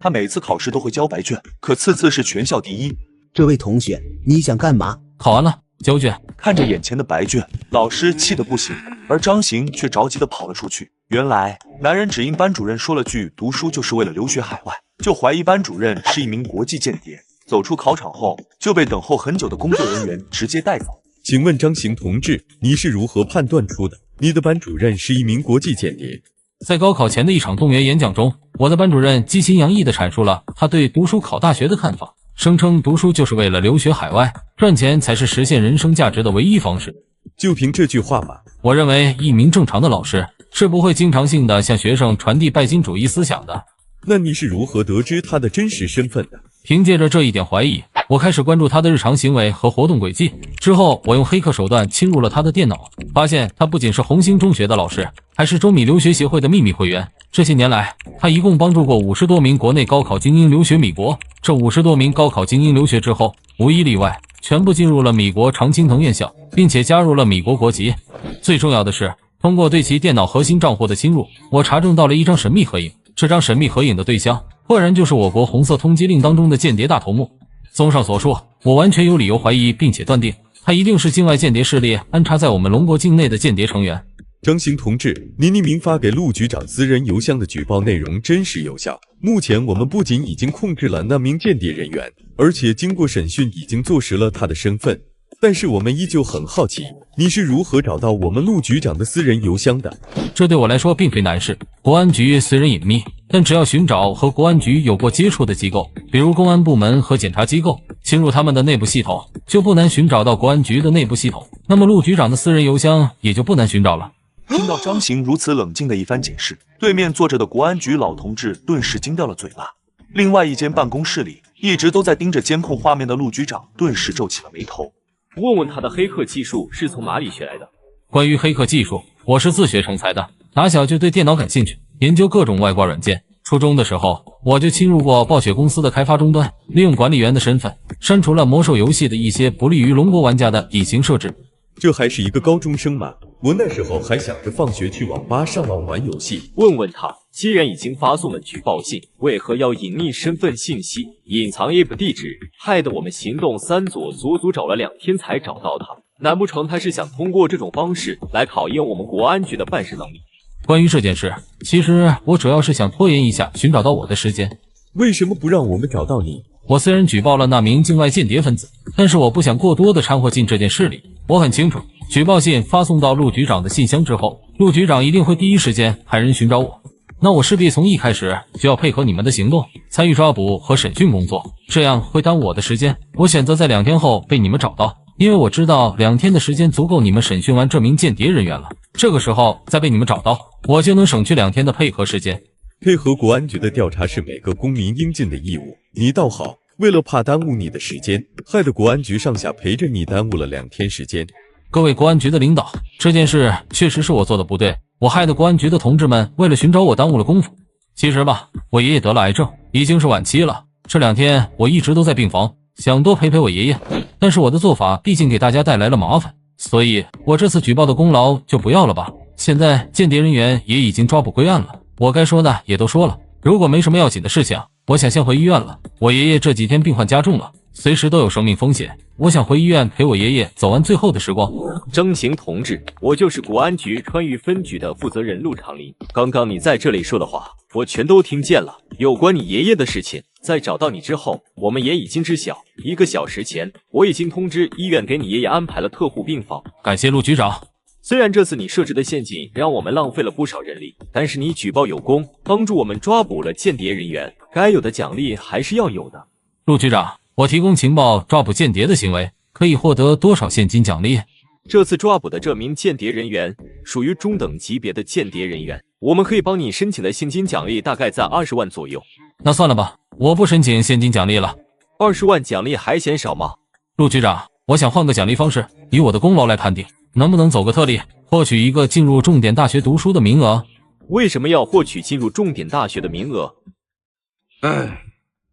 他每次考试都会交白卷，可次次是全校第一。这位同学，你想干嘛？考完了，交卷。看着眼前的白卷，老师气得不行，而张行却着急地跑了出去。原来，男人只因班主任说了句“读书就是为了留学海外”，就怀疑班主任是一名国际间谍。走出考场后，就被等候很久的工作人员直接带走。请问张行同志，你是如何判断出的？你的班主任是一名国际间谍？在高考前的一场动员演讲中，我的班主任激情洋溢地阐述了他对读书考大学的看法，声称读书就是为了留学海外，赚钱才是实现人生价值的唯一方式。就凭这句话吗？我认为一名正常的老师是不会经常性的向学生传递拜金主义思想的。那你是如何得知他的真实身份的？凭借着这一点怀疑，我开始关注他的日常行为和活动轨迹。之后，我用黑客手段侵入了他的电脑，发现他不仅是红星中学的老师，还是中米留学协会的秘密会员。这些年来，他一共帮助过50多名国内高考精英留学米国。这50多名高考精英留学之后，无一例外，全部进入了米国常青藤院校，并且加入了米国国籍。最重要的是，通过对其电脑核心账户的侵入，我查证到了一张神秘合影。这张神秘合影的对象，赫然就是我国红色通缉令当中的间谍大头目。综上所述，我完全有理由怀疑并且断定，他一定是境外间谍势力安插在我们龙国境内的间谍成员。张行同志，你匿名发给陆局长私人邮箱的举报内容真实有效。目前我们不仅已经控制了那名间谍人员，而且经过审讯已经坐实了他的身份。但是我们依旧很好奇，你是如何找到我们陆局长的私人邮箱的？这对我来说并非难事。国安局虽然隐秘，但只要寻找和国安局有过接触的机构，比如公安部门和检察机构，侵入他们的内部系统，就不难寻找到国安局的内部系统。那么陆局长的私人邮箱也就不难寻找了。听到张行如此冷静的一番解释，对面坐着的国安局老同志顿时惊掉了嘴巴。另外一间办公室里，一直都在盯着监控画面的陆局长顿时皱起了眉头。问问他的黑客技术是从哪里学来的？关于黑客技术，我是自学成才的，打小就对电脑感兴趣，研究各种外挂软件。初中的时候，我就侵入过暴雪公司的开发终端，利用管理员的身份，删除了魔兽游戏的一些不利于龙国玩家的隐形设置。这还是一个高中生吗？我那时候还想着放学去网吧上网玩游戏。问问他，既然已经发送了举报信，为何要隐匿身份信息，隐藏 IP 地址，害得我们行动三组足足找了2天才找到他？难不成他是想通过这种方式来考验我们国安局的办事能力？关于这件事，其实我主要是想拖延一下寻找到我的时间。为什么不让我们找到你？我虽然举报了那名境外间谍分子，但是我不想过多的掺和进这件事里。我很清楚，举报信发送到陆局长的信箱之后，陆局长一定会第一时间派人寻找我。那我势必从一开始就要配合你们的行动，参与抓捕和审讯工作，这样会耽误我的时间。我选择在2天后被你们找到，因为我知道2天的时间足够你们审讯完这名间谍人员了。这个时候再被你们找到，我就能省去2天的配合时间。配合国安局的调查是每个公民应尽的义务，你倒好，为了怕耽误你的时间，害得国安局上下陪着你耽误了2天时间。各位国安局的领导，这件事确实是我做的不对，我害得国安局的同志们为了寻找我耽误了功夫。其实吧，我爷爷得了癌症，已经是晚期了。这2天我一直都在病房，想多陪陪我爷爷，但是我的做法毕竟给大家带来了麻烦，所以我这次举报的功劳就不要了吧。现在间谍人员也已经抓捕归案了，我该说的也都说了。如果没什么要紧的事情，我想先回医院了。我爷爷这几天病患加重了，随时都有生命风险，我想回医院陪我爷爷走完最后的时光。张行同志，我就是国安局川渝分局的负责人陆长林。刚刚你在这里说的话，我全都听见了。有关你爷爷的事情，在找到你之后，我们也已经知晓。1个小时前，我已经通知医院给你爷爷安排了特护病房。感谢陆局长。虽然这次你设置的陷阱让我们浪费了不少人力，但是你举报有功，帮助我们抓捕了间谍人员，该有的奖励还是要有的。陆局长，我提供情报抓捕间谍的行为，可以获得多少现金奖励？这次抓捕的这名间谍人员属于中等级别的间谍人员，我们可以帮你申请的现金奖励大概在20万左右。那算了吧，我不申请现金奖励了。20万奖励还嫌少吗？陆局长，我想换个奖励方式，以我的功劳来判定，能不能走个特例，获取一个进入重点大学读书的名额？为什么要获取进入重点大学的名额？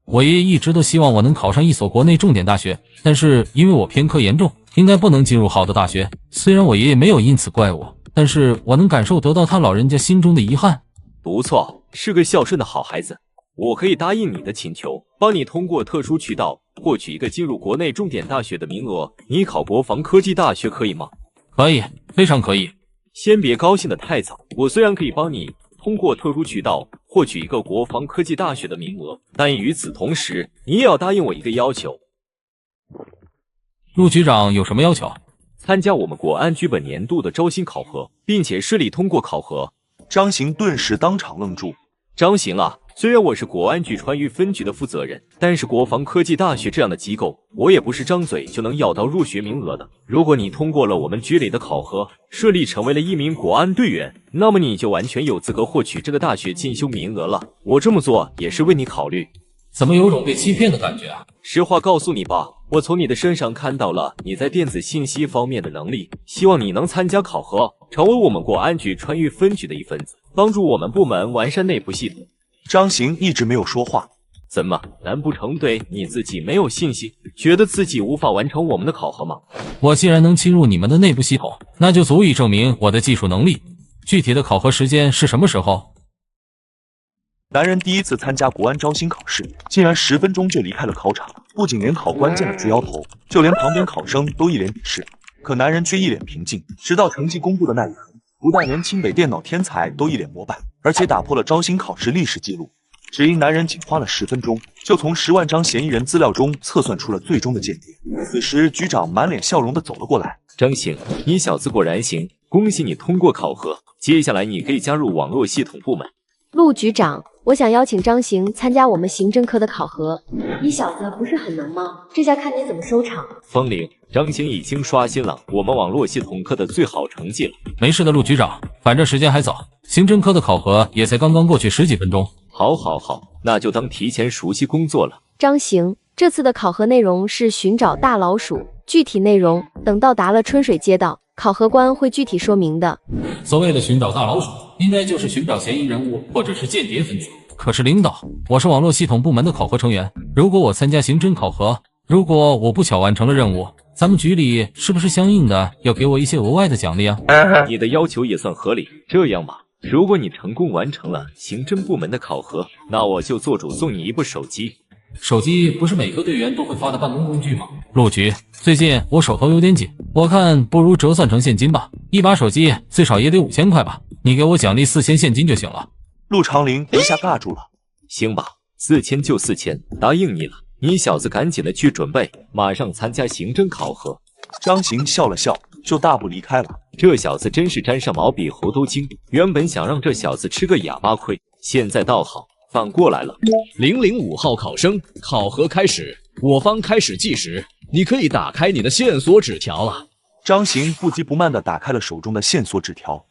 我爷爷一直都希望我能考上一所国内重点大学，但是因为我偏科严重，应该不能进入好的大学。虽然我爷爷没有因此怪我，但是我能感受得到他老人家心中的遗憾。不错，是个孝顺的好孩子。我可以答应你的请求，帮你通过特殊渠道获取一个进入国内重点大学的名额。你考国防科技大学可以吗？可以，非常可以。先别高兴得太早，我虽然可以帮你通过特殊渠道获取一个国防科技大学的名额，但与此同时，你也要答应我一个要求。陆局长有什么要求？参加我们国安局本年度的招新考核，并且顺利通过考核。张行顿时当场愣住。张行啊，虽然我是国安局川渝分局的负责人，但是国防科技大学这样的机构，我也不是张嘴就能要到入学名额的。如果你通过了我们局里的考核，顺利成为了一名国安队员，那么你就完全有资格获取这个大学进修名额了。我这么做也是为你考虑。怎么有种被欺骗的感觉啊？实话告诉你吧，我从你的身上看到了你在电子信息方面的能力，希望你能参加考核，成为我们国安局川渝分局的一份子，帮助我们部门完善内部系统。张行一直没有说话。怎么，难不成对你自己没有信心，觉得自己无法完成我们的考核吗？我既然能侵入你们的内部系统，那就足以证明我的技术能力。具体的考核时间是什么时候？男人第一次参加国安招新考试，竟然10分钟就离开了考场，不仅连考官见了直摇头，就连旁边考生都一脸鄙视。可男人却一脸平静，直到成绩公布的那一刻，不但连清北电脑天才都一脸膜拜，而且打破了招新考试历史记录。只因男人仅花了10分钟，就从10万张嫌疑人资料中测算出了最终的间谍。此时，局长满脸笑容地走了过来。张行，你小子果然行，恭喜你通过考核，接下来你可以加入网络系统部门。陆局长，我想邀请张行参加我们刑侦科的考核。你小子不是很能吗？这下看你怎么收场。风铃，张行已经刷新了我们网络系统科的最好成绩了。没事的，陆局长，反正时间还早，刑侦科的考核也才刚刚过去10几分钟。好，那就当提前熟悉工作了。张行，这次的考核内容是寻找大老鼠，具体内容等到达了春水街道，考核官会具体说明的。所谓的寻找大老鼠，应该就是寻找嫌疑人物或者是间谍分子。可是领导，我是网络系统部门的考核成员，如果我参加刑侦考核，如果我不巧完成了任务，咱们局里是不是相应的要给我一些额外的奖励啊？你的要求也算合理。这样吧，如果你成功完成了刑侦部门的考核，那我就做主送你一部手机。手机不是每个队员都会发的办公工具吗？陆局，最近我手头有点紧，我看不如折算成现金吧，一把手机最少也得5000块吧，你给我奖励4000现金就行了。陆长林一下尬住了。行吧，4000就4000，答应你了。你小子赶紧的去准备，马上参加刑侦考核。张行笑了笑，就大步离开了。这小子真是沾上毛笔猴都精，原本想让这小子吃个哑巴亏，现在倒好，反过来了。005号考生，考核开始，我方开始计时，你可以打开你的线索纸条了。张行不急不慢地打开了手中的线索纸条。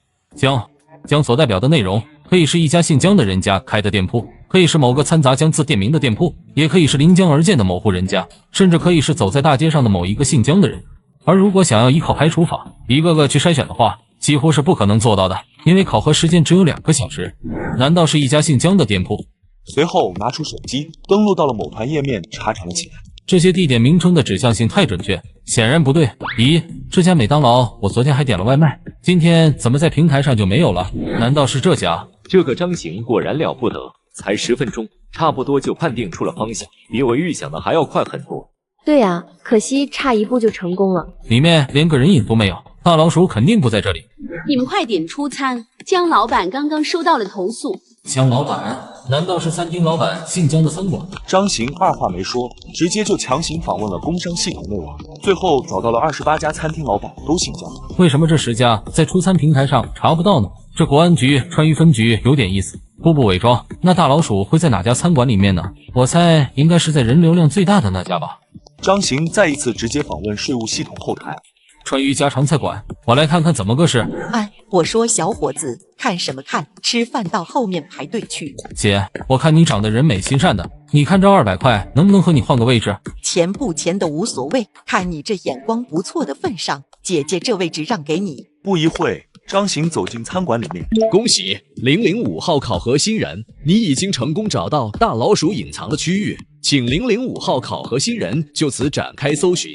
江所代表的内容可以是一家姓江的人家开的店铺，可以是某个掺杂江字店名的店铺，也可以是临江而建的某户人家，甚至可以是走在大街上的某一个姓江的人。而如果想要依靠排除法一个个去筛选的话，几乎是不可能做到的，因为考核时间只有2个小时。难道是一家姓江的店铺？随后拿出手机登录到了某团页面查找了起来。这些地点名称的指向性太准确，显然不对。咦，这家麦当劳我昨天还点了外卖，今天怎么在平台上就没有了？难道是这家？这个张行果然了不得，才10分钟，差不多就判定出了方向，比我预想的还要快很多。对啊，可惜差一步就成功了。里面连个人影都没有，大老鼠肯定不在这里。你们快点出餐，江老板刚刚收到了投诉。江老板？难道是餐厅老板姓江的餐馆？张行二话没说，直接就强行访问了工商系统内网，最后找到了28家餐厅老板都姓江。为什么这10家在出餐平台上查不到呢？这国安局川渝分局有点意思。步步伪装，那大老鼠会在哪家餐馆里面呢？我猜应该是在人流量最大的那家吧。张行再一次直接访问税务系统后台。川渝家常菜馆，我来看看怎么个事。哎，我说小伙子，看什么看？吃饭到后面排队去。姐，我看你长得人美心善的，你看这200块能不能和你换个位置？钱不钱的无所谓，看你这眼光不错的份上，姐姐这位置让给你。不一会，张行走进餐馆里面。恭喜005号考核新人，你已经成功找到大老鼠隐藏的区域，请005号考核新人就此展开搜寻。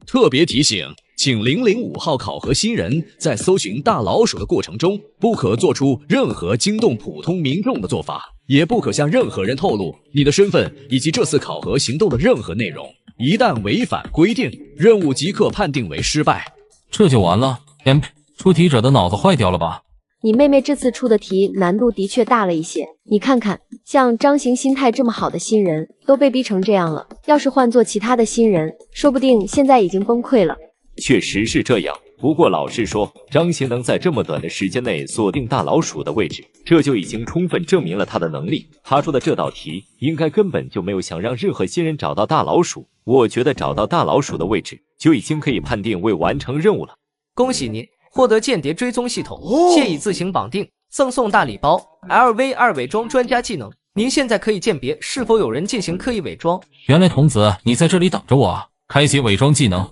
特别提醒，请005号考核新人在搜寻大老鼠的过程中，不可做出任何惊动普通民众的做法，也不可向任何人透露你的身份以及这次考核行动的任何内容。一旦违反规定，任务即刻判定为失败。这就完了？MP， 出题者的脑子坏掉了吧？你妹妹这次出的题难度的确大了一些，你看看，像张行心态这么好的新人都被逼成这样了，要是换做其他的新人，说不定现在已经崩溃了。确实是这样，不过老实说，张行能在这么短的时间内锁定大老鼠的位置，这就已经充分证明了他的能力。他出的这道题应该根本就没有想让任何新人找到大老鼠，我觉得找到大老鼠的位置就已经可以判定为完成任务了。恭喜您获得间谍追踪系统，现已自行绑定，赠送大礼包 LV2 伪装专家技能。您现在可以鉴别是否有人进行刻意伪装。原来童子你在这里等着我啊！开启伪装技能。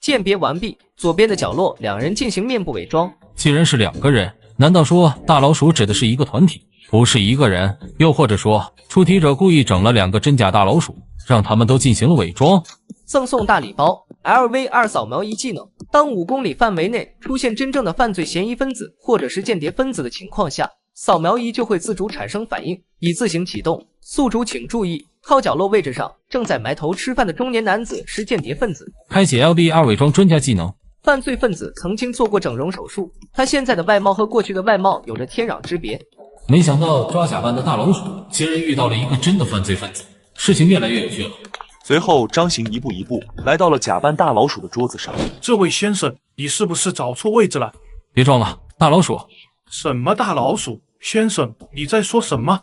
鉴别完毕，左边的角落两人进行面部伪装。既然是2个人，难道说大老鼠指的是一个团体，不是一个人？又或者说出题者故意整了2个真假大老鼠，让他们都进行了伪装？赠送大礼包 LV2 扫描仪技能，当5公里范围内出现真正的犯罪嫌疑分子或者是间谍分子的情况下，扫描仪就会自主产生反应，以自行启动。宿主请注意，靠角落位置上正在埋头吃饭的中年男子是间谍分子。开启 LB2 伪装专家技能。犯罪分子曾经做过整容手术，他现在的外貌和过去的外貌有着天壤之别。没想到抓假扮的大老鼠竟然遇到了一个真的犯罪分子，事情越来越有趣了。随后，张行一步一步来到了假扮大老鼠的桌子上。这位先生，你是不是找错位置了？别装了，大老鼠。什么大老鼠？先生，你在说什么？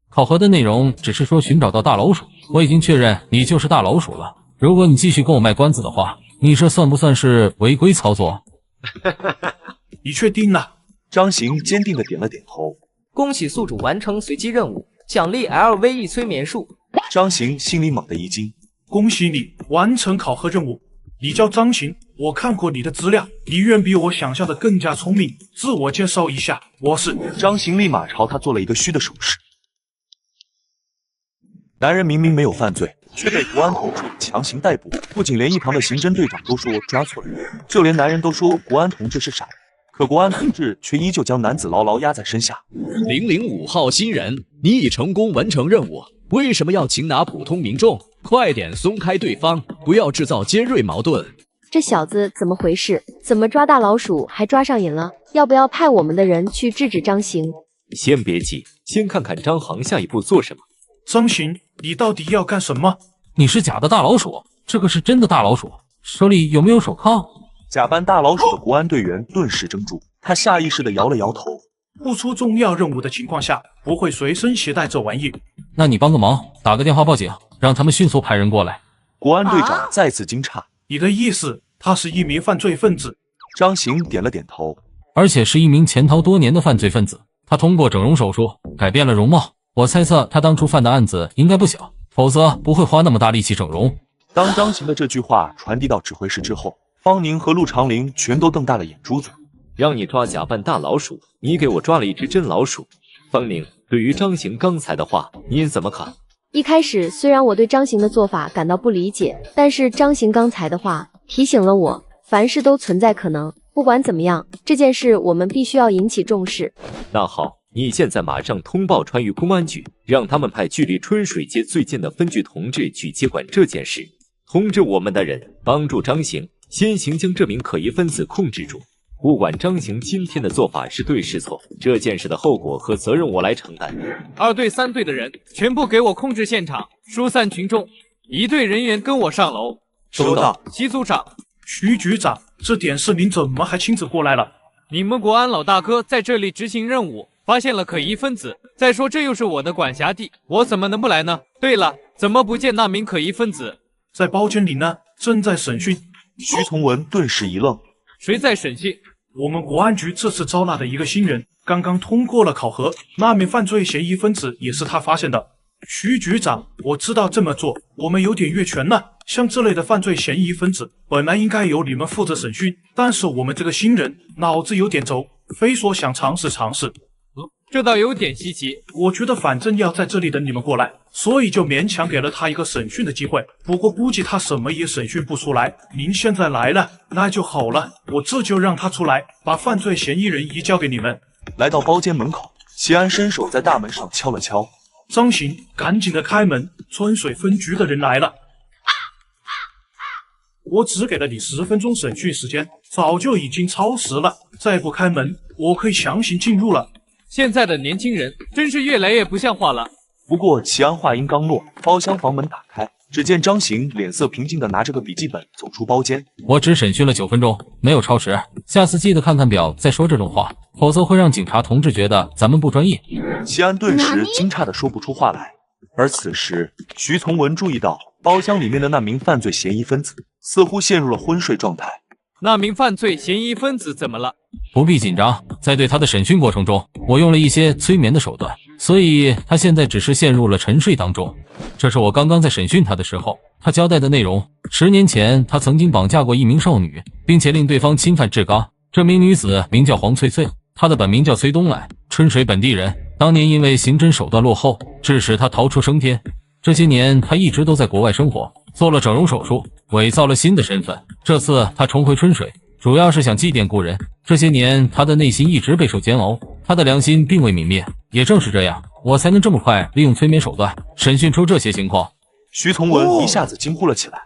考核的内容只是说寻找到大老鼠，我已经确认你就是大老鼠了。如果你继续跟我卖关子的话，你这算不算是违规操作？你确定了？张行坚定地点了点头。恭喜宿主完成随机任务，奖励 LV1 催眠术。张行心里猛地一惊，恭喜你完成考核任务。你叫张行，我看过你的资料，你远比我想象的更加聪明。自我介绍一下，我是……张行立马朝他做了一个虚的手势。男人明明没有犯罪，却被国安同志强行逮捕，不仅连一旁的刑侦队长都说抓错了人，就连男人都说国安同志是傻人，可国安同志却依旧将男子牢牢压在身下。005号新人，你已成功完成任务，为什么要擒拿普通民众？快点松开对方，不要制造尖锐矛盾。这小子怎么回事？怎么抓大老鼠还抓上瘾了？要不要派我们的人去制止张行？先别急，先看看张航下一步做什么。张行，你到底要干什么？你是假的大老鼠，这个是真的大老鼠，手里有没有手铐？假扮大老鼠的国安队员顿时怔住，他下意识地摇了摇头。不出重要任务的情况下，不会随身携带这玩意。那你帮个忙，打个电话报警，让他们迅速派人过来。国安队长再次惊诧，你的意思，他是一名犯罪分子？张行点了点头，而且是一名潜逃多年的犯罪分子。他通过整容手术改变了容貌，我猜测他当初犯的案子应该不小，否则不会花那么大力气整容。当张行的这句话传递到指挥室之后，方宁和陆长林全都瞪大了眼珠子。让你抓假扮大老鼠，你给我抓了一只真老鼠。方宁，对于张行刚才的话，您怎么看？一开始虽然我对张行的做法感到不理解，但是张行刚才的话提醒了我，凡事都存在可能。不管怎么样，这件事我们必须要引起重视。那好，你现在马上通报川渝公安局，让他们派距离春水街最近的分局同志去接管这件事，通知我们的人帮助张行先行将这名可疑分子控制住。不管张行今天的做法是对是错，这件事的后果和责任我来承担。2队3队的人全部给我控制现场，疏散群众。1队人员跟我上楼。收到。徐组长，徐局长，这点事您怎么还亲自过来了？你们国安老大哥在这里执行任务，发现了可疑分子。再说这又是我的管辖地，我怎么能不来呢？对了，怎么不见那名可疑分子？在包间里呢，正在审讯。徐从文顿时一愣，谁在审讯？我们国安局这次招纳的一个新人，刚刚通过了考核，那名犯罪嫌疑分子也是他发现的。徐局长，我知道这么做我们有点越权了，像这类的犯罪嫌疑分子，本来应该由你们负责审讯，但是我们这个新人脑子有点轴，非说想尝试尝试。这倒有点稀奇。我觉得反正要在这里等你们过来，所以就勉强给了他一个审讯的机会。不过估计他什么也审讯不出来。您现在来了，那就好了，我这就让他出来，把犯罪嫌疑人移交给你们。来到包间门口，齐安伸手在大门上敲了敲。张行，赶紧的开门，春水分局的人来了。我只给了你10分钟审讯时间，早就已经超时了，再不开门，我可以强行进入了。现在的年轻人真是越来越不像话了。不过齐安话音刚落，包厢房门打开，只见张行脸色平静的拿着个笔记本走出包间。我只审讯了9分钟，没有超时，下次记得看看表再说这种话，否则会让警察同志觉得咱们不专业。齐安顿时惊诧的说不出话来。而此时徐从文注意到包厢里面的那名犯罪嫌疑分子似乎陷入了昏睡状态。那名犯罪嫌疑分子怎么了？不必紧张，在对他的审讯过程中，我用了一些催眠的手段，所以他现在只是陷入了沉睡当中。这是我刚刚在审讯他的时候，他交代的内容。10年前，他曾经绑架过一名少女，并且令对方侵犯至刚。这名女子名叫黄翠翠，她的本名叫崔东来，春水本地人。当年因为刑侦手段落后，致使他逃出升天。这些年，他一直都在国外生活，做了整容手术，伪造了新的身份。这次他重回春水，主要是想祭奠故人。这些年，他的内心一直备受煎熬，他的良心并未泯灭。也正是这样，我才能这么快利用催眠手段审讯出这些情况。徐从文一下子惊呼了起来。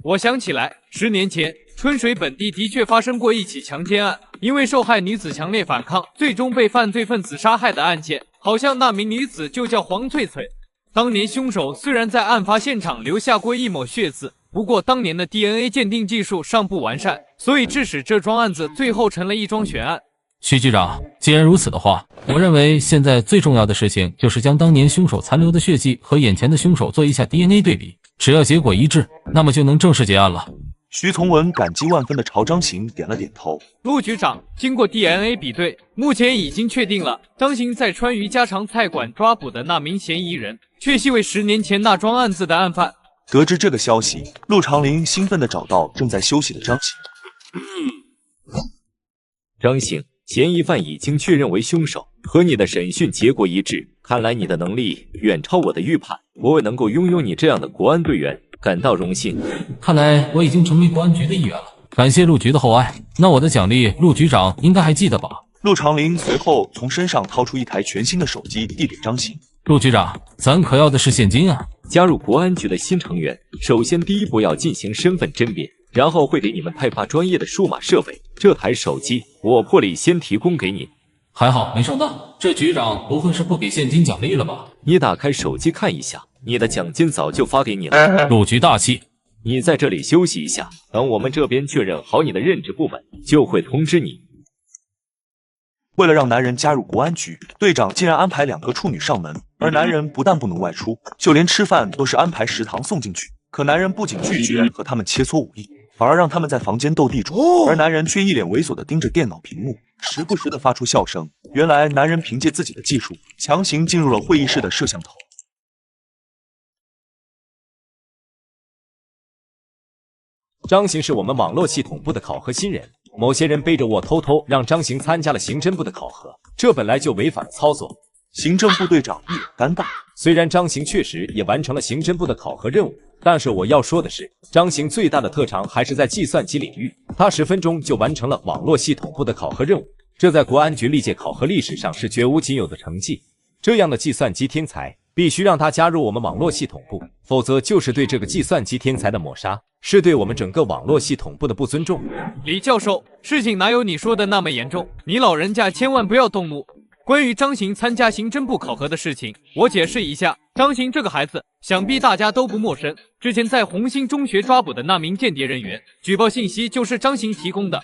我想起来，10年前，春水本地的确发生过一起强奸案，因为受害女子强烈反抗，最终被犯罪分子杀害的案件，好像那名女子就叫黄翠翠。当年凶手虽然在案发现场留下过一抹血渍，不过当年的 DNA 鉴定技术尚不完善，所以致使这桩案子最后成了一桩悬案。徐局长，既然如此的话，我认为现在最重要的事情就是将当年凶手残留的血迹和眼前的凶手做一下 DNA 对比，只要结果一致，那么就能正式结案了。徐从文感激万分的朝张行点了点头。陆局长，经过 DNA 比对，目前已经确定了张行在川渝家常菜馆抓捕的那名嫌疑人，确系为10年前那桩案子的案犯。得知这个消息，陆长林兴奋地找到正在休息的张行。张行，嫌疑犯已经确认为凶手，和你的审讯结果一致，看来你的能力远超我的预判。我为能够拥有你这样的国安队员感到荣幸。看来我已经成为国安局的一员了，感谢陆局的厚爱。那我的奖励，陆局长应该还记得吧？陆长林随后从身上掏出一台全新的手机，递给张行。陆局长，咱可要的是现金啊！加入国安局的新成员，首先第一步要进行身份甄别，然后会给你们派发专业的数码设备。这台手机我破例先提供给你。还好没上当，这局长不会是不给现金奖励了吧？你打开手机看一下，你的奖金早就发给你了。陆局大气，你在这里休息一下，等我们这边确认好你的任职部门，就会通知你。为了让男人加入国安局，队长竟然安排2个处女上门，而男人不但不能外出，就连吃饭都是安排食堂送进去。可男人不仅拒绝和他们切磋武艺，反而让他们在房间斗地主，而男人却一脸猥琐地盯着电脑屏幕，时不时地发出笑声。原来男人凭借自己的技术，强行进入了会议室的摄像头。张行是我们网络系统部的考核新人，某些人背着我偷偷让张行参加了刑侦部的考核，这本来就违反了操作。行政部队长一脸尴尬。虽然张行确实也完成了刑侦部的考核任务，但是我要说的是，张行最大的特长还是在计算机领域，他10分钟就完成了网络系统部的考核任务，这在国安局历届考核历史上是绝无仅有的成绩。这样的计算机天才，必须让他加入我们网络系统部，否则就是对这个计算机天才的抹杀，是对我们整个网络系统部的不尊重。李教授，事情哪有你说的那么严重？你老人家千万不要动怒。关于张行参加刑侦部考核的事情，我解释一下。张行这个孩子，想必大家都不陌生。之前在红星中学抓捕的那名间谍人员，举报信息就是张行提供的。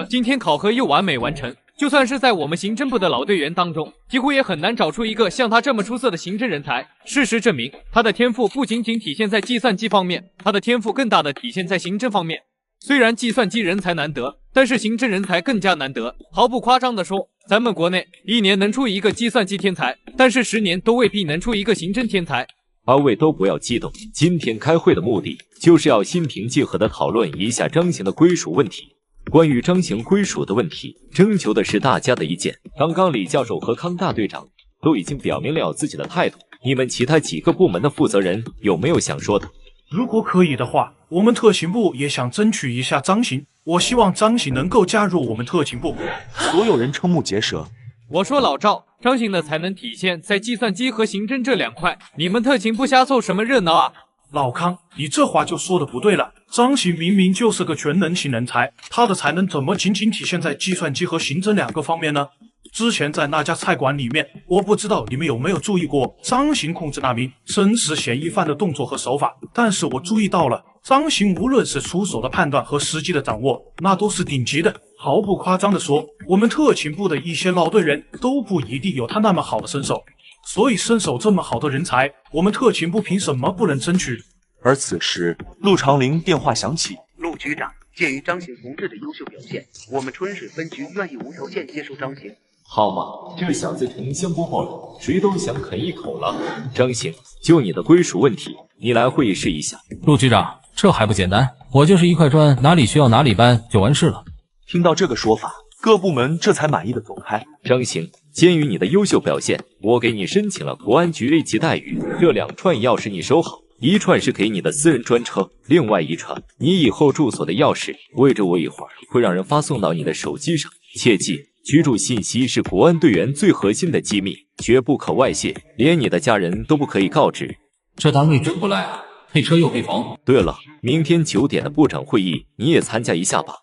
今天考核又完美完成，就算是在我们刑侦部的老队员当中，几乎也很难找出一个像他这么出色的刑侦人才。事实证明，他的天赋不仅仅体现在计算机方面，他的天赋更大的体现在刑侦方面。虽然计算机人才难得，但是刑侦人才更加难得。毫不夸张地说，咱们国内1年能出一个计算机天才，但是10年都未必能出一个刑侦天才。二位都不要激动，今天开会的目的就是要心平气和地讨论一下张行的归属问题。关于张行归属的问题，征求的是大家的意见。刚刚李教授和康大队长都已经表明了自己的态度，你们其他几个部门的负责人有没有想说的？如果可以的话，我们特勤部也想争取一下张行，我希望张行能够加入我们特勤部。所有人瞠目结舌。我说老赵，张行的才能体现在计算机和刑侦这两块，你们特勤部瞎凑什么热闹啊？老康，你这话就说的不对了。张行明明就是个全能型人才，他的才能怎么仅仅体现在计算机和刑侦两个方面呢？之前在那家菜馆里面，我不知道你们有没有注意过张行控制那名真实嫌疑犯的动作和手法，但是我注意到了，张行无论是出手的判断和时机的掌握，那都是顶级的。毫不夸张的说，我们特勤部的一些老队员都不一定有他那么好的身手。所以身手这么好的人才，我们特勤部凭什么不能争取？而此时，陆长林电话响起。陆局长，鉴于张行同志的优秀表现，我们春水分局愿意无条件接收张行。好嘛，这小子成香饽饽了，谁都想啃一口了。张行，就你的归属问题，你来会议室一下。陆局长，这还不简单？我就是一块砖，哪里需要哪里搬就完事了。听到这个说法，各部门这才满意的走开。张行，鉴于你的优秀表现，我给你申请了国安局 A 级待遇。这2串钥匙你收好，一串是给你的私人专车，另外一串你以后住所的钥匙，喂着我一会儿会让人发送到你的手机上。切记，居住信息是国安队员最核心的机密，绝不可外泄，连你的家人都不可以告知。这单位真不赖啊，配车又配房。对了，明天9点的部长会议你也参加一下吧。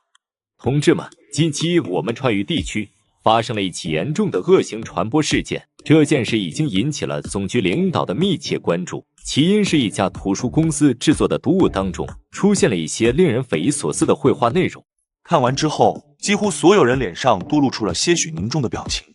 同志们，近期我们川渝地区发生了一起严重的恶性传播事件，这件事已经引起了总局领导的密切关注。起因是一家图书公司制作的读物当中出现了一些令人匪夷所思的绘画内容。看完之后，几乎所有人脸上都露出了些许凝重的表情。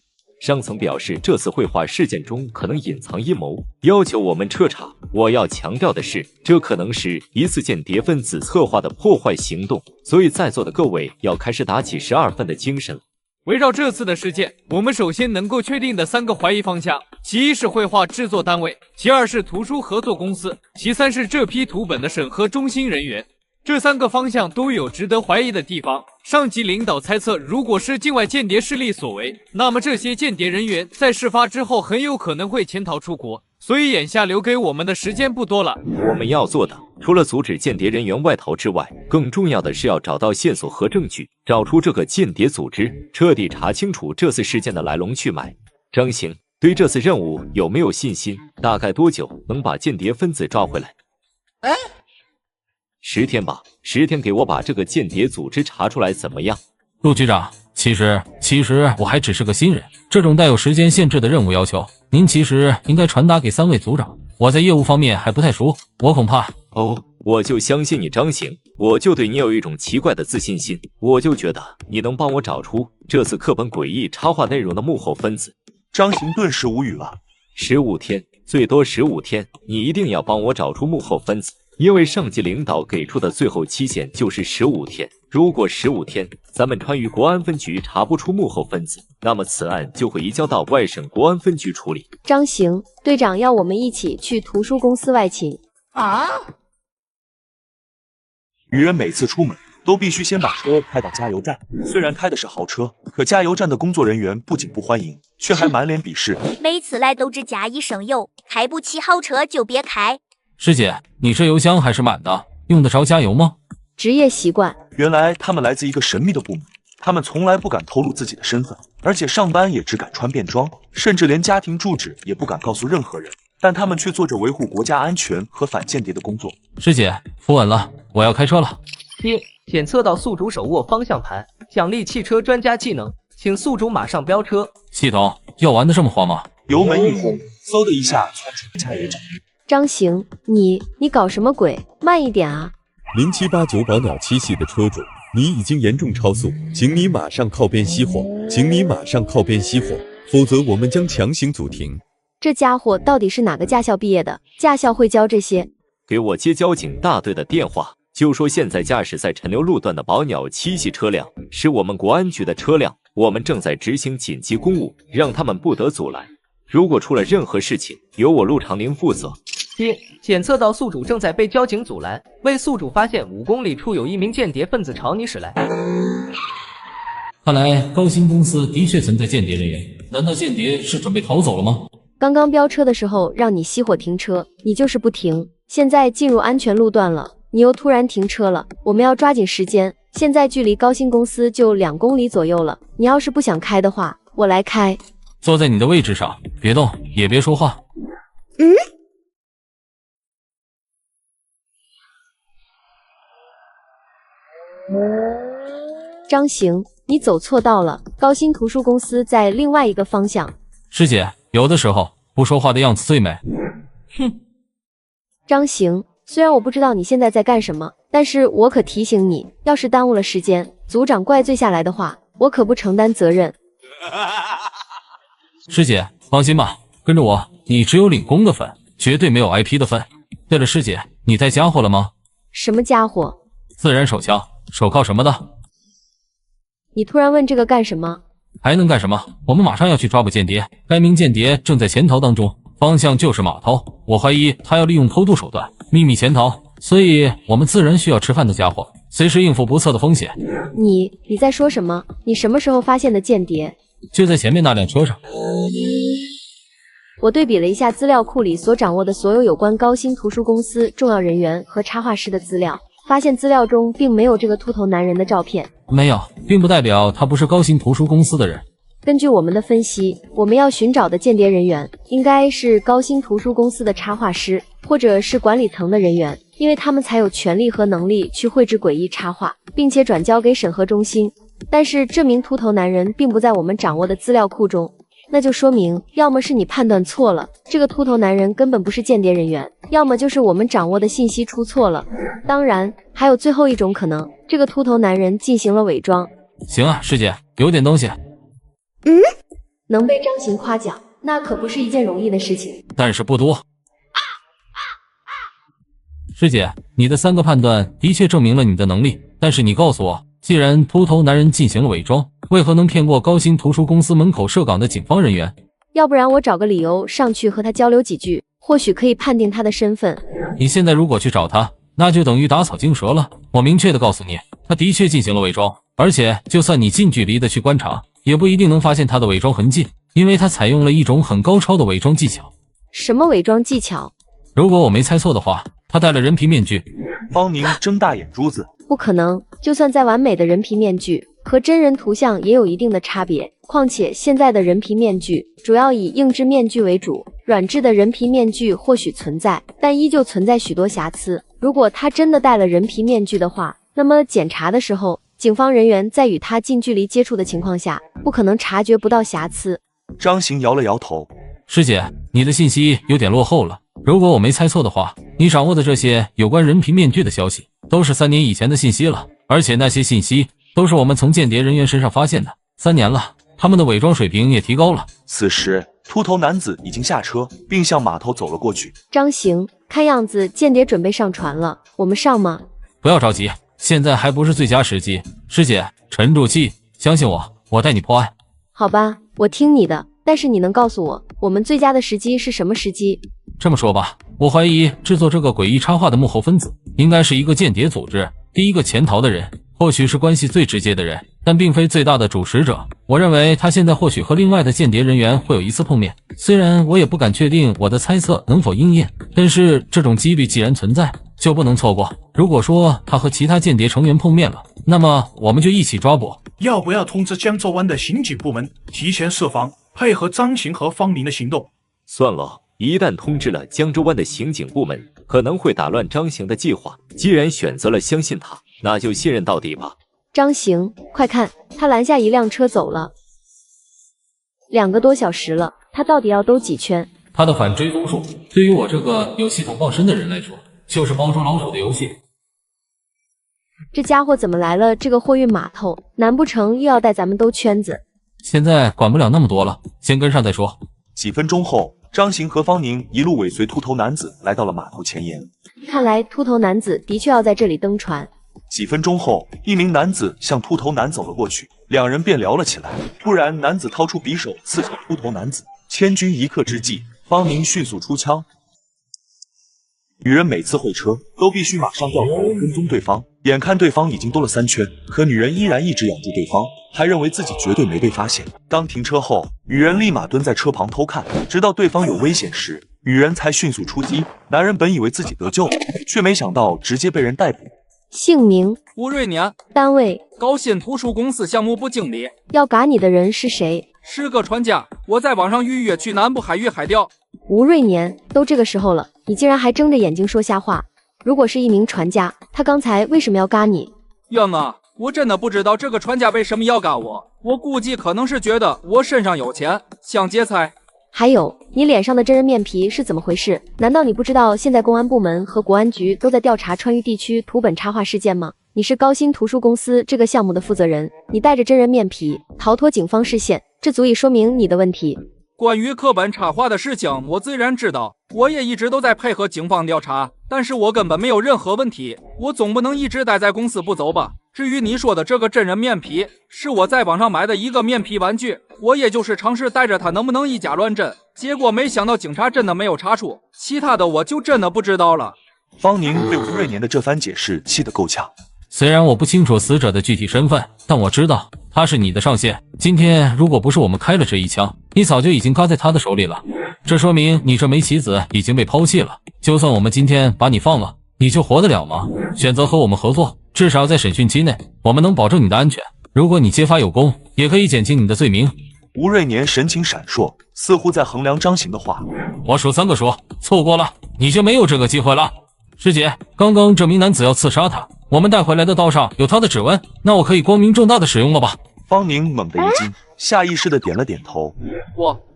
上层表示，这次绘画事件中可能隐藏阴谋，要求我们彻查。我要强调的是，这可能是疑似间谍分子策划的破坏行动，所以在座的各位要开始打起12分的精神了。围绕这次的事件，我们首先能够确定的3个怀疑方向，其一是绘画制作单位，其二是图书合作公司，其三是这批图本的审核中心人员。这3个方向都有值得怀疑的地方。上级领导猜测，如果是境外间谍势力所为，那么这些间谍人员在事发之后很有可能会潜逃出国，所以眼下留给我们的时间不多了。我们要做的，除了阻止间谍人员外逃之外，更重要的是要找到线索和证据，找出这个间谍组织，彻底查清楚这次事件的来龙去脉。张行，对这次任务有没有信心？大概多久能把间谍分子抓回来？10天吧，10天给我把这个间谍组织查出来，怎么样？陆局长，其实我还只是个新人，这种带有时间限制的任务要求，您其实应该传达给3位组长。我在业务方面还不太熟，我恐怕……我就相信你张行，我就对你有一种奇怪的自信心，我就觉得你能帮我找出这次课本诡异插画内容的幕后分子。张行顿时无语了。15天，最多15天，你一定要帮我找出幕后分子。因为上级领导给出的最后期限就是15天，如果15天咱们川渝国安分局查不出幕后分子，那么此案就会移交到外省国安分局处理。张行，队长要我们一起去图书公司外勤啊！愚人每次出门都必须先把车开到加油站，虽然开的是豪车，可加油站的工作人员不仅不欢迎，却还满脸鄙视。每次来都只加一声油，开不起豪车就别开。师姐，你这油箱还是满的，用得着加油吗？职业习惯。原来他们来自一个神秘的部门，他们从来不敢透露自己的身份，而且上班也只敢穿便装，甚至连家庭住址也不敢告诉任何人。但他们却做着维护国家安全和反间谍的工作。师姐，扶稳了，我要开车了。检测到宿主手握方向盘，奖励汽车专家技能，请宿主马上飙车。系统要玩的这么慌吗？油门一轰，嗖的一下窜出加油站。张行，你搞什么鬼？慢一点啊！0789宝鸟7系的车主，你已经严重超速，请你马上靠边熄火，否则我们将强行阻停。这家伙到底是哪个驾校毕业的？驾校会教这些？给我接交警大队的电话，就说现在驾驶在陈留路段的宝鸟7系车辆是我们国安局的车辆，我们正在执行紧急公务，让他们不得阻拦。如果出了任何事情，由我陆长林负责。检测到宿主正在被交警阻拦，为宿主发现5公里处有一名间谍分子朝你驶来。看来高新公司的确存在间谍人员，难道间谍是准备逃走了吗？刚刚飙车的时候让你熄火停车，你就是不停，现在进入安全路段了，你又突然停车了，我们要抓紧时间，现在距离高新公司就2公里左右了，你要是不想开的话，我来开。坐在你的位置上，别动，也别说话。张行，你走错道了，高新图书公司在另外一个方向。师姐，有的时候不说话的样子最美。哼，张行，虽然我不知道你现在在干什么，但是我可提醒你，要是耽误了时间，组长怪罪下来的话，我可不承担责任。师姐，放心吧，跟着我，你只有领功的份，绝对没有 IP 的份。对了，师姐，你带家伙了吗？什么家伙？自然手枪、手铐什么的。你突然问这个干什么？还能干什么？我们马上要去抓捕间谍，该名间谍正在潜逃当中，方向就是码头。我怀疑他要利用偷渡手段秘密潜逃，所以我们自然需要吃饭的家伙，随时应付不测的风险。你在说什么？你什么时候发现的间谍？就在前面那辆车上。我对比了一下资料库里所掌握的所有有关高新图书公司重要人员和插画师的资料，发现资料中并没有这个秃头男人的照片。没有，并不代表他不是高新图书公司的人。根据我们的分析，我们要寻找的间谍人员应该是高新图书公司的插画师，或者是管理层的人员，因为他们才有权利和能力去绘制诡异插画，并且转交给审核中心。但是这名秃头男人并不在我们掌握的资料库中，那就说明要么是你判断错了，这个秃头男人根本不是间谍人员，要么就是我们掌握的信息出错了。当然，还有最后一种可能，这个秃头男人进行了伪装。行啊，师姐，有点东西。能被张行夸奖，那可不是一件容易的事情。但是不多。师姐，你的3个判断的确证明了你的能力，但是你告诉我，既然秃头男人进行了伪装，为何能骗过高新图书公司门口设岗的警方人员？要不然我找个理由上去和他交流几句，或许可以判定他的身份。你现在如果去找他，那就等于打草惊蛇了。我明确的告诉你，他的确进行了伪装，而且就算你近距离的去观察，也不一定能发现他的伪装痕迹，因为他采用了一种很高超的伪装技巧。什么伪装技巧？如果我没猜错的话，他戴了人皮面具。方宁睁大眼珠子，不可能，就算再完美的人皮面具，和真人图像也有一定的差别。况且现在的人皮面具主要以硬质面具为主，软质的人皮面具或许存在，但依旧存在许多瑕疵。如果他真的戴了人皮面具的话，那么检查的时候，警方人员在与他近距离接触的情况下，不可能察觉不到瑕疵。张行摇了摇头，师姐，你的信息有点落后了。如果我没猜错的话，你掌握的这些有关人皮面具的消息，都是3年以前的信息了，而且那些信息都是我们从间谍人员身上发现的。3年了，他们的伪装水平也提高了。此时，秃头男子已经下车，并向码头走了过去。张行，看样子间谍准备上船了，我们上吗？不要着急，现在还不是最佳时机。师姐，沉住气，相信我，我带你破案。好吧，我听你的，但是你能告诉我，我们最佳的时机是什么时机？这么说吧，我怀疑制作这个诡异插画的幕后分子应该是一个间谍组织，第一个潜逃的人或许是关系最直接的人，但并非最大的主使者。我认为他现在或许和另外的间谍人员会有一次碰面，虽然我也不敢确定我的猜测能否应验，但是这种几率既然存在，就不能错过。如果说他和其他间谍成员碰面了，那么我们就一起抓捕。要不要通知江州湾的刑警部门提前设防，配合张行和方宁的行动？算了，一旦通知了江州湾的刑警部门，可能会打乱张行的计划。既然选择了相信他，那就信任到底吧。张行，快看，他拦下一辆车走了，2个多小时了，他到底要兜几圈？他的反追踪术对于我这个有系统傍身的人来说，就是猫捉老鼠的游戏。这家伙怎么来了这个货运码头？难不成又要带咱们兜圈子？现在管不了那么多了，先跟上再说。几分钟后，张行和方宁一路尾随秃头男子来到了码头前沿。看来秃头男子的确要在这里登船。几分钟后，一名男子向秃头男走了过去，两人便聊了起来。突然，男子掏出匕首刺向秃头男子。千钧一刻之际，方宁迅速出枪。女人每次会车都必须马上掉头跟踪对方，眼看对方已经兜了3圈，可女人依然一直咬住对方，还认为自己绝对没被发现。当停车后，女人立马蹲在车旁偷看，直到对方有危险时，女人才迅速出击。男人本以为自己得救了，却没想到直接被人逮捕。姓名：吴瑞年，单位：高新图书公司项目部经理。要嘎你的人是谁？是个船家，我在网上预约去南部海域海钓。吴瑞年，都这个时候了，你竟然还睁着眼睛说瞎话！如果是一名船家，他刚才为什么要嘎你？英啊，我真的不知道这个船家为什么要嘎我，我估计可能是觉得我身上有钱，想劫财。还有，你脸上的真人面皮是怎么回事？难道你不知道现在公安部门和国安局都在调查川渝地区图本插画事件吗？你是高新图书公司这个项目的负责人，你带着真人面皮逃脱警方视线，这足以说明你的问题。关于课本插画的事情，我自然知道，我也一直都在配合警方调查，但是我根本没有任何问题，我总不能一直待在公司不走吧？至于你说的这个真人面皮，是我在网上买的一个面皮玩具，我也就是尝试带着它能不能以假乱真，结果没想到警察真的没有查出，其他的我就真的不知道了。方宁被吴瑞年的这番解释气得够呛。虽然我不清楚死者的具体身份，但我知道他是你的上线。今天如果不是我们开了这一枪，你早就已经嘎在他的手里了。这说明你这枚棋子已经被抛弃了。就算我们今天把你放了，你就活得了吗？选择和我们合作，至少在审讯期内，我们能保证你的安全。如果你揭发有功，也可以减轻你的罪名。吴瑞年神情闪烁，似乎在衡量张行的话。我数3个数，错过了你就没有这个机会了。师姐，刚刚这名男子要刺杀他，我们带回来的刀上有他的指纹，那我可以光明正大的使用了吧？方宁猛地一惊，下意识的点了点头。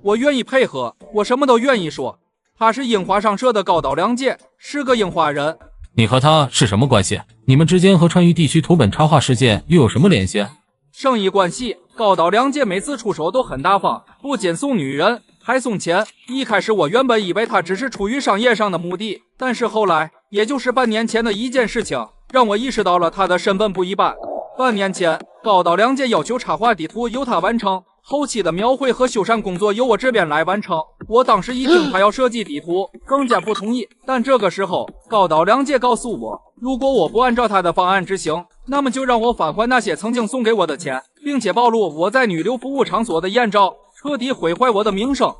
我愿意配合，我什么都愿意说。他是樱花上社的高岛良介，是个樱花人。你和他是什么关系？你们之间和川渝地区图本插画事件又有什么联系？生意关系。高岛良介每次出手都很大方，不仅送女人，还送钱。一开始我原本以为他只是出于商业上的目的，但是后来，也就是半年前的一件事情，让我意识到了他的身份不一般。半年前，高岛良介要求插画地图由他完成，后期的描绘和修缮工作由我这边来完成。我当时一听他要设计地图，更加不同意。但这个时候，高岛良介告诉我，如果我不按照他的方案执行，那么就让我返还那些曾经送给我的钱，并且暴露我在女流服务场所的艳照，彻底毁坏我的名声。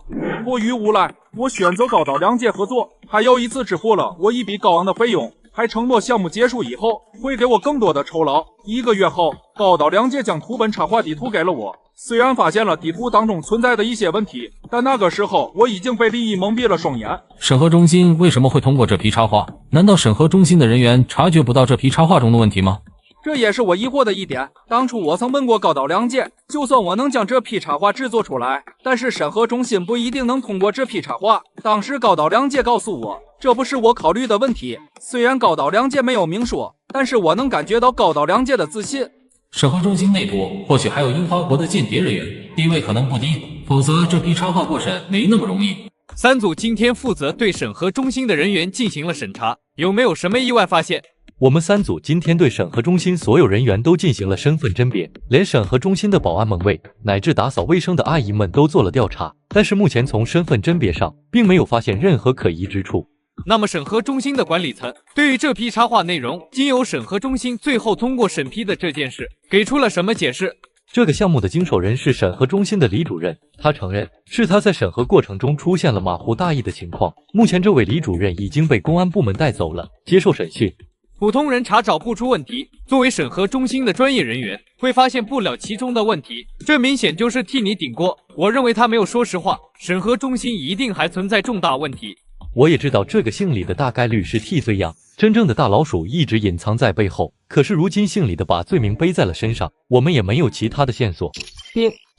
迫于无奈，我选择高岛良介合作，还又一次支付了我一笔高昂的费用，还承诺项目结束以后会给我更多的酬劳。1个月后，高岛良介将图本插画地图给了我。虽然发现了地图当中存在的一些问题，但那个时候我已经被利益蒙蔽了双眼。审核中心为什么会通过这批插画？难道审核中心的人员察觉不到这批插画中的问题吗？这也是我疑惑的一点。当初我曾问过高岛良介，就算我能将这批插画制作出来，但是审核中心不一定能通过这批插画。当时高岛良介告诉我，这不是我考虑的问题。虽然高岛良介没有明说，但是我能感觉到高岛良介的自信。审核中心内部或许还有樱花国的间谍人员，地位可能不低，否则这批插画过审没那么容易。3组今天负责对审核中心的人员进行了审查，有没有什么意外发现？我们3组今天对审核中心所有人员都进行了身份甄别，连审核中心的保安门卫乃至打扫卫生的阿姨们都做了调查，但是目前从身份甄别上并没有发现任何可疑之处。那么审核中心的管理层对于这批插画内容经由审核中心最后通过审批的这件事给出了什么解释？这个项目的经手人是审核中心的李主任，他承认是他在审核过程中出现了马虎大意的情况。目前这位李主任已经被公安部门带走了，接受审讯。普通人查找不出问题，作为审核中心的专业人员会发现不了其中的问题，这明显就是替你顶锅。我认为他没有说实话，审核中心一定还存在重大问题。我也知道这个姓李的大概率是替罪羊，真正的大老鼠一直隐藏在背后，可是如今姓李的把罪名背在了身上，我们也没有其他的线索。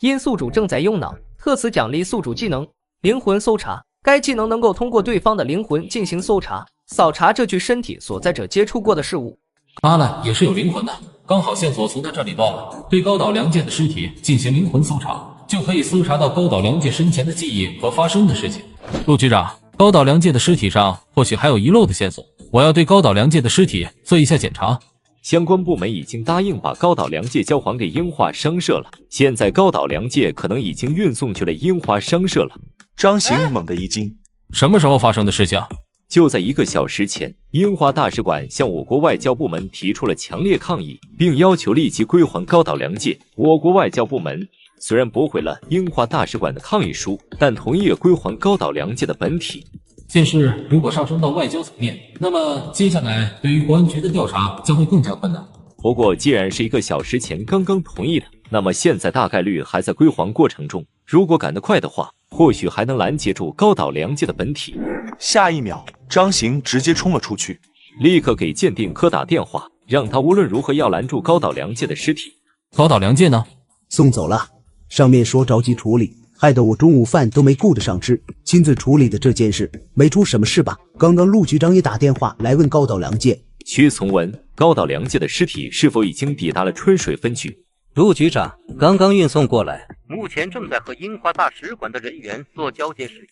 因宿主正在用脑，特此奖励宿主技能灵魂搜查，该技能能够通过对方的灵魂进行搜查，扫查这具身体所在者接触过的事物。阿兰也是有灵魂的，刚好线索从他这里断了，对高岛良介的尸体进行灵魂搜查，就可以搜查到高岛良介生前的记忆和发生的事情。陆局长，高岛良介的尸体上或许还有遗漏的线索，我要对高岛良介的尸体做一下检查。相关部门已经答应把高岛良介交还给樱花商社了，现在高岛良介可能已经运送去了樱花商社了。张行猛地一惊，什么时候发生的事情？就在1个小时前，樱花大使馆向我国外交部门提出了强烈抗议，并要求立即归还高岛良介。我国外交部门虽然驳回了樱花大使馆的抗议书，但同意了归还高岛良介的本体。件事如果上升到外交层面，那么接下来对于国安局的调查将会更加困难。不过既然是1个小时前刚刚同意的，那么现在大概率还在归还过程中，如果赶得快的话，或许还能拦截住高岛良介的本体。下一秒，张行直接冲了出去，立刻给鉴定科打电话，让他无论如何要拦住高岛良介的尸体。高岛良介呢？送走了，上面说着急处理，害得我中午饭都没顾得上吃，亲自处理的这件事，没出什么事吧？刚刚陆局长也打电话来问高岛良介。屈从文，高岛良介的尸体是否已经抵达了春水分局？陆局长刚刚运送过来，目前正在和樱花大使馆的人员做交接事宜。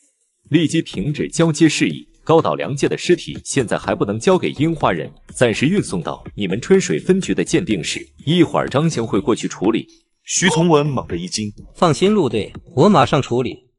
立即停止交接事宜。高岛良介的尸体现在还不能交给樱花人，暂时运送到你们春水分局的鉴定室，一会儿张行会过去处理。徐从文猛地一惊，放心，陆队，我马上处理。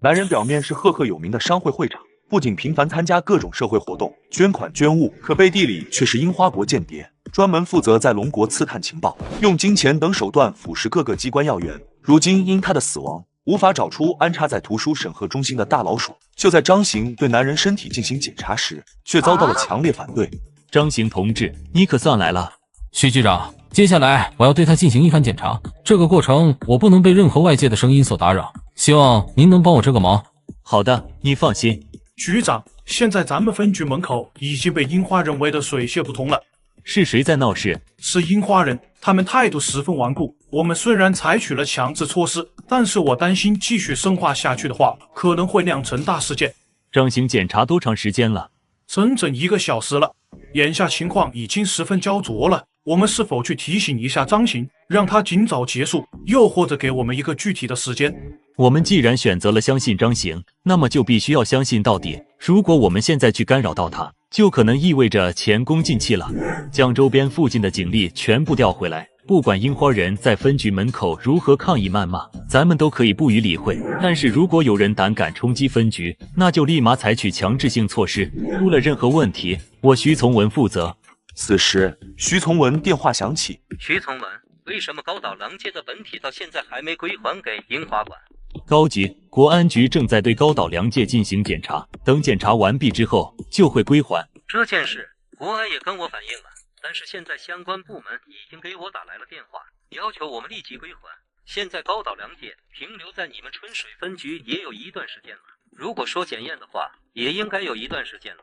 男人表面是赫赫有名的商会会长，不仅频繁参加各种社会活动，捐款捐物，可背地里却是樱花国间谍，专门负责在龙国刺探情报，用金钱等手段腐蚀各个机关要员。如今因他的死亡，无法找出安插在图书审核中心的大老鼠。就在张行对男人身体进行检查时，却遭到了强烈反对。张行同志，你可算来了。徐局长，接下来我要对他进行一番检查，这个过程我不能被任何外界的声音所打扰，希望您能帮我这个忙。好的，你放心。局长，现在咱们分局门口已经被樱花人围得水泄不通了。是谁在闹事？是樱花人，他们态度十分顽固。我们虽然采取了强制措施，但是我担心继续深化下去的话，可能会酿成大事件。张行检查多长时间了？整整1个小时了。眼下情况已经十分焦灼了，我们是否去提醒一下张行，让他尽早结束，又或者给我们一个具体的时间？我们既然选择了相信张行，那么就必须要相信到底。如果我们现在去干扰到他，就可能意味着前功尽弃了。将周边附近的警力全部调回来，不管樱花人在分局门口如何抗议谩骂，咱们都可以不予理会。但是如果有人胆敢冲击分局，那就立马采取强制性措施，出了任何问题，我徐从文负责。此时，徐从文电话响起。徐从文，为什么高岛良介的本体到现在还没归还给樱花馆？高局，国安局正在对高岛良介进行检查，等检查完毕之后就会归还。这件事，国安也跟我反映了，但是现在相关部门已经给我打来了电话，要求我们立即归还。现在高岛良介停留在你们春水分局也有一段时间了，如果说检验的话，也应该有一段时间了。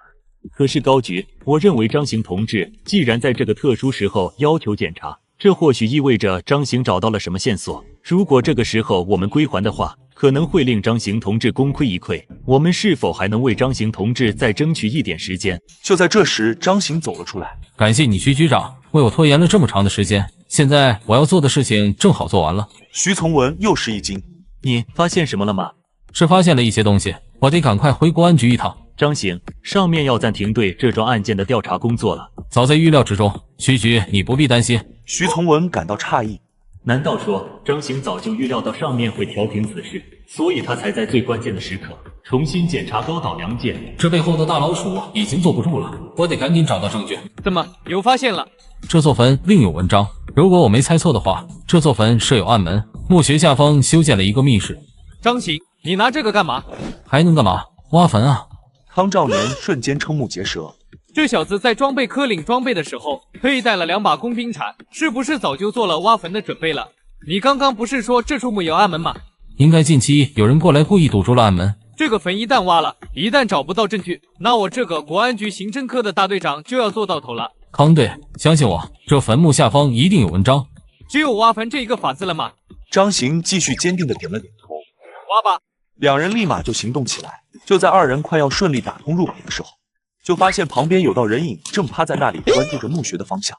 可是高局，我认为张行同志既然在这个特殊时候要求检查，这或许意味着张行找到了什么线索。如果这个时候我们归还的话，可能会令张行同志功亏一篑。我们是否还能为张行同志再争取一点时间？就在这时，张行走了出来。感谢你徐局长，为我拖延了这么长的时间，现在我要做的事情正好做完了。徐从文又是一惊，你发现什么了吗？是发现了一些东西，我得赶快回公安局一趟。张行，上面要暂停对这桩案件的调查工作了。早在预料之中，徐局你不必担心。徐从文感到诧异，难道说张行早就预料到上面会调停此事，所以他才在最关键的时刻重新检查高岛良介？这背后的大老鼠已经坐不住了，我得赶紧找到证据。怎么有发现了？这座坟另有文章，如果我没猜错的话，这座坟设有暗门，墓穴下方修建了一个密室。张行，你拿这个干嘛？还能干嘛？挖坟啊！康兆年瞬间瞠目结舌。这小子在装备科领装备的时候，佩戴了2把工兵铲，是不是早就做了挖坟的准备了？你刚刚不是说这处墓有暗门吗？应该近期有人过来故意堵住了暗门。这个坟一旦挖了，一旦找不到证据，那我这个国安局刑侦科的大队长就要做到头了。康队，相信我，这坟墓下方一定有文章。只有挖坟这一个法子了吗？张行继续坚定地点了点头。挖吧。两人立马就行动起来。就在二人快要顺利打通入口的时候，就发现旁边有道人影正趴在那里关注着墓穴的方向。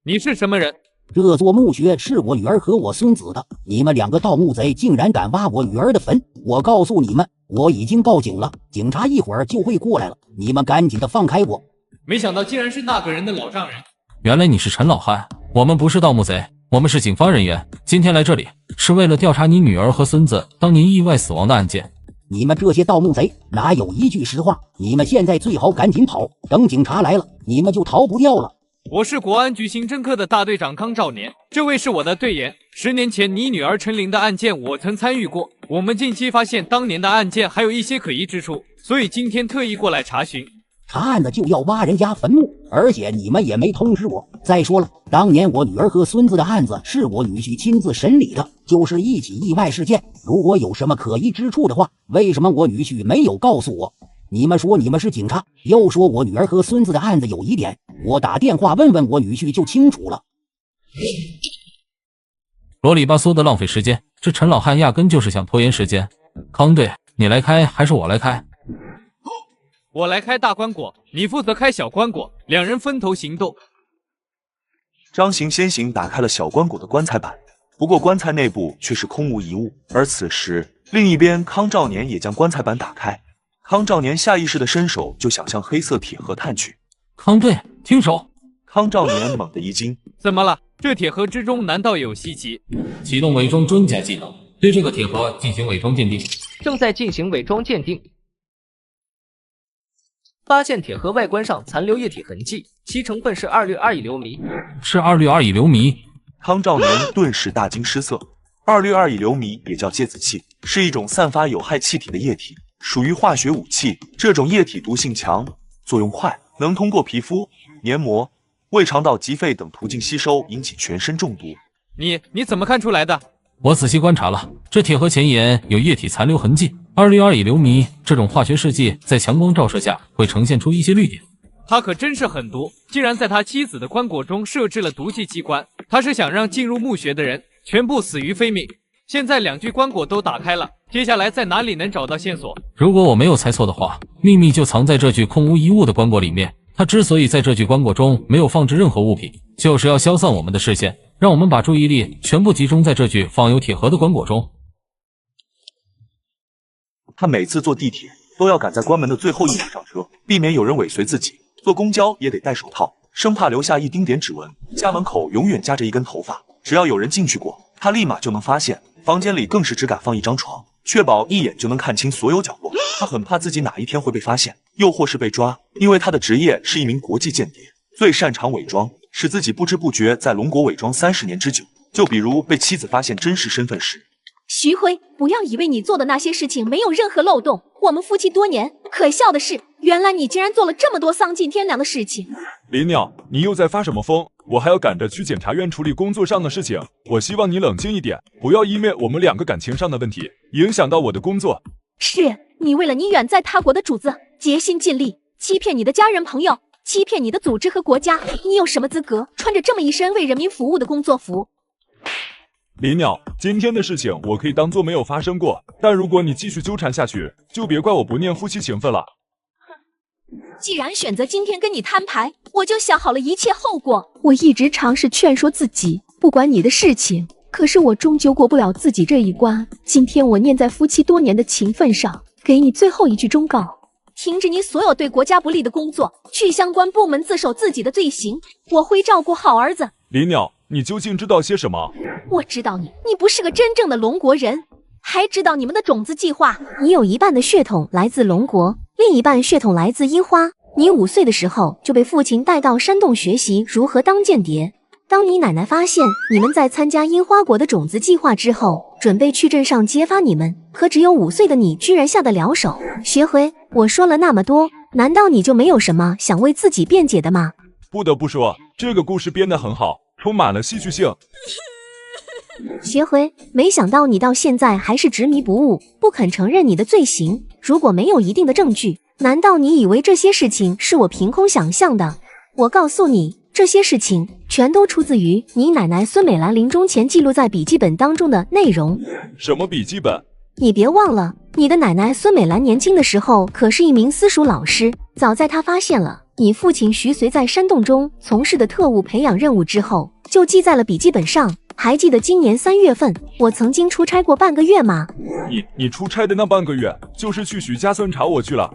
你是什么人？这座墓穴是我女儿和我孙子的，你们2个盗墓贼竟然敢挖我女儿的坟！我告诉你们，我已经报警了，警察一会儿就会过来了，你们赶紧的放开我！没想到竟然是那个人的老丈人。原来你是陈老汉，我们不是盗墓贼，我们是警方人员，今天来这里是为了调查你女儿和孙子当年意外死亡的案件。你们这些盗墓贼哪有一句实话？你们现在最好赶紧跑，等警察来了，你们就逃不掉了。我是国安局刑侦科的大队长康兆年，这位是我的队员。10年前你女儿陈琳的案件我曾参与过，我们近期发现当年的案件还有一些可疑之处，所以今天特意过来查询。查案子就要挖人家坟墓，而且你们也没通知我。再说了，当年我女儿和孙子的案子是我女婿亲自审理的，就是一起意外事件。如果有什么可疑之处的话，为什么我女婿没有告诉我？你们说你们是警察，又说我女儿和孙子的案子有疑点，我打电话问问我女婿就清楚了。啰里吧嗦的浪费时间，这陈老汉压根就是想拖延时间。康队，你来开还是我来开？我来开大棺椁，你负责开小棺椁，两人分头行动。张行先行打开了小棺椁的棺材板，不过棺材内部却是空无一物。而此时，另一边康兆年也将棺材板打开。康兆年下意识的伸手就想向黑色铁盒探去。康队，停手！康兆年猛地一惊，怎么了？这铁盒之中难道有袭击？启动伪装专家技能，对这个铁盒进行伪装鉴定。正在进行伪装鉴定，发现铁盒外观上残留液体痕迹，其成分是2氯2乙硫醚。是2氯2乙硫醚？康兆年顿时大惊失色。2氯2乙硫醚也叫芥子气，是一种散发有害气体的液体，属于化学武器。这种液体毒性强，作用快，能通过皮肤、黏膜、胃肠道及肺等途径吸收，引起全身中毒。你怎么看出来的？我仔细观察了，这铁盒前沿有液体残留痕迹。2氯2乙硫醚这种化学试剂在强光照射下会呈现出一些绿点。他可真是狠毒，竟然在他妻子的棺椁中设置了毒气机关。他是想让进入墓穴的人全部死于非命。现在2具棺椁都打开了，接下来在哪里能找到线索？如果我没有猜错的话，秘密就藏在这具空无一物的棺椁里面。他之所以在这具棺椁中没有放置任何物品，就是要消散我们的视线，让我们把注意力全部集中在这具放有铁盒的棺椁中。他每次坐地铁都要赶在关门的最后一辆上车，避免有人尾随自己。坐公交也得戴手套，生怕留下一丁点指纹。家门口永远夹着一根头发，只要有人进去过，他立马就能发现。房间里更是只敢放一张床，确保一眼就能看清所有角落。他很怕自己哪一天会被发现，又或是被抓，因为他的职业是一名国际间谍，最擅长伪装，使自己不知不觉在龙国伪装30年之久。就比如被妻子发现真实身份时。徐辉，不要以为你做的那些事情没有任何漏洞。我们夫妻多年，可笑的是，原来你竟然做了这么多丧尽天良的事情。林鸟，你又在发什么疯？我还要赶着去检察院处理工作上的事情。我希望你冷静一点，不要因为我们2个感情上的问题，影响到我的工作。是你为了你远在他国的主子，竭心尽力，欺骗你的家人朋友，欺骗你的组织和国家。你有什么资格穿着这么一身为人民服务的工作服？林鸟，今天的事情我可以当做没有发生过，但如果你继续纠缠下去，就别怪我不念夫妻情分了。既然选择今天跟你摊牌，我就想好了一切后果。我一直尝试劝说自己不管你的事情，可是我终究过不了自己这一关。今天我念在夫妻多年的情分上，给你最后一句忠告：停止你所有对国家不利的工作，去相关部门自首自己的罪行。我会照顾好儿子。林鸟，你究竟知道些什么？我知道你不是个真正的龙国人，还知道你们的种子计划。你有一半的血统来自龙国，另一半血统来自樱花。你5岁的时候就被父亲带到山洞学习如何当间谍。当你奶奶发现你们在参加樱花国的种子计划之后，准备去镇上揭发你们，可只有5岁的你居然下得了手。学辉，我说了那么多，难道你就没有什么想为自己辩解的吗？不得不说，这个故事编得很好，充满了戏剧性。学辉，没想到你到现在还是执迷不悟，不肯承认你的罪行。如果没有一定的证据，难道你以为这些事情是我凭空想象的？我告诉你，这些事情全都出自于你奶奶孙美兰临终前记录在笔记本当中的内容。什么笔记本？你别忘了，你的奶奶孙美兰年轻的时候可是一名私塾老师。早在她发现了你父亲徐随在山洞中从事的特务培养任务之后，就记在了笔记本上。还记得今年3月份我曾经出差过半个月吗？你出差的那半个月就是去许家村找我去了。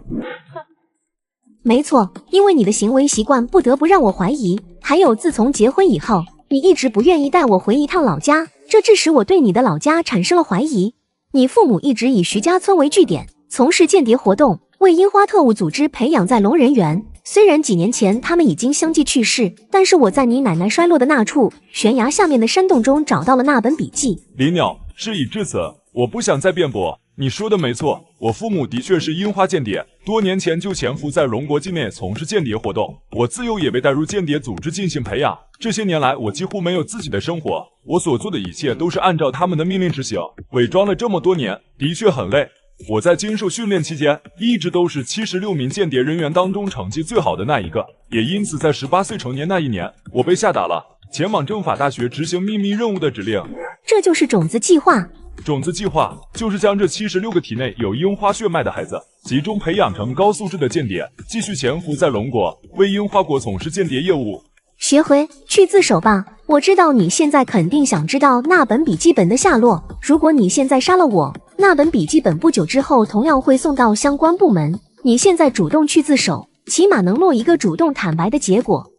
没错，因为你的行为习惯不得不让我怀疑。还有自从结婚以后，你一直不愿意带我回一趟老家，这致使我对你的老家产生了怀疑。你父母一直以徐家村为据点，从事间谍活动，为樱花特务组织培养在龙人园。虽然几年前他们已经相继去世，但是我在你奶奶衰落的那处悬崖下面的山洞中找到了那本笔记。林鸟，事已至此，我不想再辩驳。你说的没错，我父母的确是樱花间谍，多年前就潜伏在龙国境内从事间谍活动，我自幼也被带入间谍组织进行培养。这些年来，我几乎没有自己的生活，我所做的一切都是按照他们的命令执行。伪装了这么多年，的确很累。我在经受训练期间，一直都是76名间谍人员当中成绩最好的那一个，也因此在18岁成年那一年，我被下达了前往政法大学执行秘密任务的指令。这就是种子计划。种子计划就是将这76个体内有樱花血脉的孩子集中培养成高素质的间谍，继续潜伏在龙国，为樱花国从事间谍业务。学回去自首吧！我知道你现在肯定想知道那本笔记本的下落。如果你现在杀了我，那本笔记本不久之后同样会送到相关部门。你现在主动去自首，起码能落一个主动坦白的结果。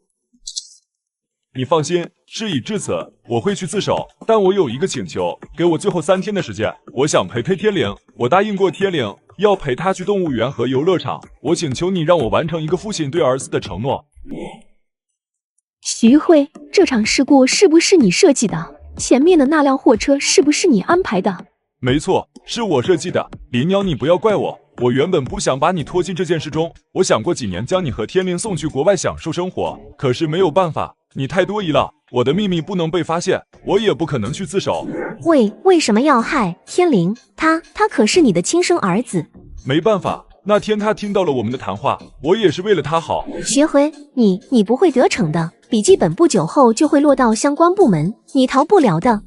你放心，事已至此，我会去自首，但我有一个请求，给我最后3天的时间，我想陪天灵。我答应过天灵，要陪他去动物园和游乐场。我请求你让我完成一个父亲对儿子的承诺。徐辉，这场事故是不是你设计的？前面的那辆货车是不是你安排的？没错，是我设计的。林鸟，你不要怪我，我原本不想把你拖进这件事中。我想过几年将你和天灵送去国外享受生活，可是没有办法，你太多疑了。我的秘密不能被发现，我也不可能去自首。为什么要害天灵？他可是你的亲生儿子。没办法，那天他听到了我们的谈话，我也是为了他好。学回，你不会得逞的。笔记本不久后就会落到相关部门，你逃不了的。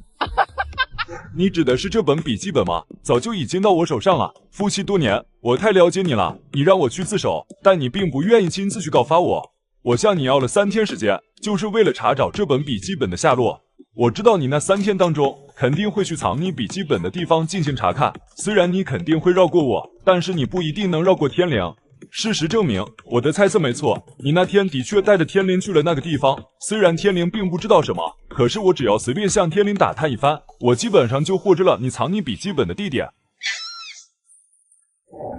你指的是这本笔记本吗？早就已经到我手上了。夫妻多年，我太了解你了。你让我去自首，但你并不愿意亲自去告发我。我向你要了3天时间，就是为了查找这本笔记本的下落。我知道你那3天当中肯定会去藏匿笔记本的地方进行查看。虽然你肯定会绕过我，但是你不一定能绕过天灵。事实证明，我的猜测没错，你那天的确带着天灵去了那个地方。虽然天灵并不知道什么，可是我只要随便向天灵打探一番，我基本上就获知了你藏匿笔记本的地点。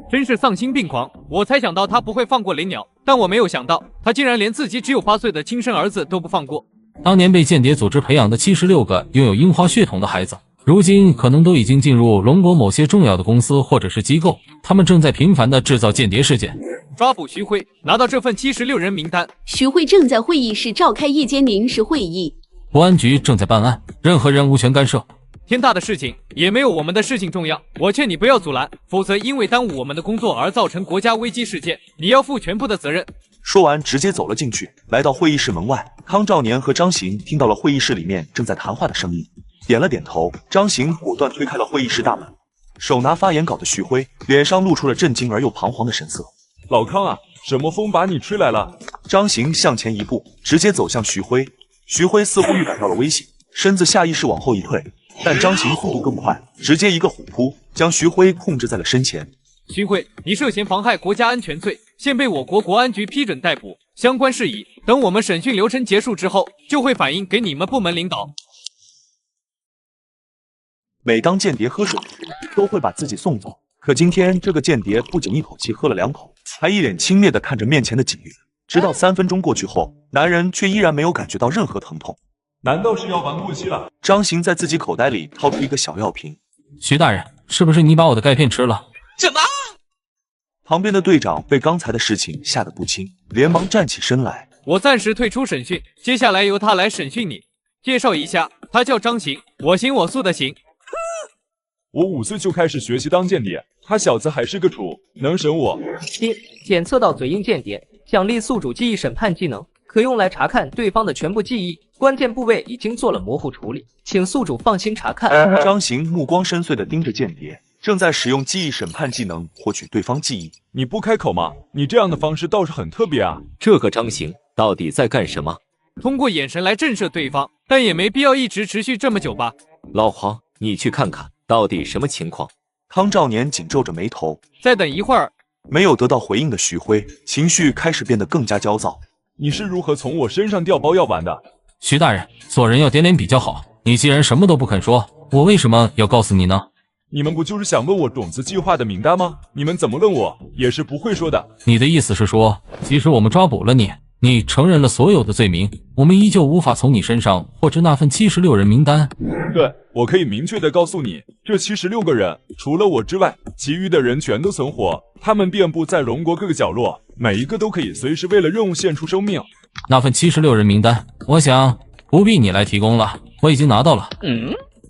真是丧心病狂！我才想到他不会放过林鸟，但我没有想到他竟然连自己只有8岁的亲生儿子都不放过。当年被间谍组织培养的76个拥有樱花血统的孩子，如今可能都已经进入龙国某些重要的公司或者是机构，他们正在频繁地制造间谍事件。抓捕徐辉，拿到这份76人名单。徐辉正在会议室召开夜间临时会议。国安局正在办案，任何人无权干涉。天大的事情也没有我们的事情重要，我劝你不要阻拦，否则因为耽误我们的工作而造成国家危机事件，你要负全部的责任。说完，直接走了进去，来到会议室门外。康兆年和张行听到了会议室里面正在谈话的声音，点了点头。张行果断推开了会议室大门，手拿发言稿的徐辉脸上露出了震惊而又彷徨的神色。老康啊，什么风把你吹来了？张行向前一步，直接走向徐辉。徐辉似乎预感到了危险，身子下意识往后一退，但张行速度更快，直接一个虎扑将徐辉控制在了身前。徐辉，你涉嫌妨害国家安全罪，现被我国国安局批准逮捕。相关事宜等我们审讯流程结束之后，就会反映给你们部门领导。每当间谍喝水时，都会把自己送走。可今天这个间谍不仅一口气喝了2口，还一脸轻蔑地看着面前的警员。直到3分钟过去后，男人却依然没有感觉到任何疼痛。难道是药丸过期了？张行在自己口袋里掏出一个小药瓶。徐大人，是不是你把我的钙片吃了？什么？旁边的队长被刚才的事情吓得不轻，连忙站起身来。我暂时退出审讯，接下来由他来审讯你。介绍一下，他叫张行，我行我素的行。我5岁就开始学习当间谍，他小子还是个处，能审我。检测到嘴硬间谍，奖励宿主记忆审判技能，可用来查看对方的全部记忆，关键部位已经做了模糊处理，请宿主放心查看。张行目光深邃地盯着间谍，正在使用记忆审判技能获取对方记忆。你不开口吗？你这样的方式倒是很特别啊。这个张行到底在干什么？通过眼神来震慑对方，但也没必要一直持续这么久吧。老黄，你去看看到底什么情况。康兆年紧皱着眉头。再等一会儿。没有得到回应的徐辉情绪开始变得更加焦躁。你是如何从我身上调包药丸的？徐大人，做人要点脸比较好，你既然什么都不肯说，我为什么要告诉你呢？你们不就是想问我种子计划的名单吗？你们怎么问我也是不会说的。你的意思是说，即使我们抓捕了你你承认了所有的罪名，我们依旧无法从你身上获知那份76人名单。对，我可以明确的告诉你，这76个人，除了我之外，其余的人全都存活，他们遍布在龙国各个角落，每一个都可以随时为了任务献出生命。那份76人名单，我想不必你来提供了，我已经拿到了。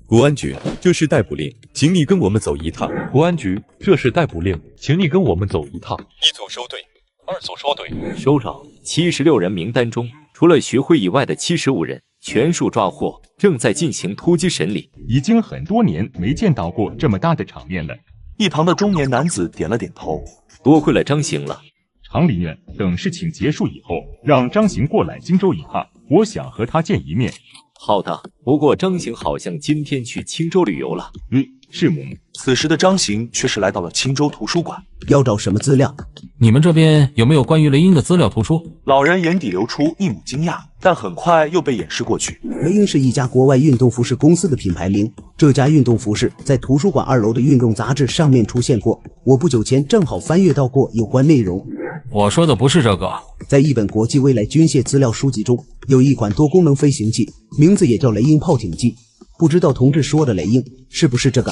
国安局，这是逮捕令，请你跟我们走一趟。国安局，这是逮捕令，请你跟我们走一趟。一组收队，2组收队，收到。76人名单中，除了徐辉以外的75人全数抓获，正在进行突击审理。已经很多年没见到过这么大的场面了。一旁的中年男子点了点头。多亏了张行了。常林院，等事情结束以后，让张行过来荆州一趟，我想和他见一面。好的，不过张行好像今天去青州旅游了。是母。此时的张行却是来到了青州图书馆，要找什么资料？你们这边有没有关于雷音的资料图书？老人眼底流出一抹惊讶，但很快又被掩饰过去。雷音是一家国外运动服饰公司的品牌名，这家运动服饰在图书馆2楼的运动杂志上面出现过，我不久前正好翻阅到过有关内容。我说的不是这个，在一本国际未来军械资料书籍中，有一款多功能飞行器，名字也叫雷鹰炮艇机。不知道同志说的雷鹰是不是这个？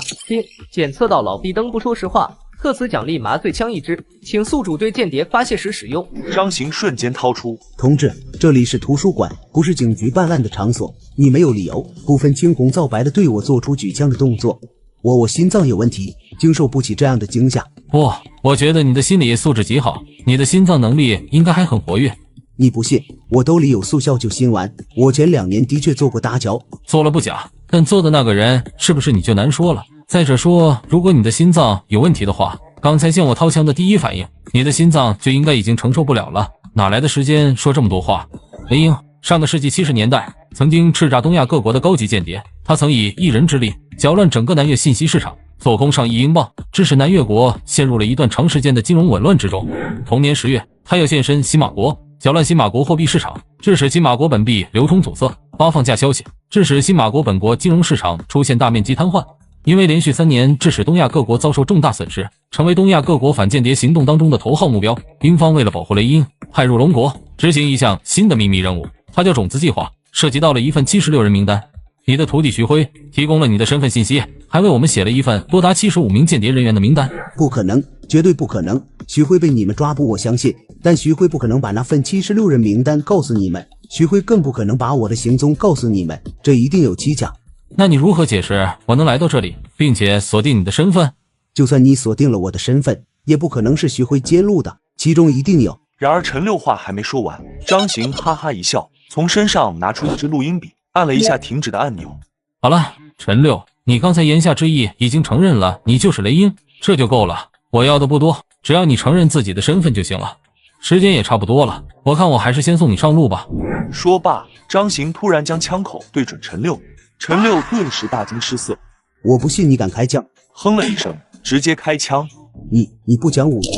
检测到老壁灯不说实话，特此奖励麻醉枪1支，请宿主对间谍发泄时使用。张行瞬间掏出。同志，这里是图书馆，不是警局办案的场所，你没有理由不分青红皂白的对我做出举枪的动作。我心脏有问题，经受不起这样的惊吓。不，我觉得你的心理素质极好，你的心脏能力应该还很活跃。你不信，我兜里有速效救心丸，我前2年的确做过搭桥，做了不假，但做的那个人是不是你就难说了。再者说，如果你的心脏有问题的话，刚才见我掏枪的第一反应，你的心脏就应该已经承受不了了，哪来的时间说这么多话？雷鹰，上个世纪70年代曾经叱咤东亚各国的高级间谍，他曾以一人之力搅乱整个南越信息市场，做空上亿英镑，致使南越国陷入了一段长时间的金融紊乱之中。同年10月，他又现身新马国，搅乱新马国货币市场，致使新马国本币流通阻塞，发放假消息，致使新马国本国金融市场出现大面积瘫痪。因为连续3年致使东亚各国遭受重大损失，成为东亚各国反间谍行动当中的头号目标。英方为了保护雷鹰，派入龙国执行一项新的秘密任务，它叫种子计划，涉及到了一份76人名单。你的徒弟徐辉提供了你的身份信息，还为我们写了一份多达75名间谍人员的名单。不可能，绝对不可能！徐辉被你们抓捕，我相信，但徐辉不可能把那份76人名单告诉你们，徐辉更不可能把我的行踪告诉你们，这一定有蹊跷。那你如何解释我能来到这里，并且锁定你的身份？就算你锁定了我的身份，也不可能是徐辉揭露的，其中一定有。然而陈六话还没说完，张行哈哈一笑，从身上拿出一支录音笔，按了一下停止的按钮。好了，陈六，你刚才言下之意已经承认了你就是雷鹰，这就够了。我要的不多，只要你承认自己的身份就行了。时间也差不多了，我看我还是先送你上路吧。说罢，张行突然将枪口对准陈六，陈六顿时大惊失色。我不信你敢开枪！哼了一声，直接开枪。你不讲武德！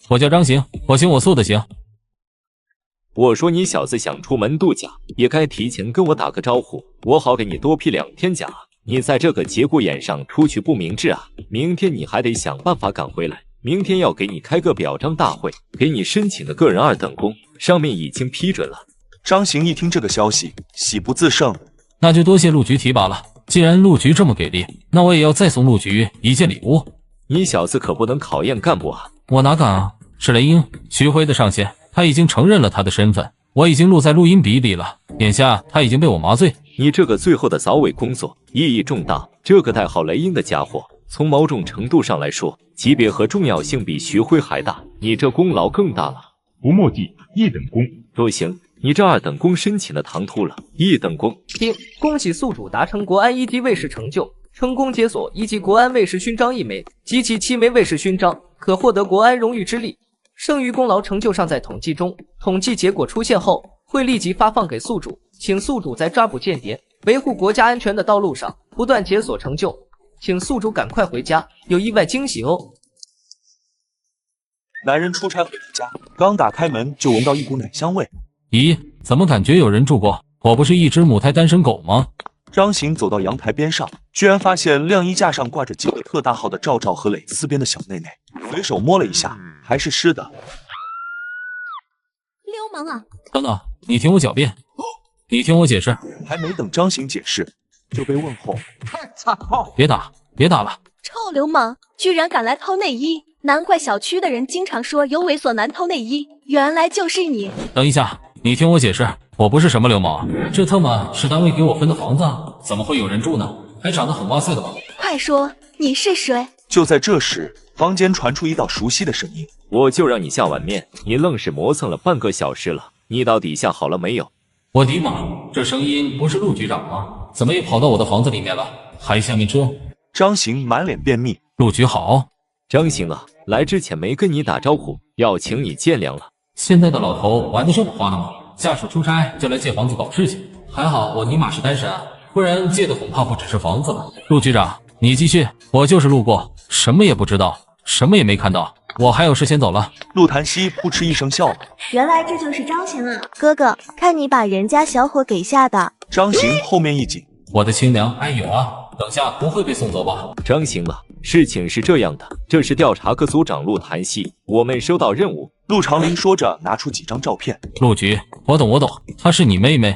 我叫张行，我行我素的行。我说你小子想出门度假，也该提前跟我打个招呼，我好给你多批2天假。你在这个节骨眼上出去不明智啊！明天你还得想办法赶回来。明天要给你开个表彰大会，给你申请的个人2等功，上面已经批准了。张行一听这个消息，喜不自胜。那就多谢陆局提拔了。既然陆局这么给力，那我也要再送陆局一件礼物。你小子可不能考验干部啊！我哪敢啊！是雷鹰，徐辉的上线，他已经承认了他的身份，我已经录在录音笔里了。眼下他已经被我麻醉。你这个最后的扫尾工作意义重大，这个代号雷鹰的家伙，从某种程度上来说，级别和重要性比徐辉还大，你这功劳更大了。不墨迹1等功。不行，你这2等功申请的唐突了，1等功。恭喜宿主达成国安1级卫士成就，成功解锁1级国安卫士勋章1枚及其7枚卫士勋章，可获得国安荣誉之力。剩余功劳成就尚在统计中，统计结果出现后会立即发放给宿主，请宿主在抓捕间谍、维护国家安全的道路上不断解锁成就。请宿主赶快回家，有意外惊喜哦。男人出差回家，刚打开门就闻到一股奶香味。咦，怎么感觉有人住过？我不是一只母胎单身狗吗？张行走到阳台边上，居然发现晾衣架上挂着几个特大号的赵赵和蕾丝边的小内内，随手摸了一下，还是湿的。流能啊！等等，你听我狡辩，你听我解释。还没等张行解释，就被问候。别打，别打了！臭流氓，居然敢来偷内衣！难怪小区的人经常说有猥琐男偷内衣，原来就是你！等一下，你听我解释，我不是什么流氓，这特么是单位给我分的房子，怎么会有人住呢？还长得很哇塞的吧？快说，你是谁？就在这时，房间传出一道熟悉的声音：“我就让你下碗面，你愣是磨蹭了半个小时了，你到底下好了没有？”我的妈，这声音不是陆局长吗？怎么也跑到我的房子里面了？还下面这？张行满脸便秘。陆局好。张行啊，来之前没跟你打招呼，要请你见谅了。现在的老头玩得这么花呢吗？下属出差就来借房子搞事情，还好我尼玛是单身啊，不然借的恐怕不只是房子了。陆局长，你继续，我就是路过，什么也不知道，什么也没看到，我还有事先走了。陆檀溪扑哧一声笑了，原来这就是张行啊，哥哥，看你把人家小伙给吓的。张行后面一紧，我的亲娘，哎有啊，等下不会被送走吧？张行啊，事情是这样的，这是调查科组长陆檀溪，我们收到任务。陆长林说着，拿出几张照片。陆局，我懂，她是你妹妹。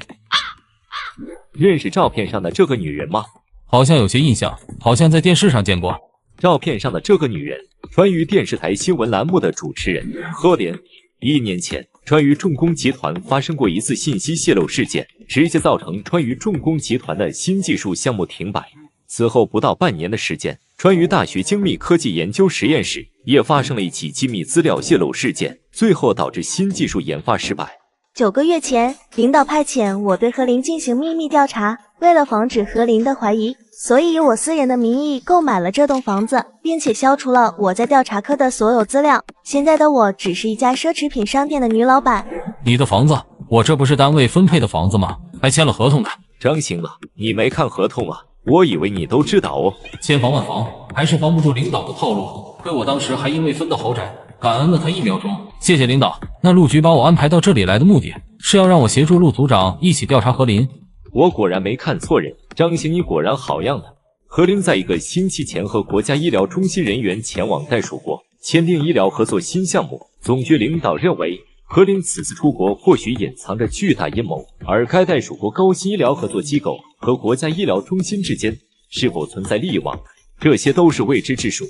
认识照片上的这个女人吗？好像有些印象，好像在电视上见过。照片上的这个女人，川渝电视台新闻栏目的主持人何莲。1年前，川渝重工集团发生过一次信息泄露事件，直接造成川渝重工集团的新技术项目停摆。此后不到半年的时间，川渝大学精密科技研究实验室也发生了一起机密资料泄露事件，最后导致新技术研发失败。9个月前，领导派遣我对何林进行秘密调查，为了防止何林的怀疑，所以以我私人的名义购买了这栋房子，并且消除了我在调查科的所有资料。现在的我只是一家奢侈品商店的女老板。你的房子，我这不是单位分配的房子吗？还签了合同的。张行啊，你没看合同啊？我以为你都知道哦。千防万防，还是防不住领导的套路。亏我当时还因为分的豪宅，感恩了他1秒钟。谢谢领导。那陆局把我安排到这里来的目的，是要让我协助陆组长一起调查何林。我果然没看错人，张行你果然好样的。何林在1个星期前和国家医疗中心人员前往袋鼠国签订医疗合作新项目。总局领导认为，何林此次出国或许隐藏着巨大阴谋，而该袋鼠国高新医疗合作机构和国家医疗中心之间是否存在利益往来，这些都是未知之数。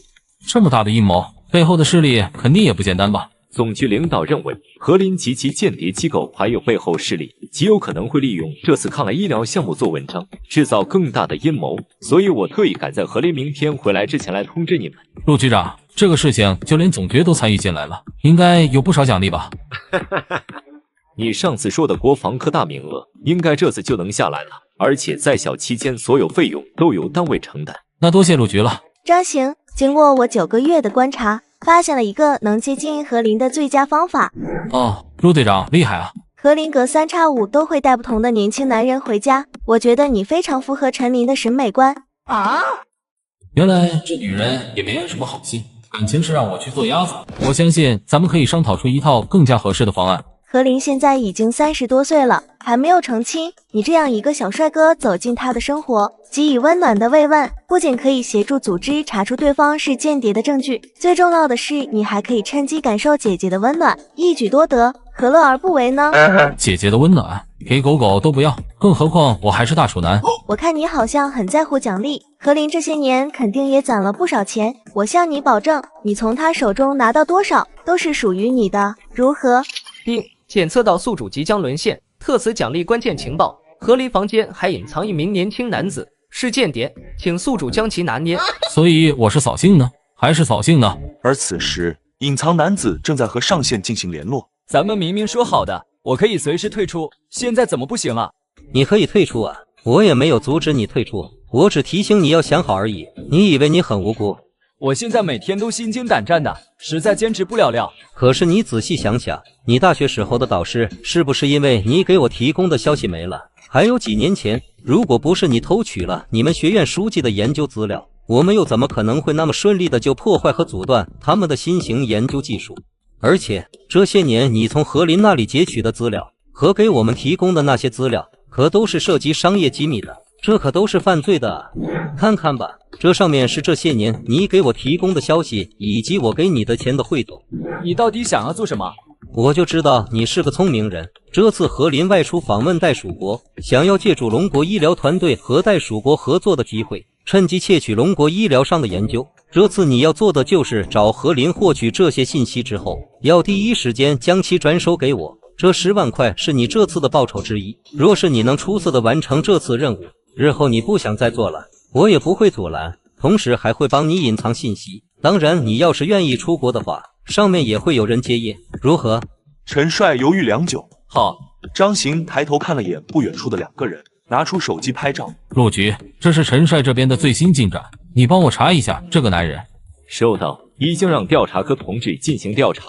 这么大的阴谋，背后的势力肯定也不简单吧？总局领导认为，何林及其间谍机构还有背后势力，极有可能会利用这次抗癌医疗项目做文章，制造更大的阴谋。所以我特意赶在何林明天回来之前来通知你们。陆局长，这个事情就连总局都参与进来了，应该有不少奖励吧？你上次说的国防科大名额，应该这次就能下来了，而且在校期间所有费用都由单位承担。那多谢陆局了。张行，经过我9个月的观察，发现了一个能接近何林的最佳方法。哦，陆队长厉害啊！何林隔3差5都会带不同的年轻男人回家，我觉得你非常符合陈琳的审美观啊！原来这女人也没安什么好心，感情是让我去做鸭子。我相信咱们可以商讨出一套更加合适的方案。何林现在已经30多岁了，还没有成亲。你这样一个小帅哥走进他的生活，给予温暖的慰问，不仅可以协助组织查出对方是间谍的证据，最重要的是，你还可以趁机感受姐姐的温暖，一举多得，何乐而不为呢？姐姐的温暖，给狗狗都不要，更何况我还是大处男。我看你好像很在乎奖励，何林这些年肯定也攒了不少钱，我向你保证，你从他手中拿到多少，都是属于你的，如何？检测到宿主即将沦陷，特此奖励关键情报。何林房间还隐藏一名年轻男子，是间谍，请宿主将其拿捏。所以我是扫兴呢，还是扫兴呢？而此时，隐藏男子正在和上线进行联络。咱们明明说好的，我可以随时退出，现在怎么不行了？你可以退出啊，我也没有阻止你退出，我只提醒你要想好而已。你以为你很无辜？我现在每天都心惊胆战的，实在坚持不了。可是你仔细想想，你大学时候的导师是不是因为你给我提供的消息没了？还有几年前，如果不是你偷取了你们学院书记的研究资料，我们又怎么可能会那么顺利的就破坏和阻断他们的新型研究技术？而且这些年你从何林那里截取的资料和给我们提供的那些资料，可都是涉及商业机密的，这可都是犯罪的。看看吧，这上面是这些年你给我提供的消息，以及我给你的钱的汇总。你到底想要做什么？我就知道你是个聪明人。这次何林外出访问袋鼠国，想要借助龙国医疗团队和袋鼠国合作的机会，趁机窃取龙国医疗上的研究。这次你要做的就是找何林获取这些信息之后，要第一时间将其转手给我。这10万块是你这次的报酬之一。若是你能出色的完成这次任务，日后你不想再做了，我也不会阻拦，同时还会帮你隐藏信息。当然，你要是愿意出国的话，上面也会有人接应，如何？陈帅犹豫良久。好。张行抬头看了眼不远处的2个人，拿出手机拍照。陆局，这是陈帅这边的最新进展，你帮我查一下这个男人。收到，已经让调查科同志进行调查。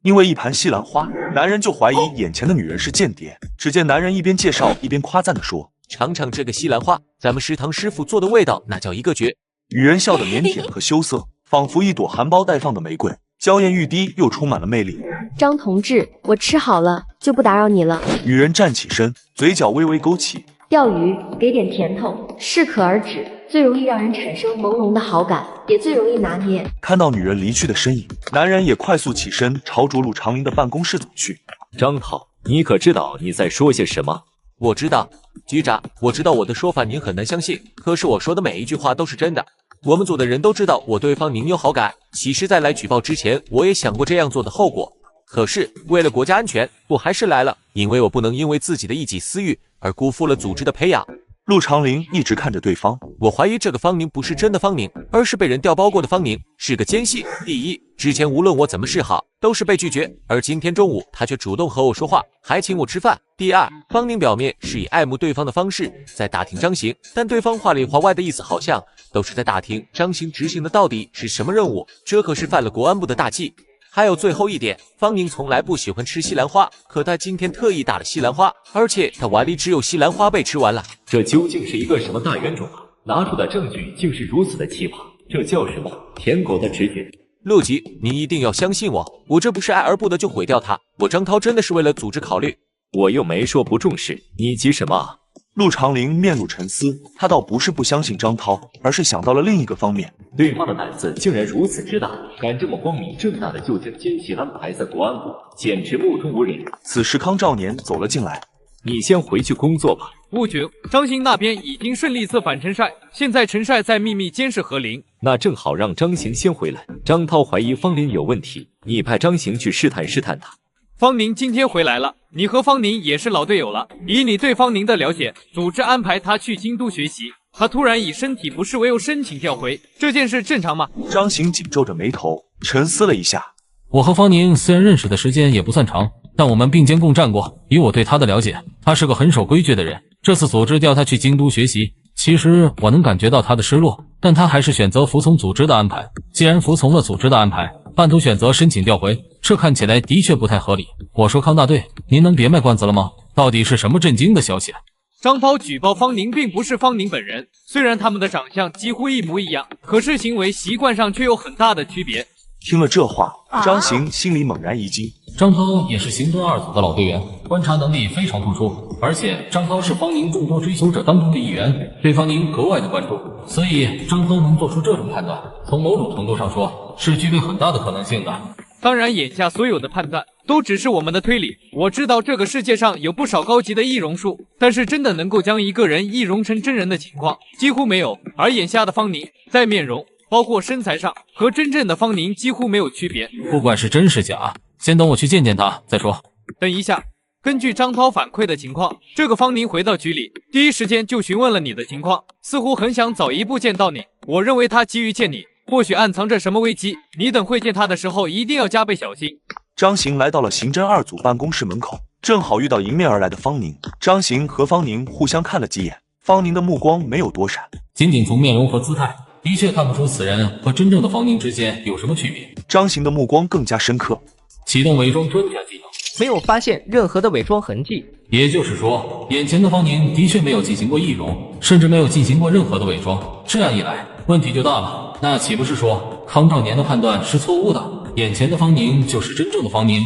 因为一盘西兰花，男人就怀疑眼前的女人是间谍。只见男人一边介绍一边夸赞地说：“尝尝这个西兰花，咱们食堂师傅做的味道那叫一个绝。”女人笑得腼腆和羞涩，仿佛一朵含苞待放的玫瑰，娇艳欲滴又充满了魅力。张同志，我吃好了，就不打扰你了。女人站起身，嘴角微微勾起。钓鱼给点甜头，适可而止，最容易让人产生朦胧的好感，也最容易拿捏。看到女人离去的身影，男人也快速起身，朝着陆长林的办公室走去。张涛，你可知道你在说些什么？我知道，局长，我知道我的说法您很难相信，可是我说的每一句话都是真的。我们组的人都知道我对方您有好感，其实在来举报之前，我也想过这样做的后果。可是为了国家安全，我还是来了，因为我不能因为自己的一己私欲而辜负了组织的培养。陆长林一直看着对方，我怀疑这个方宁不是真的方宁，而是被人调包过的方宁，是个奸细。第一，之前无论我怎么示好，都是被拒绝，而今天中午他却主动和我说话，还请我吃饭。第二，方宁表面是以爱慕对方的方式在打听张行，但对方话里话外的意思好像都是在打听张行执行的到底是什么任务，这可是犯了国安部的大忌。还有最后一点，方宁从来不喜欢吃西兰花，可他今天特意打了西兰花，而且他碗里只有西兰花被吃完了。这究竟是一个什么大冤种啊？拿出的证据竟是如此的奇葩，这叫什么？舔狗的直觉。陆局，你一定要相信我，我这不是爱而不得就毁掉他，我张涛真的是为了组织考虑。我又没说不重视，你急什么啊？陆长林面露沉思，他倒不是不相信张涛，而是想到了另一个方面。对方的胆子竟然如此之大，敢这么光明正大的就将奸细安排在国安部，简直目中无人。此时康兆年走了进来，你先回去工作吧。务局，张行那边已经顺利策反陈帅，现在陈帅在秘密监视何林。那正好让张行先回来。张涛怀疑方林有问题，你派张行去试探试探他。方宁今天回来了，你和方宁也是老队友了。以你对方宁的了解，组织安排他去京都学习，他突然以身体不适为由申请调回，这件事正常吗？张行紧皱着眉头，沉思了一下。我和方宁虽然认识的时间也不算长，但我们并肩共战过。以我对他的了解，他是个很守规矩的人。这次组织调他去京都学习，其实我能感觉到他的失落，但他还是选择服从组织的安排。既然服从了组织的安排，半途选择申请调回，这看起来的确不太合理。我说康大队，您能别卖关子了吗？到底是什么震惊的消息？张涛举报方宁并不是方宁本人，虽然他们的长相几乎一模一样，可是行为习惯上却有很大的区别。听了这话，张行心里猛然一惊。张涛也是刑侦2组的老队员，观察能力非常突出，而且张涛是方宁众多追求者当中的一员，对方宁格外的关注，所以张涛能做出这种判断，从某种程度上说是具备很大的可能性的。当然，眼下所有的判断都只是我们的推理。我知道这个世界上有不少高级的易容术，但是真的能够将一个人易容成真人的情况几乎没有。而眼下的方宁，在面容包括身材上和真正的方宁几乎没有区别。不管是真是假，先等我去见见他再说。等一下，根据张涛反馈的情况，这个方宁回到局里，第一时间就询问了你的情况，似乎很想早一步见到你。我认为他急于见你，或许暗藏着什么危机，你等会见他的时候一定要加倍小心。张行来到了刑侦2组办公室门口，正好遇到迎面而来的方宁。张行和方宁互相看了几眼，方宁的目光没有躲闪，仅仅从面容和姿态，的确看不出此人和真正的方宁之间有什么区别。张行的目光更加深刻，启动伪装专家技能，没有发现任何的伪装痕迹。也就是说，眼前的方宁的确没有进行过易容，甚至没有进行过任何的伪装。这样一来，问题就大了。那岂不是说康兆年的判断是错误的？眼前的方宁就是真正的方宁？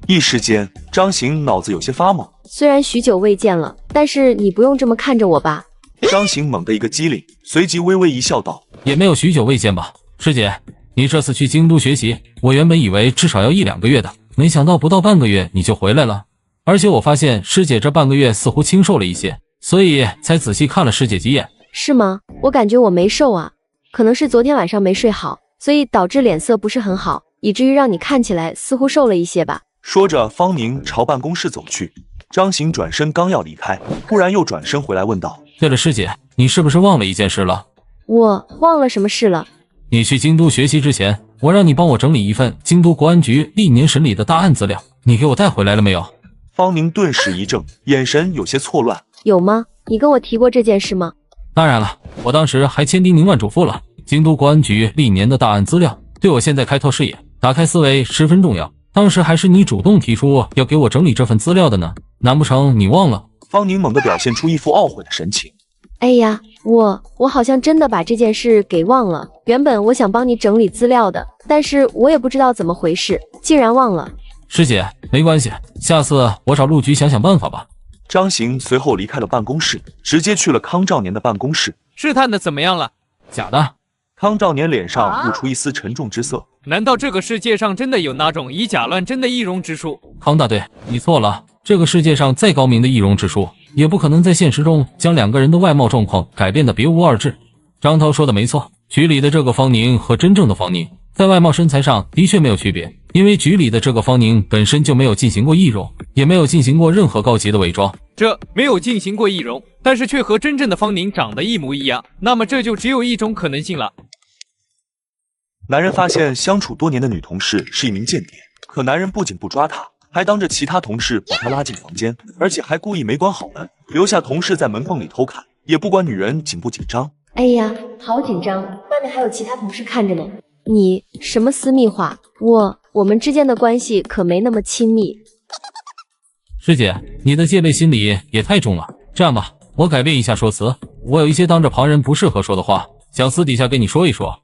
一时间，张行脑子有些发懵。虽然许久未见了，但是你不用这么看着我吧。张行猛地一个机灵，随即微微一笑道：“也没有许久未见吧，师姐，你这次去京都学习，我原本以为至少要1、2个月的，没想到不到半个月你就回来了。而且我发现师姐这半个月似乎清瘦了一些，所以才仔细看了师姐几眼。是吗？我感觉我没瘦啊，可能是昨天晚上没睡好，所以导致脸色不是很好，以至于让你看起来似乎瘦了一些吧。说着，方宁朝办公室走去。张行转身刚要离开，突然又转身回来问道：“对了，师姐，你是不是忘了一件事了？”我忘了什么事了？你去京都学习之前，我让你帮我整理一份京都国安局历年审理的大案资料，你给我带回来了没有？方宁顿时一怔，眼神有些错乱。有吗？你跟我提过这件事吗？当然了，我当时还千叮咛万嘱咐了，京都国安局历年的大案资料对我现在开拓视野、打开思维十分重要。当时还是你主动提出要给我整理这份资料的呢，难不成你忘了？方宁猛地表现出一副懊悔的神情。哎呀，我好像真的把这件事给忘了。原本我想帮你整理资料的，但是我也不知道怎么回事，竟然忘了。师姐，没关系，下次我找陆局想想办法吧。张行随后离开了办公室，直接去了康兆年的办公室。试探的怎么样了？假的。康兆年脸上露出一丝沉重之色。难道这个世界上真的有那种以假乱真的易容之术？康大队，你错了。这个世界上再高明的易容之术，也不可能在现实中将2个人的外貌状况改变得别无二致。张涛说的没错，局里的这个方宁和真正的方宁在外貌身材上的确没有区别，因为局里的这个方宁本身就没有进行过易容，也没有进行过任何高级的伪装。这没有进行过易容，但是却和真正的方宁长得一模一样，那么这就只有一种可能性了。男人发现相处多年的女同事是一名间谍，可男人不仅不抓她，还当着其他同事把她拉进房间，而且还故意没关好门，留下同事在门缝里偷看，也不管女人紧不紧张。哎呀，好紧张，外面还有其他同事看着呢。你什么私密话？我们之间的关系可没那么亲密。师姐，你的戒备心理也太重了。这样吧，我改变一下说辞，我有一些当着旁人不适合说的话，想私底下跟你说一说。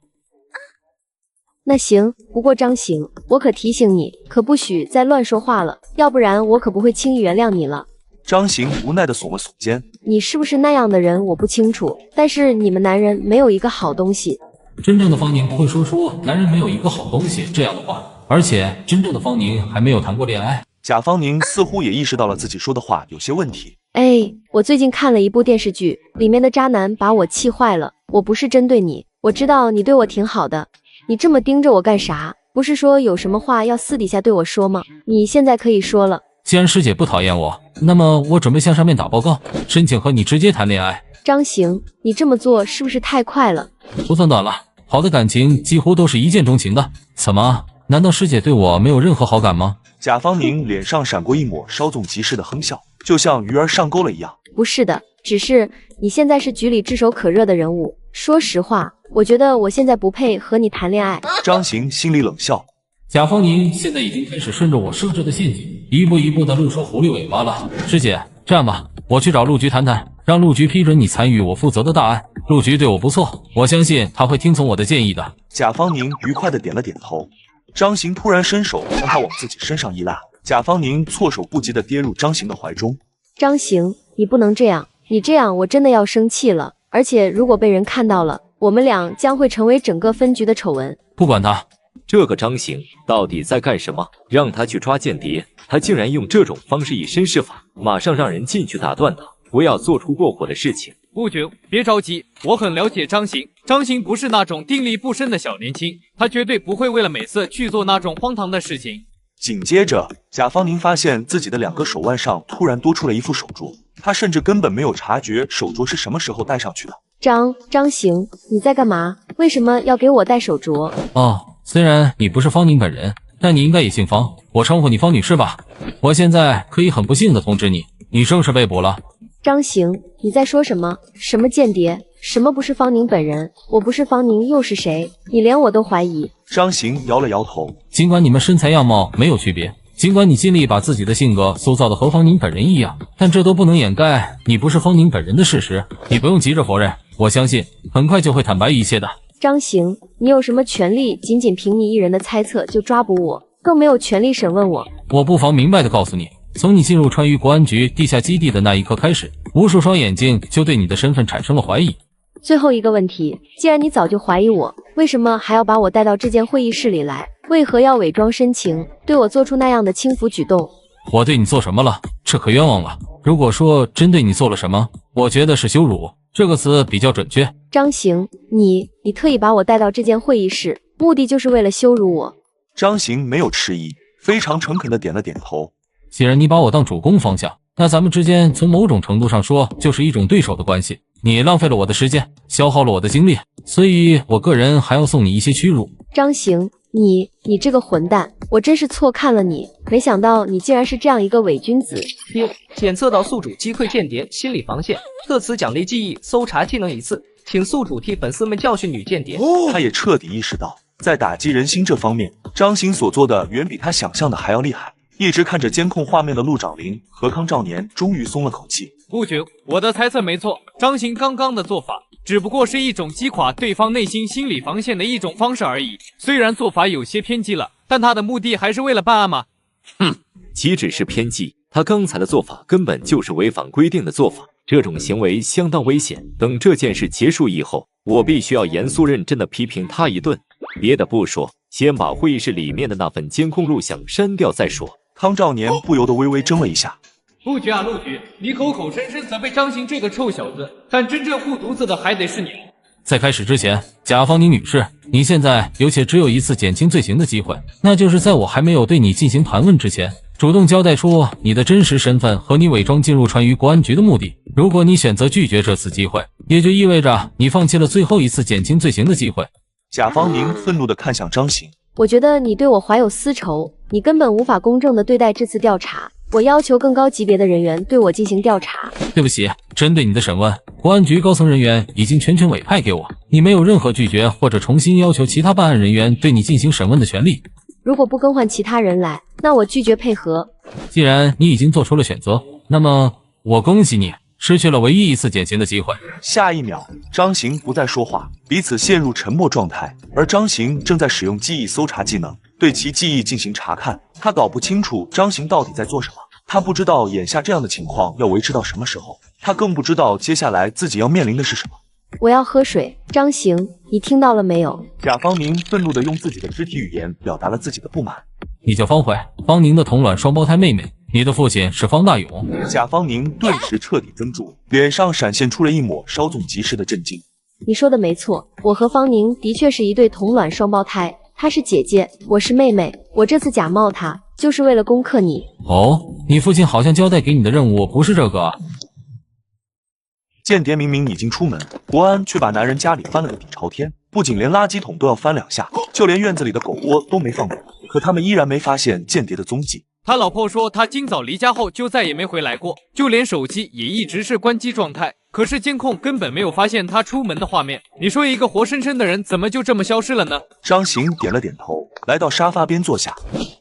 那行，不过张行，我可提醒你，可不许再乱说话了，要不然我可不会轻易原谅你了。张行无奈地耸了耸肩，你是不是那样的人我不清楚，但是你们男人没有一个好东西。真正的方宁不会说出男人没有一个好东西这样的话，而且真正的方宁还没有谈过恋爱。贾方宁似乎也意识到了自己说的话有些问题。哎，我最近看了一部电视剧，里面的渣男把我气坏了。我不是针对你，我知道你对我挺好的，你这么盯着我干啥？不是说有什么话要私底下对我说吗？你现在可以说了。既然师姐不讨厌我，那么我准备向上面打报告，申请和你直接谈恋爱。张行，你这么做是不是太快了？不算短了，好的感情几乎都是一见钟情的。怎么？难道师姐对我没有任何好感吗？贾方宁脸上闪过一抹稍纵即逝的哼笑，就像鱼儿上钩了一样。不是的，只是你现在是局里炙手可热的人物。说实话，我觉得我现在不配和你谈恋爱。张行心里冷笑。贾方宁现在已经开始顺着我设置的陷阱，一步一步的露出狐狸尾巴了。师姐，这样吧，我去找陆局谈谈，让陆局批准你参与我负责的大案。陆局对我不错，我相信他会听从我的建议的。贾方宁愉快的点了点头。张行突然伸手将他往自己身上一拉，贾方宁措手不及的跌入张行的怀中。张行，你不能这样，你这样我真的要生气了，而且如果被人看到了，我们俩将会成为整个分局的丑闻。不管他。这个张行到底在干什么？让他去抓间谍，他竟然用这种方式以身试法，马上让人进去打断他，不要做出过火的事情。不久，别着急，我很了解张行。张行不是那种定力不深的小年轻，他绝对不会为了美色去做那种荒唐的事情。紧接着，贾方宁发现自己的2个手腕上突然多出了一副手镯，他甚至根本没有察觉手镯是什么时候戴上去的。张行，你在干嘛？为什么要给我戴手镯？哦，虽然你不是方宁本人，但你应该也姓方，我称呼你方女士吧。我现在可以很不幸的通知你，你正式被捕了。张行，你在说什么？什么间谍？什么不是方宁本人？我不是方宁又是谁？你连我都怀疑。张行摇了摇头。尽管你们身材样貌没有区别，尽管你尽力把自己的性格塑造的和方宁本人一样，但这都不能掩盖你不是方宁本人的事实。你不用急着否认，我相信很快就会坦白一切的。张行，你有什么权利仅仅凭你一人的猜测就抓捕我，更没有权利审问我？我不妨明白的告诉你，从你进入川渝国安局地下基地的那一刻开始，无数双眼睛就对你的身份产生了怀疑。最后一个问题，既然你早就怀疑我，为什么还要把我带到这间会议室里来？为何要伪装深情，对我做出那样的轻浮举动？我对你做什么了？这可冤枉了。如果说针对你做了什么，我觉得是羞辱，这个词比较准确。张行，你特意把我带到这间会议室，目的就是为了羞辱我？张行没有迟疑，非常诚恳地点了点头。既然你把我当主攻方向，那咱们之间从某种程度上说就是一种对手的关系。你浪费了我的时间，消耗了我的精力，所以我个人还要送你一些屈辱。张行，你这个混蛋，我真是错看了你，没想到你竟然是这样一个伪君子。检测到宿主击溃间谍心理防线，特此奖励记忆搜查技能1次，请宿主替粉丝们教训女间谍。他也彻底意识到，在打击人心这方面，张行所做的远比他想象的还要厉害。一直看着监控画面的陆长林和康兆年终于松了口气。陆局，我的猜测没错，张行刚刚的做法只不过是一种击垮对方内心心理防线的一种方式而已。虽然做法有些偏激了，但他的目的还是为了办案嘛。岂止是偏激，他刚才的做法根本就是违反规定的做法，这种行为相当危险。等这件事结束以后，我必须要严肃认真的批评他一顿。别的不说，先把会议室里面的那份监控录像删掉再说。康兆年不由得微微怔了一下。陆局啊，陆局，你口口声声责备张行这个臭小子，但真正护犊子的还得是你。在开始之前，贾方宁女士，你现在有且只有一次减轻罪行的机会，那就是在我还没有对你进行盘问之前，主动交代出你的真实身份和你伪装进入川渝国安局的目的。如果你选择拒绝这次机会，也就意味着你放弃了最后一次减轻罪行的机会。贾方宁愤怒地看向张行，我觉得你对我怀有私仇，你根本无法公正地对待这次调查。我要求更高级别的人员对我进行调查。对不起，针对你的审问，国安局高层人员已经全权委派给我，你没有任何拒绝或者重新要求其他办案人员对你进行审问的权利。如果不更换其他人来，那我拒绝配合。既然你已经做出了选择，那么我恭喜你，失去了唯一一次减刑的机会。下一秒，张行不再说话，彼此陷入沉默状态，而张行正在使用记忆搜查技能对其记忆进行查看。他搞不清楚张行到底在做什么，他不知道眼下这样的情况要维持到什么时候，他更不知道接下来自己要面临的是什么。我要喝水，张行，你听到了没有？贾方宁愤怒地用自己的肢体语言表达了自己的不满。你叫方茴，方宁的同卵双胞胎妹妹，你的父亲是方大勇。贾方宁顿时彻底怔住，脸上闪现出了一抹稍纵即逝的震惊。你说的没错，我和方宁的确是一对同卵双胞胎，她是姐姐，我是妹妹。我这次假冒她，就是为了攻克你。哦，你父亲好像交代给你的任务不是这个啊。间谍明明已经出门，国安却把男人家里翻了个底朝天，不仅连垃圾桶都要翻2下，就连院子里的狗窝都没放过。可他们依然没发现间谍的踪迹。他老婆说他今早离家后就再也没回来过，就连手机也一直是关机状态。可是监控根本没有发现他出门的画面。你说一个活生生的人怎么就这么消失了呢？张行点了点头，来到沙发边坐下。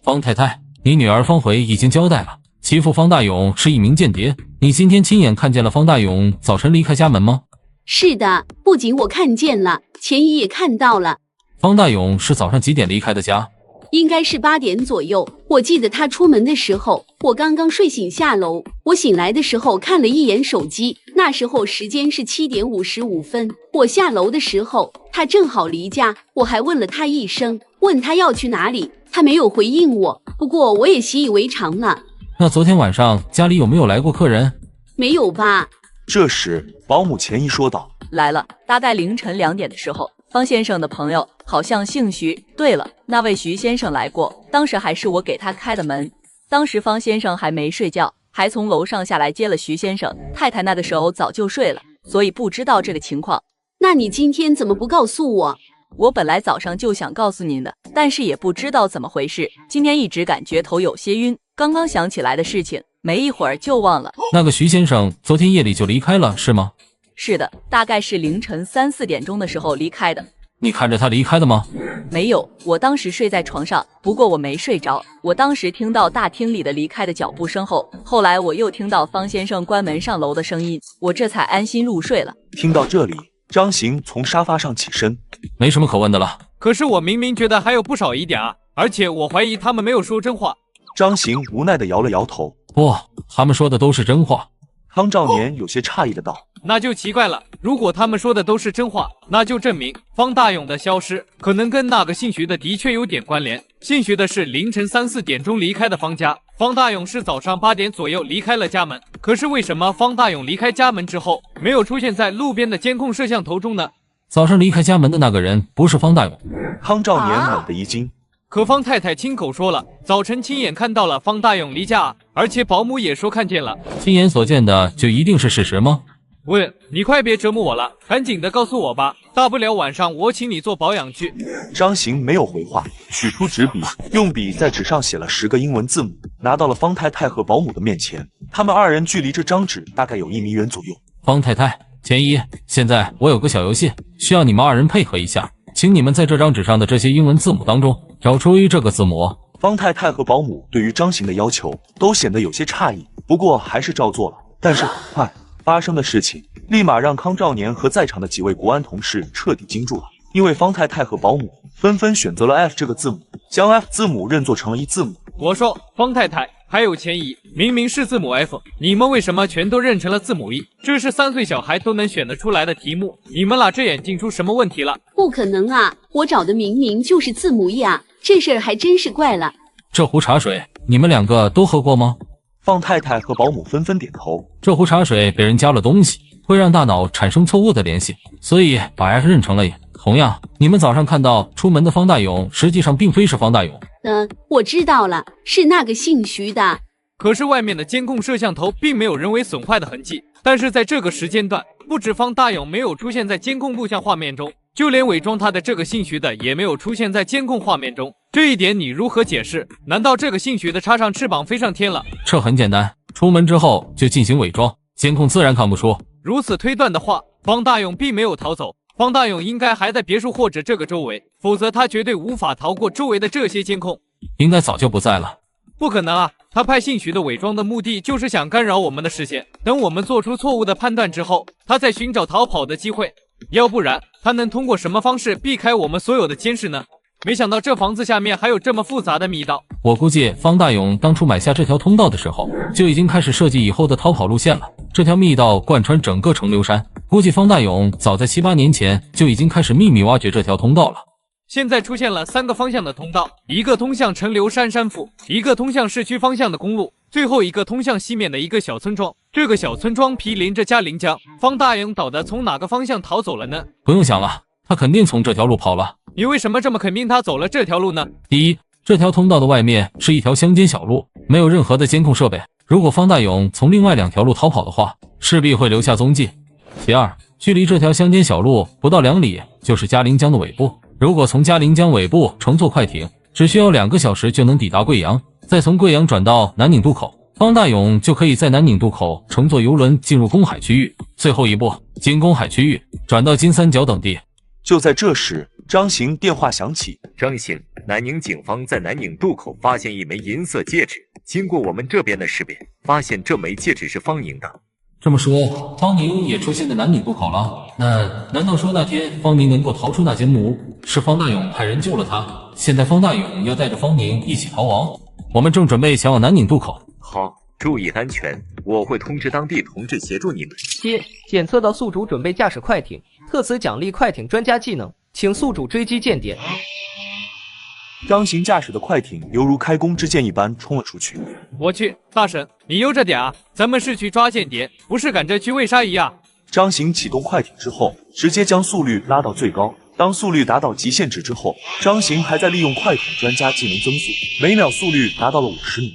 方太太，你女儿方茴已经交代了，其父方大勇是一名间谍。你今天亲眼看见了方大勇早晨离开家门吗？是的，不仅我看见了，钱姨也看到了。方大勇是早上几点离开的家？应该是8点左右。我记得他出门的时候，我刚刚睡醒下楼。我醒来的时候看了一眼手机，那时候时间是7点55分。我下楼的时候，他正好离家。我还问了他一声，问他要去哪里，他没有回应我。不过我也习以为常了。那昨天晚上家里有没有来过客人？没有吧。这时保姆钱一说道：来了，大概凌晨2点的时候，方先生的朋友好像姓徐。对了，那位徐先生来过，当时还是我给他开的门。当时方先生还没睡觉，还从楼上下来接了徐先生。太太那个时候早就睡了，所以不知道这个情况。那你今天怎么不告诉我？我本来早上就想告诉您的，但是也不知道怎么回事，今天一直感觉头有些晕，刚刚想起来的事情，没一会儿就忘了。那个徐先生昨天夜里就离开了，是吗？是的，大概是凌晨3、4点钟的时候离开的。你看着他离开的吗？没有，我当时睡在床上，不过我没睡着。我当时听到大厅里的离开的脚步声后，后来我又听到方先生关门上楼的声音，我这才安心入睡了。听到这里，张行从沙发上起身，没什么可问的了。可是我明明觉得还有不少疑点啊，而且我怀疑他们没有说真话。张行无奈地摇了摇头，不，他们说的都是真话。康兆年有些诧异的道：“那就奇怪了，如果他们说的都是真话，那就证明方大勇的消失可能跟那个姓徐的的确有点关联。姓徐的是凌晨3、4点钟离开的方家，方大勇是早上8点左右离开了家门。可是为什么方大勇离开家门之后没有出现在路边的监控摄像头中呢？早上离开家门的那个人不是方大勇。”康兆年猛地一惊。可方太太亲口说了，早晨亲眼看到了方大勇离家，而且保姆也说看见了。亲眼所见的就一定是事实吗？喂，你快别折磨我了，赶紧的告诉我吧，大不了晚上我请你做保养去。张行没有回话，取出纸笔，用笔在纸上写了10个英文字母，拿到了方太太和保姆的面前。他们2人距离这张纸大概有1米远左右。方太太、钱一，现在我有个小游戏，需要你们2人配合一下，请你们在这张纸上的这些英文字母当中找出这个字母。方太太和保姆对于张行的要求都显得有些诧异，不过还是照做了。但是很快发生的事情立马让康兆年和在场的几位国安同事彻底惊住了，因为方太太和保姆纷纷选择了 F 这个字母，将 F 字母认作成了一字母。我说方太太还有钱姨，明明是字母 F， 你们为什么全都认成了字母 E？ 这是3岁小孩都能选得出来的题目，你们俩这眼睛出什么问题了？不可能啊，我找的明明就是字母 E 啊，这事儿还真是怪了。这壶茶水你们2个都喝过吗？方太太和保姆纷纷点头。这壶茶水被人加了东西，会让大脑产生错误的联系，所以把 F 认成了 E。同样，你们早上看到出门的方大勇实际上并非是方大勇。我知道了，是那个姓徐的。可是外面的监控摄像头并没有人为损坏的痕迹，但是在这个时间段，不止方大勇没有出现在监控录像画面中，就连伪装他的这个姓徐的也没有出现在监控画面中。这一点你如何解释？难道这个姓徐的插上翅膀飞上天了？这很简单，出门之后就进行伪装，监控自然看不出。如此推断的话，方大勇并没有逃走，方大勇应该还在别墅或者这个周围，否则他绝对无法逃过周围的这些监控。应该早就不在了。不可能啊，他派姓徐的伪装的目的就是想干扰我们的视线，等我们做出错误的判断之后，他再寻找逃跑的机会。要不然他能通过什么方式避开我们所有的监视呢？没想到这房子下面还有这么复杂的密道。我估计方大勇当初买下这条通道的时候，就已经开始设计以后的逃跑路线了。这条密道贯穿整个城流山，估计方大勇早在7、8年前就已经开始秘密挖掘这条通道了。现在出现了3个方向的通道，一个通向城流山山腹，一个通向市区方向的公路，最后一个通向西面的一个小村庄。这个小村庄毗邻着嘉陵江。方大勇导的从哪个方向逃走了呢？不用想了，他肯定从这条路跑了。你为什么这么肯定他走了这条路呢？第一，这条通道的外面是一条乡间小路，没有任何的监控设备。如果方大勇从另外2条路逃跑的话，势必会留下踪迹。其二，距离这条乡间小路不到2里就是嘉陵江的尾部。如果从嘉陵江尾部乘坐快艇，只需要2个小时就能抵达贵阳，再从贵阳转到南宁渡口，方大勇就可以在南宁渡口乘坐邮轮进入公海区域，最后一步经公海区域转到金三角等地。就在这时，张行电话响起。张行，南宁警方在南宁渡口发现一枚银色戒指，经过我们这边的识别，发现这枚戒指是方宁的。这么说，方宁也出现在南宁渡口了。那难道说那天方宁能够逃出那间木屋，是方大勇派人救了他？现在方大勇要带着方宁一起逃亡，我们正准备前往南宁渡口。好，注意安全，我会通知当地同志协助你们。检测到宿主准备驾驶快艇，特此奖励快艇专家技能，请宿主追击间谍。张行驾驶的快艇犹如开弓之箭一般冲了出去。我去，大婶，你悠着点啊！咱们是去抓间谍，不是赶着去喂鲨鱼啊！张行启动快艇之后，直接将速率拉到最高。当速率达到极限值之后，张行还在利用快艇专家技能增速，每秒速率达到了50米。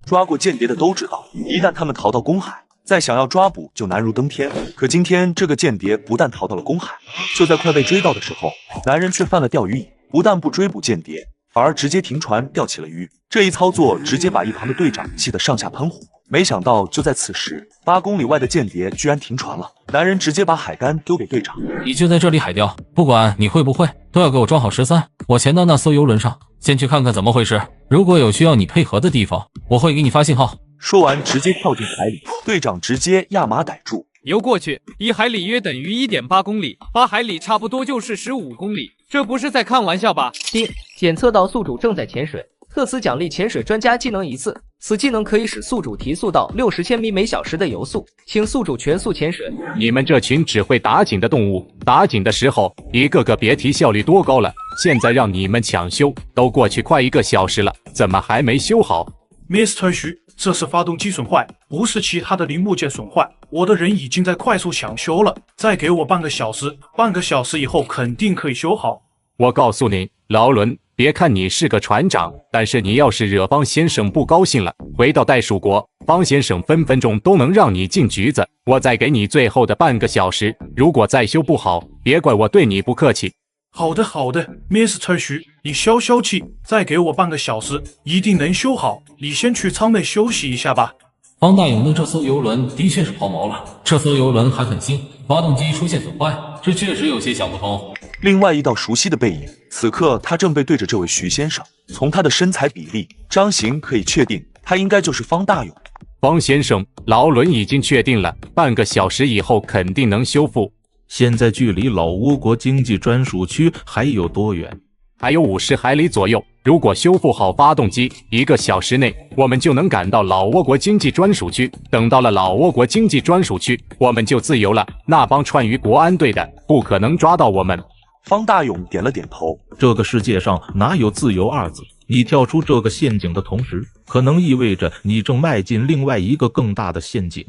抓过间谍的都知道，一旦他们逃到公海，再想要抓捕就难如登天。可今天这个间谍不但逃到了公海，就在快被追到的时候，男人却犯了钓鱼瘾，不但不追捕间谍，反而直接停船钓起了鱼。这一操作直接把一旁的队长气得上下喷火。没想到就在此时，8公里外的间谍居然停船了，男人直接把海竿丢给队长。你就在这里海钓，不管你会不会，都要给我装好13，我潜到那艘游轮上，先去看看怎么回事。如果有需要你配合的地方，我会给你发信号。说完直接跳进海里，队长直接压马逮住。游过去，1海里约等于 1.8公里，8海里差不多就是15公里，这不是在开玩笑吧？检测到宿主正在潜水，特此奖励潜水专家技能1次，此技能可以使宿主提速到60千米每小时的游速，请宿主全速潜水。你们这群只会打井的动物，打井的时候一个个别提效率多高了，现在让你们抢修，都过去快1个小时了，怎么还没修好 ？Mr. 徐，这是发动机损坏，不是其他的零部件损坏。我的人已经在快速抢修了，再给我半个小时，半个小时以后肯定可以修好。我告诉你，劳伦，别看你是个船长，但是你要是惹方先生不高兴了，回到袋鼠国，方先生分分钟都能让你进局子。我再给你最后的半个小时，如果再修不好，别怪我对你不客气。好的好的 ，Mr. 徐，你消消气，再给我半个小时，一定能修好。你先去舱内休息一下吧。方大勇的这艘游轮的确是抛锚了，这艘游轮还很新，发动机出现损坏，这确实有些想不通。另外一道熟悉的背影，此刻他正背对着这位徐先生。从他的身材比例，张行可以确定他应该就是方大勇。方先生，劳伦已经确定了，半个小时以后肯定能修复。现在距离老挝国经济专属区还有多远？还有50海里左右。如果修复好发动机，1个小时内我们就能赶到老挝国经济专属区。等到了老挝国经济专属区，我们就自由了。那帮川渝国安队的不可能抓到我们。方大勇点了点头。这个世界上哪有自由2字？你跳出这个陷阱的同时，可能意味着你正迈进另外一个更大的陷阱。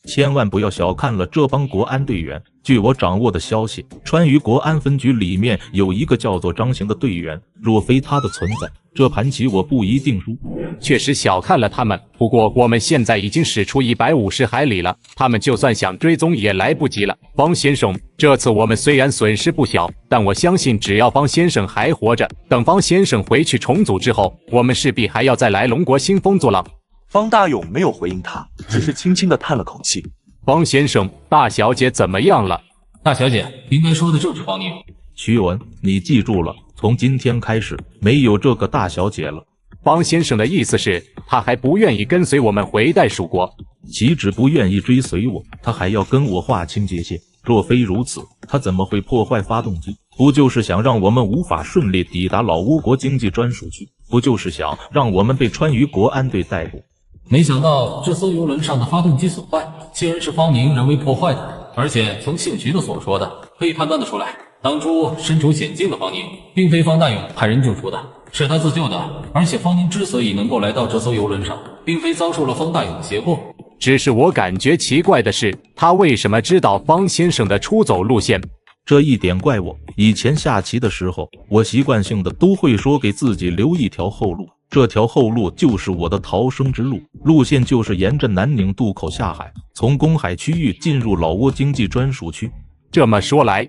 千万不要小看了这帮国安队员。据我掌握的消息，川渝国安分局里面有一个叫做张行的队员，若非他的存在，这盘棋我不一定输。确实小看了他们，不过我们现在已经驶出150海里了，他们就算想追踪也来不及了。方先生，这次我们虽然损失不小，但我相信只要方先生还活着，等方先生回去重组之后，我们势必还要再来龙国兴风作浪。方大勇没有回应他，只是轻轻地叹了口气。方先生，大小姐怎么样了？大小姐应该说的就是方宁。徐文，你记住了，从今天开始没有这个大小姐了。方先生的意思是，他还不愿意跟随我们回袋鼠国。岂止不愿意追随我，他还要跟我划清界限。若非如此，他怎么会破坏发动机？不就是想让我们无法顺利抵达老挝国经济专属区？不就是想让我们被川渝国安队逮捕？没想到这艘游轮上的发动机损坏，竟然是方宁人为破坏的。而且从姓徐的所说的，可以判断得出来，当初身处险境的方宁，并非方大勇派人救出的，是他自救的。而且方宁之所以能够来到这艘游轮上，并非遭受了方大勇的胁迫。只是我感觉奇怪的是，他为什么知道方先生的出走路线？这一点怪我。以前下棋的时候，我习惯性的都会说给自己留一条后路。这条后路就是我的逃生之路，路线就是沿着南宁渡口下海，从公海区域进入老挝经济专属区。这么说来，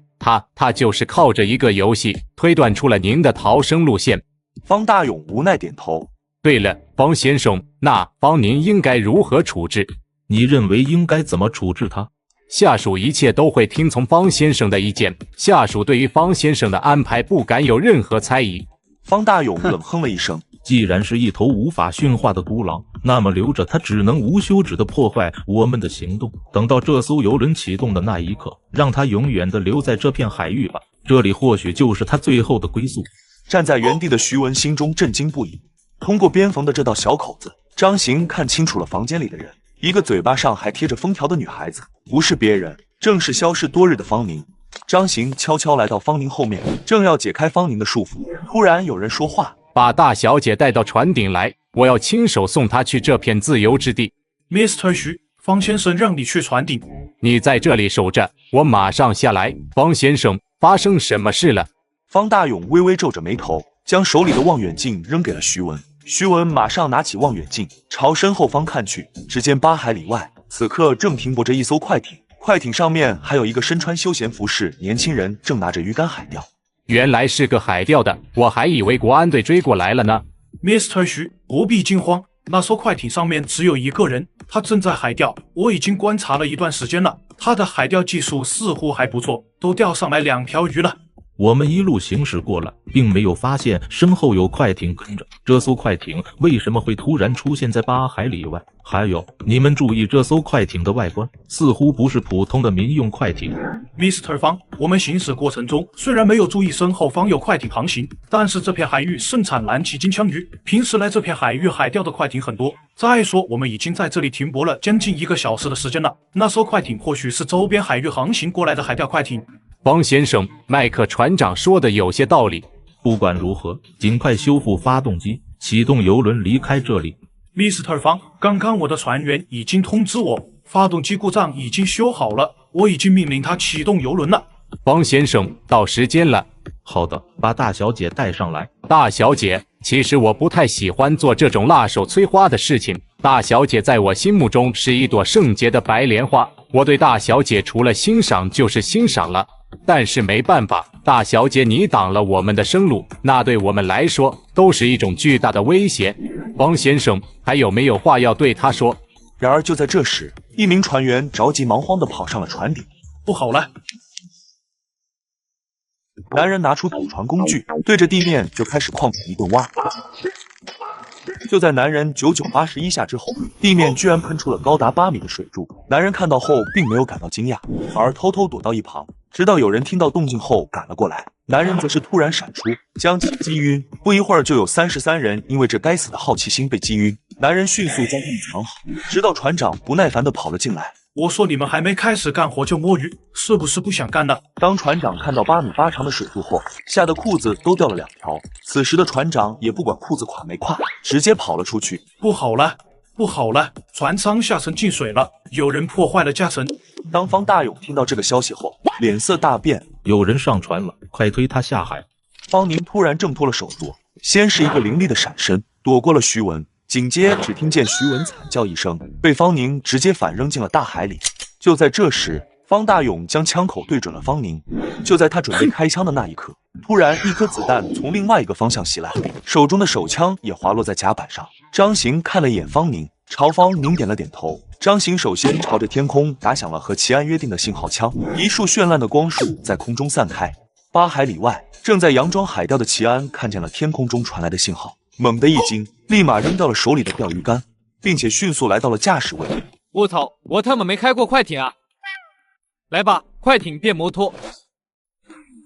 他就是靠着一个游戏推断出了您的逃生路线。方大勇无奈点头。对了，方先生，那方您应该如何处置？你认为应该怎么处置他？下属一切都会听从方先生的意见，下属对于方先生的安排不敢有任何猜疑。方大勇冷哼了一声。既然是一头无法驯化的孤狼，那么留着它只能无休止地破坏我们的行动。等到这艘游轮启动的那一刻，让它永远地留在这片海域吧，这里或许就是它最后的归宿。站在原地的徐文心中震惊不已。通过边缝的这道小口子，张行看清楚了房间里的人，一个嘴巴上还贴着封条的女孩子，不是别人，正是消失多日的方宁。张行悄悄来到方宁后面，正要解开方宁的束缚，突然有人说话。把大小姐带到船顶来，我要亲手送她去这片自由之地。Mr. 徐，方先生让你去船顶。你在这里守着，我马上下来。方先生，发生什么事了？方大勇微微皱着眉头，将手里的望远镜扔给了徐文。徐文马上拿起望远镜，朝身后方看去，只见8海里外，此刻正停泊着一艘快艇，快艇上面还有一个身穿休闲服饰年轻人，正拿着鱼竿海钓。原来是个海钓的，我还以为国安队追过来了呢。Mr. 徐，不必惊慌，那艘快艇上面只有一个人，他正在海钓。我已经观察了一段时间了，他的海钓技术似乎还不错，都钓上来2条鱼了。我们一路行驶过来，并没有发现身后有快艇跟着。这艘快艇为什么会突然出现在8海里外？还有，你们注意这艘快艇的外观，似乎不是普通的民用快艇。Mr. 方，我们行驶过程中虽然没有注意身后方有快艇航行，但是这片海域盛产蓝鳍金枪鱼，平时来这片海域海钓的快艇很多。再说，我们已经在这里停泊了将近1个小时的时间了，那艘快艇或许是周边海域航行过来的海钓快艇。方先生，麦克船长说的有些道理。不管如何，尽快修复发动机，启动油轮离开这里。Mr. 方，刚刚我的船员已经通知我，发动机故障已经修好了，我已经命令他启动油轮了。方先生，到时间了。好的，把大小姐带上来。大小姐，其实我不太喜欢做这种辣手摧花的事情。大小姐在我心目中是一朵圣洁的白莲花，我对大小姐除了欣赏就是欣赏了。但是没办法，大小姐你挡了我们的生路，那对我们来说都是一种巨大的威胁。方先生，还有没有话要对他说？然而就在这时，一名船员着急忙慌地跑上了船顶。不好了！男人拿出堵船工具，对着地面就开始矿井一顿挖。就在男人9981下之后，地面居然喷出了高达8米的水柱。男人看到后并没有感到惊讶，反而偷偷躲到一旁，直到有人听到动静后赶了过来。男人则是突然闪出，将其击晕。不一会儿就有33人因为这该死的好奇心被击晕。男人迅速将他们藏好，直到船长不耐烦地跑了进来。我说你们还没开始干活就摸鱼，是不是不想干了？当船长看到8米8长的水柱后，吓得裤子都掉了2条。此时的船长也不管裤子垮没垮，直接跑了出去。不好了，不好了！船舱下层进水了，有人破坏了驾层。当方大勇听到这个消息后，脸色大变。有人上船了，快推他下海！方宁突然挣脱了手镯，先是一个凌厉的闪身，躲过了徐文。紧接只听见徐文惨叫一声，被方宁直接反扔进了大海里。就在这时，方大勇将枪口对准了方宁。就在他准备开枪的那一刻，突然一颗子弹从另外一个方向袭来，手中的手枪也滑落在甲板上。张行看了一眼方宁，朝方宁点了点头。张行首先朝着天空打响了和齐安约定的信号枪，一束绚烂的光束在空中散开。8海里外，正在佯装海钓的齐安看见了天空中传来的信号，猛地一惊，立马扔掉了手里的钓鱼竿，并且迅速来到了驾驶位。我操，我他妈没开过快艇啊！来吧，快艇变摩托。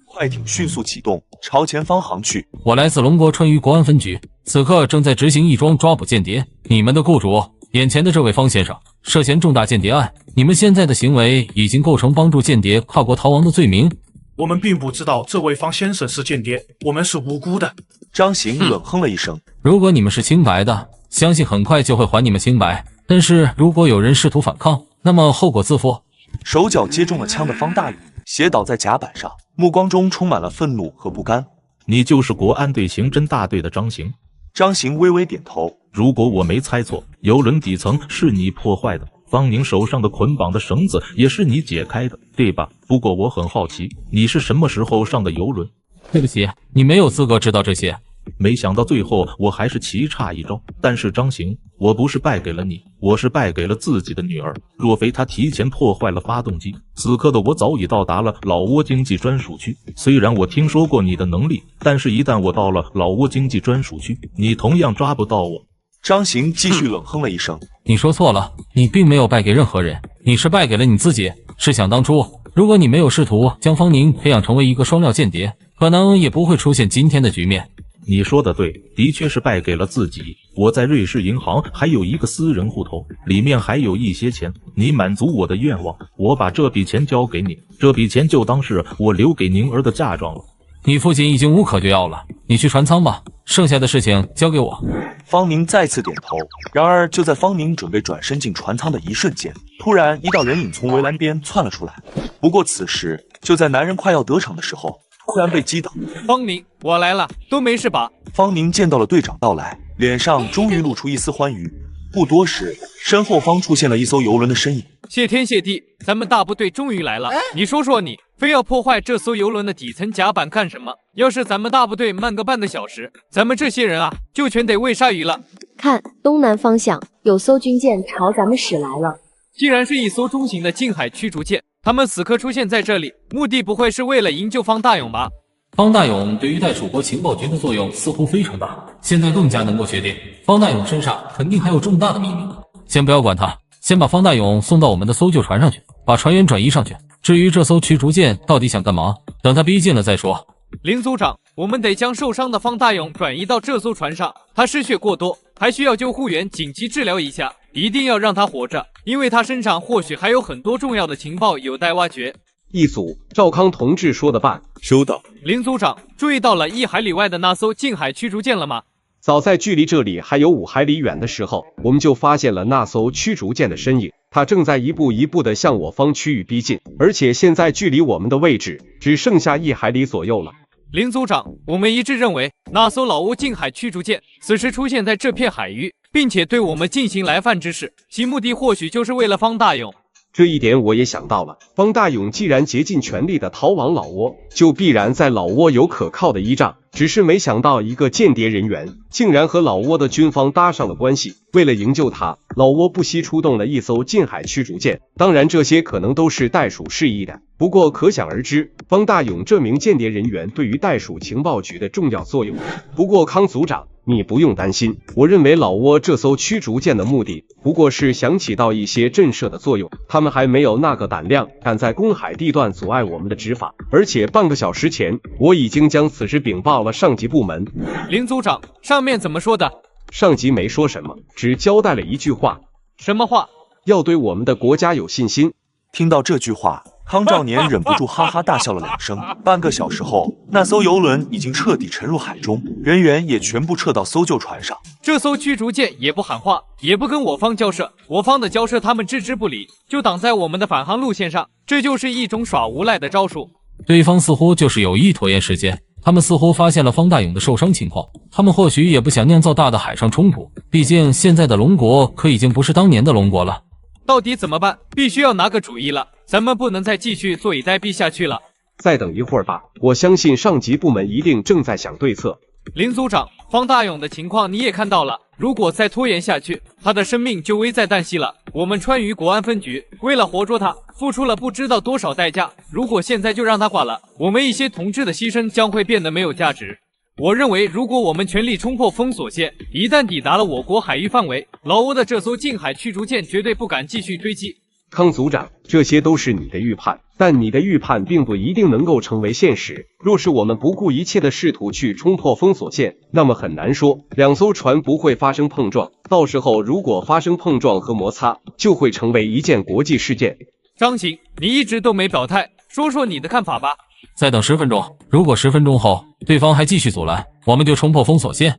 快艇迅速启动，朝前方航去。我来自龙国川渝国安分局，此刻正在执行一桩抓捕间谍。你们的雇主，眼前的这位方先生，涉嫌重大间谍案。你们现在的行为已经构成帮助间谍跨国逃亡的罪名。我们并不知道这位方先生是间谍，我们是无辜的。张行冷哼了一声，如果你们是清白的，相信很快就会还你们清白。但是如果有人试图反抗，那么后果自负。手脚接中了枪的方大勇斜倒在甲板上，目光中充满了愤怒和不甘。你就是国安队刑侦大队的张行？张行微微点头。如果我没猜错，油轮底层是你破坏的，方宁手上的捆绑的绳子也是你解开的，对吧？不过我很好奇，你是什么时候上的油轮？对不起，你没有资格知道这些。没想到最后我还是棋差一招。但是张行，我不是败给了你，我是败给了自己的女儿。若非她提前破坏了发动机，此刻的我早已到达了老挝经济专属区。虽然我听说过你的能力，但是一旦我到了老挝经济专属区，你同样抓不到我。张行继续冷哼了一声，你说错了，你并没有败给任何人，你是败给了你自己。试想当初，如果你没有试图将方宁培养成为一个双料间谍，可能也不会出现今天的局面。你说的对，的确是败给了自己。我在瑞士银行还有一个私人户头，里面还有一些钱。你满足我的愿望，我把这笔钱交给你，这笔钱就当是我留给宁儿的嫁妆了。你父亲已经无可救药了，你去船舱吧，剩下的事情交给我。方宁再次点头。然而就在方宁准备转身进船舱的一瞬间，突然一道人影从围栏边窜了出来。不过此时就在男人快要得逞的时候，突然被击倒。方宁，我来了，都没事吧？方宁见到了队长到来，脸上终于露出一丝欢愉。不多时，身后方出现了一艘游轮的身影。谢天谢地，咱们大部队终于来了。你说说你，非要破坏这艘游轮的底层甲板干什么？要是咱们大部队慢个半个小时，咱们这些人啊，就全得喂鲨鱼了。看，东南方向有艘军舰朝咱们驶来了。既然是一艘中型的近海驱逐舰，他们此刻出现在这里，目的不会是为了营救方大勇吧？方大勇对于代属国情报局的作用似乎非常大，现在更加能够确定方大勇身上肯定还有重大的秘密。先不要管他，先把方大勇送到我们的搜救船上去，把船员转移上去。至于这艘驱逐舰到底想干嘛，等他逼近了再说。林组长，我们得将受伤的方大勇转移到这艘船上，他失血过多，还需要救护员紧急治疗一下，一定要让他活着，因为他身上或许还有很多重要的情报有待挖掘。一组，赵康同志说的办。收到。林组长，注意到了1海里外的那艘近海驱逐舰了吗？早在距离这里还有5海里远的时候，我们就发现了那艘驱逐舰的身影，它正在一步一步地向我方区域逼近，而且现在距离我们的位置只剩下1海里左右了。林组长，我们一致认为那艘老挝近海驱逐舰此时出现在这片海域，并且对我们进行来犯之事，其目的或许就是为了方大勇。这一点我也想到了，方大勇既然竭尽全力的逃往老挝，就必然在老挝有可靠的依仗，只是没想到一个间谍人员竟然和老挝的军方搭上了关系。为了营救他，老挝不惜出动了一艘近海驱逐舰，当然这些可能都是代属示意的，不过可想而知方大勇这名间谍人员对于代属情报局的重要作用。不过康组长，你不用担心，我认为老挝这艘驱逐舰的目的不过是想起到一些震慑的作用，他们还没有那个胆量敢在公海地段阻碍我们的执法，而且半个小时前我已经将此事禀报了上级部门。林组长，上面怎么说的？上级没说什么，只交代了一句话。什么话？要对我们的国家有信心。听到这句话，康兆年忍不住哈哈大笑了2声。半个小时后，那艘游轮已经彻底沉入海中，人员也全部撤到搜救船上。这艘驱逐舰也不喊话，也不跟我方交涉，我方的交涉他们置之不理，就挡在我们的返航路线上，这就是一种耍无赖的招数。对方似乎就是有意拖延时间，他们似乎发现了方大勇的受伤情况，他们或许也不想酿造大的海上冲突，毕竟现在的龙国可已经不是当年的龙国了。到底怎么办？必须要拿个主意了，咱们不能再继续坐以待毙下去了。再等一会儿吧，我相信上级部门一定正在想对策。林组长，方大勇的情况你也看到了，如果再拖延下去，他的生命就危在旦夕了。我们川渝国安分局为了活捉他，付出了不知道多少代价。如果现在就让他挂了，我们一些同志的牺牲将会变得没有价值。我认为，如果我们全力冲破封锁线，一旦抵达了我国海域范围，老挝的这艘近海驱逐舰绝对不敢继续追击。康组长，这些都是你的预判，但你的预判并不一定能够成为现实。若是我们不顾一切的试图去冲破封锁线，那么很难说2艘船不会发生碰撞，到时候如果发生碰撞和摩擦，就会成为一件国际事件。张行，你一直都没表态，说说你的看法吧。再等10分钟，如果10分钟后对方还继续阻拦，我们就冲破封锁线。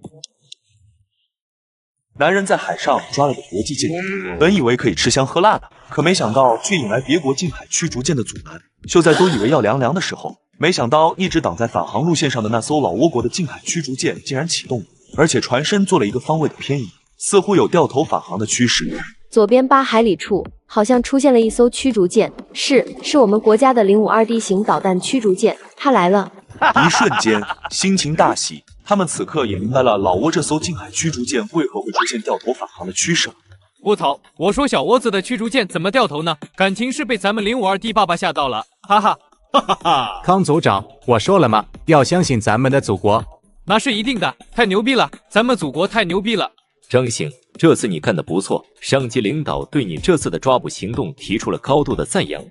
男人在海上抓了个国际间谍，本以为可以吃香喝辣的，可没想到却引来别国近海驱逐舰的阻拦。就在都以为要凉凉的时候，没想到一直挡在返航路线上的那艘老挝国的近海驱逐舰竟然启动了，而且船身做了一个方位的偏移，似乎有掉头返航的趋势。左边8海里处好像出现了一艘驱逐舰，是我们国家的052D 型导弹驱逐舰，它来了。一瞬间，心情大喜，他们此刻也明白了老挝这艘近海驱逐舰为何会出现掉头返航的趋势。我操！我说小窝子的驱逐舰怎么掉头呢？感情是被咱们052D 爸爸吓到了，哈哈哈哈哈！康组长，我说了吗？要相信咱们的祖国。那是一定的，太牛逼了，咱们祖国太牛逼了。张行，这次你干得不错，上级领导对你这次的抓捕行动提出了高度的赞扬。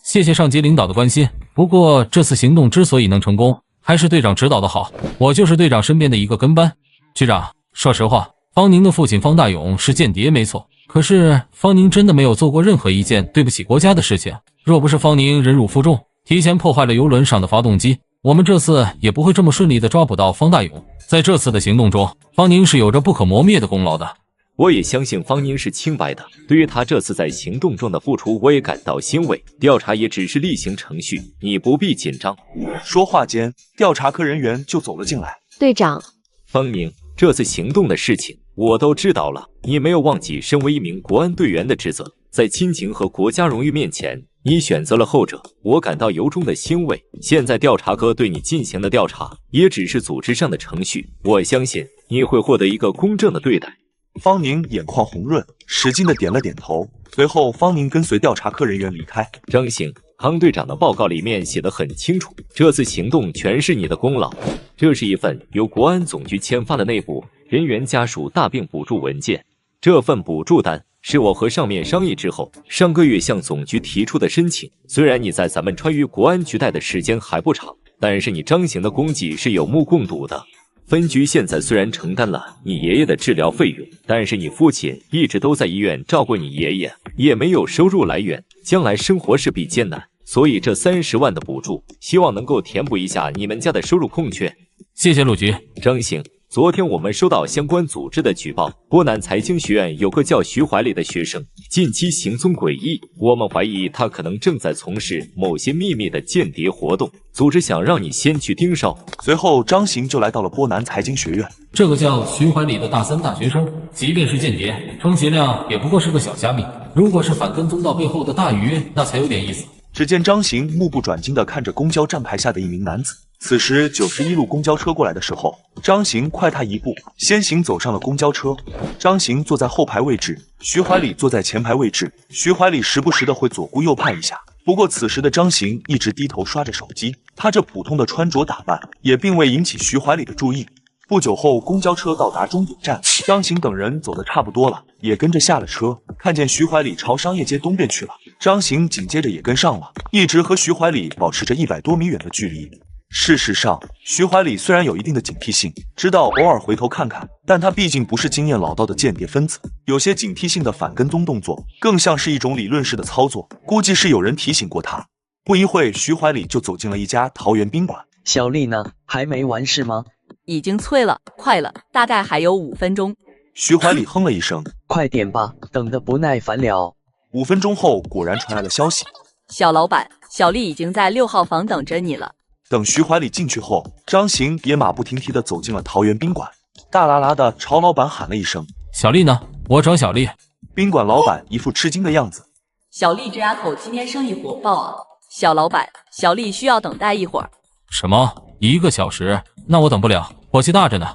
谢谢上级领导的关心，不过这次行动之所以能成功，还是队长指导的好，我就是队长身边的一个跟班。局长，说实话，方宁的父亲方大勇是间谍没错，可是方宁真的没有做过任何一件对不起国家的事情。若不是方宁忍辱负重，提前破坏了游轮上的发动机，我们这次也不会这么顺利的抓捕到方大勇。在这次的行动中，方宁是有着不可磨灭的功劳的。我也相信方宁是清白的，对于他这次在行动中的付出，我也感到欣慰。调查也只是例行程序，你不必紧张。说话间，调查科人员就走了进来。队长，方宁，这次行动的事情我都知道了，你没有忘记身为一名国安队员的职责，在亲情和国家荣誉面前，你选择了后者，我感到由衷的欣慰。现在调查科对你进行的调查，也只是组织上的程序，我相信你会获得一个公正的对待。方宁眼眶红润，使劲的点了点头。随后，方宁跟随调查科人员离开。张行，康队长的报告里面写得很清楚，这次行动全是你的功劳。这是一份由国安总局签发的内部人员家属大病补助文件。这份补助单是我和上面商议之后，上个月向总局提出的申请。虽然你在咱们川渝国安局待的时间还不长，但是你张行的功绩是有目共睹的。分局现在虽然承担了你爷爷的治疗费用，但是你父亲一直都在医院照顾你爷爷，也没有收入来源，将来生活势必艰难。所以这30万的补助，希望能够填补一下你们家的收入空缺。谢谢陆局。张行，昨天我们收到相关组织的举报，波南财经学院有个叫徐怀里的学生，近期行踪诡异，我们怀疑他可能正在从事某些秘密的间谍活动，组织想让你先去盯梢。随后张行就来到了波南财经学院。这个叫徐怀里的大三大学生，即便是间谍，充其量也不过是个小虾米，如果是反跟踪到背后的大鱼，那才有点意思。只见张行目不转睛地看着公交站牌下的一名男子。此时91路公交车过来的时候，张行快他一步，先行走上了公交车。张行坐在后排位置，徐怀里坐在前排位置。徐怀里时不时的会左顾右盼一下，不过此时的张行一直低头刷着手机，他这普通的穿着打扮也并未引起徐怀里的注意。不久后，公交车到达终点站，张行等人走得差不多了，也跟着下了车。看见徐怀里朝商业街东边去了，张行紧接着也跟上了，一直和徐怀里保持着100多米远的距离。事实上，徐怀里虽然有一定的警惕性，知道偶尔回头看看，但他毕竟不是经验老道的间谍分子，有些警惕性的反跟踪动作更像是一种理论式的操作，估计是有人提醒过他。不一会，徐怀里就走进了一家桃园宾馆。小丽呢？还没完事吗？已经催了，快了，大概还有5分钟。徐怀里哼了一声，快点吧，等得不耐烦了。5分钟后，果然传来了消息，小老板，小丽已经在6号房等着你了。等徐怀里进去后，张行也马不停蹄地走进了桃园宾馆，大啦啦地朝老板喊了一声：“小丽呢？我找小丽。”宾馆老板一副吃惊的样子：“小丽这丫头今天生意火爆啊！小老板，小丽需要等待一会儿。”什么？1个小时？那我等不了，火气大着呢。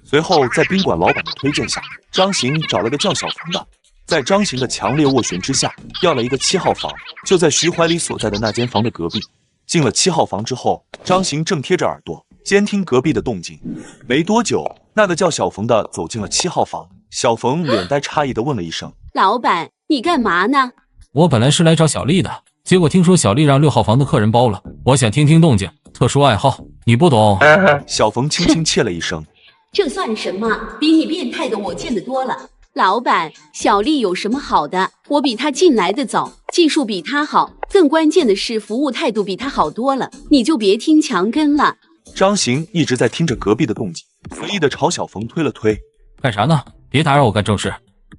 随后，在宾馆老板的推荐下，张行找了个叫小冯的，在张行的强烈斡旋之下，要了一个7号房，就在徐怀里所在的那间房的隔壁。进了7号房之后，张行正贴着耳朵监听隔壁的动静。没多久，那个叫小冯的走进了7号房。小冯脸带诧异地问了一声：“老板，你干嘛呢？”我本来是来找小丽的，结果听说小丽让6号房的客人包了，我想听听动静，特殊爱好，你不懂。小冯轻轻切了一声：“这算什么？比你变态的我见得多了。老板，小丽有什么好的？我比她进来的早，技术比她好，更关键的是服务态度比她好多了。你就别听墙根了。”张行一直在听着隔壁的动静，随意的朝小冯推了推：“干啥呢？别打扰我干正事。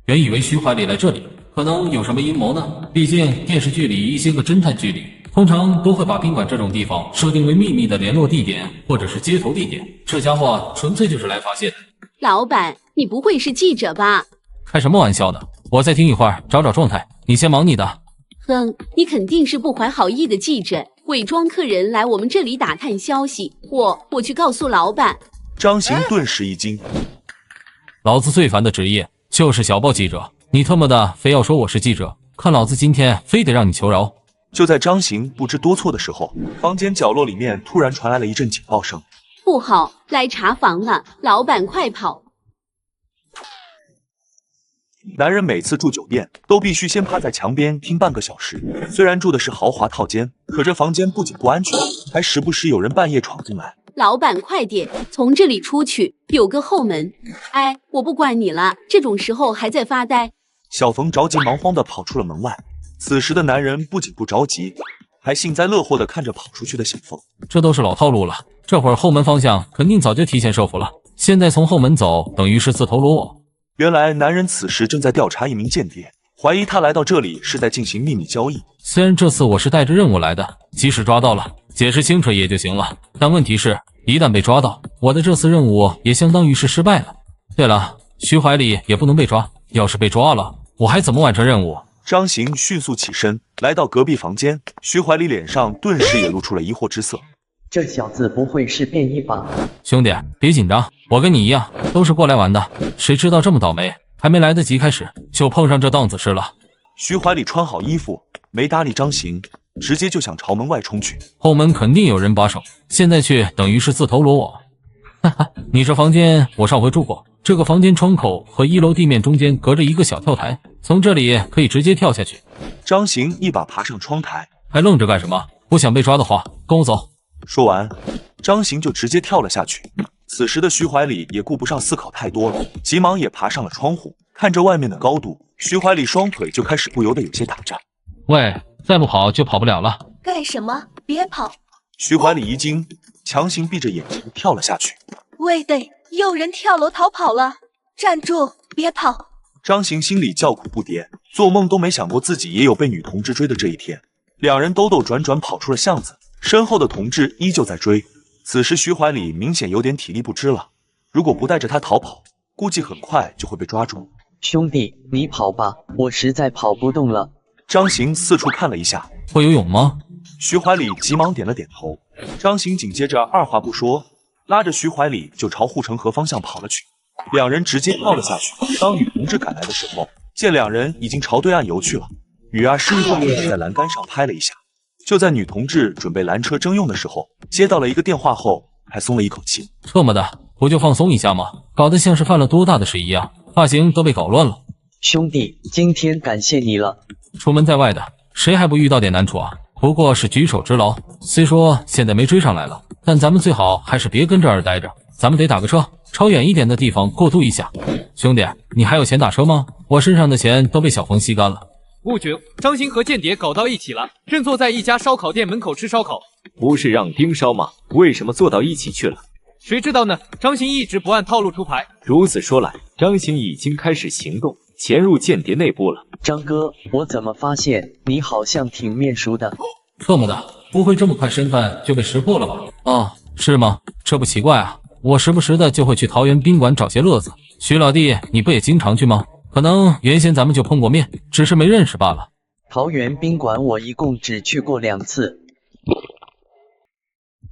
原以为徐怀里来这里可能有什么阴谋呢？毕竟电视剧里一些个侦探剧里，通常都会把宾馆这种地方设定为秘密的联络地点或者是接头地点。这家伙纯粹就是来发现的。”老板，你不会是记者吧？开什么玩笑呢？我再听一会儿，找找状态，你先忙你的。哼，你肯定是不怀好意的记者，伪装客人来我们这里打探消息。我去告诉老板。张行顿时一惊，老子最烦的职业就是小报记者，你他妈的非要说我是记者，看老子今天非得让你求饶。就在张行不知多措的时候，房间角落里面突然传来了一阵警报声。不好，来查房了，老板快跑！男人每次住酒店都必须先趴在墙边听半个小时，虽然住的是豪华套间，可这房间不仅不安全，还时不时有人半夜闯进来。老板快点，从这里出去，有个后门。哎，我不管你了，这种时候还在发呆。小冯着急忙慌地跑出了门外。此时的男人不仅不着急，还幸灾乐祸地看着跑出去的小冯。这都是老套路了，这会儿后门方向肯定早就提前设伏了，现在从后门走等于是自投罗网。原来男人此时正在调查一名间谍，怀疑他来到这里是在进行秘密交易。虽然这次我是带着任务来的，即使抓到了，解释清楚也就行了，但问题是一旦被抓到，我的这次任务也相当于是失败了。对了，徐怀里也不能被抓，要是被抓了，我还怎么完成任务？张行迅速起身来到隔壁房间，徐怀里脸上顿时也露出了疑惑之色。这小子不会是便衣吧？兄弟，别紧张，我跟你一样，都是过来玩的，谁知道这么倒霉，还没来得及开始，就碰上这档子事了。徐怀里穿好衣服，没搭理张行，直接就想朝门外冲去。后门肯定有人把守，现在去等于是自投罗网。哈哈，你这房间我上回住过，这个房间窗口和1楼地面中间隔着一个小跳台，从这里可以直接跳下去。张行一把爬上窗台，还愣着干什么？不想被抓的话，跟我走。说完，张行就直接跳了下去。此时的徐怀礼也顾不上思考太多了，急忙也爬上了窗户，看着外面的高度，徐怀礼双腿就开始不由得有些打颤。喂，再不跑就跑不了了。干什么？别跑！徐怀礼一惊，强行闭着眼睛跳了下去。喂得，有人跳楼逃跑了！站住，别跑！张行心里叫苦不迭，做梦都没想过自己也有被女同志追的这一天。两人兜兜转转跑出了巷子，身后的同志依旧在追。此时徐怀礼明显有点体力不支了，如果不带着他逃跑，估计很快就会被抓住。兄弟，你跑吧，我实在跑不动了。张行四处看了一下，会游泳吗？徐怀礼急忙点了点头。张行紧接着二话不说，拉着徐怀礼就朝护城河方向跑了去。两人直接跳了下去。当女同志赶来的时候，见两人已经朝对岸游去了，女儿示意后在栏杆上拍了一下。就在女同志准备拦车征用的时候，接到了一个电话后，还松了一口气。特么的，不就放松一下吗？搞得像是犯了多大的事一样，发型都被搞乱了。兄弟，今天感谢你了。出门在外的，谁还不遇到点难处啊？不过是举手之劳。虽说现在没追上来了，但咱们最好还是别跟这儿待着，咱们得打个车，朝远一点的地方过渡一下。兄弟，你还有钱打车吗？我身上的钱都被小冯吸干了。不久，张行和间谍搞到一起了，正坐在一家烧烤店门口吃烧烤。不是让盯梢吗？为什么坐到一起去了？谁知道呢？张行一直不按套路出牌。如此说来，张行已经开始行动，潜入间谍内部了。张哥，我怎么发现你好像挺面熟的？特么的，不会这么快身份就被识破了吧？哦，是吗？这不奇怪啊，我时不时的就会去桃园宾馆找些乐子。徐老弟，你不也经常去吗？可能原先咱们就碰过面，只是没认识罢了。桃园宾馆我一共只去过2次。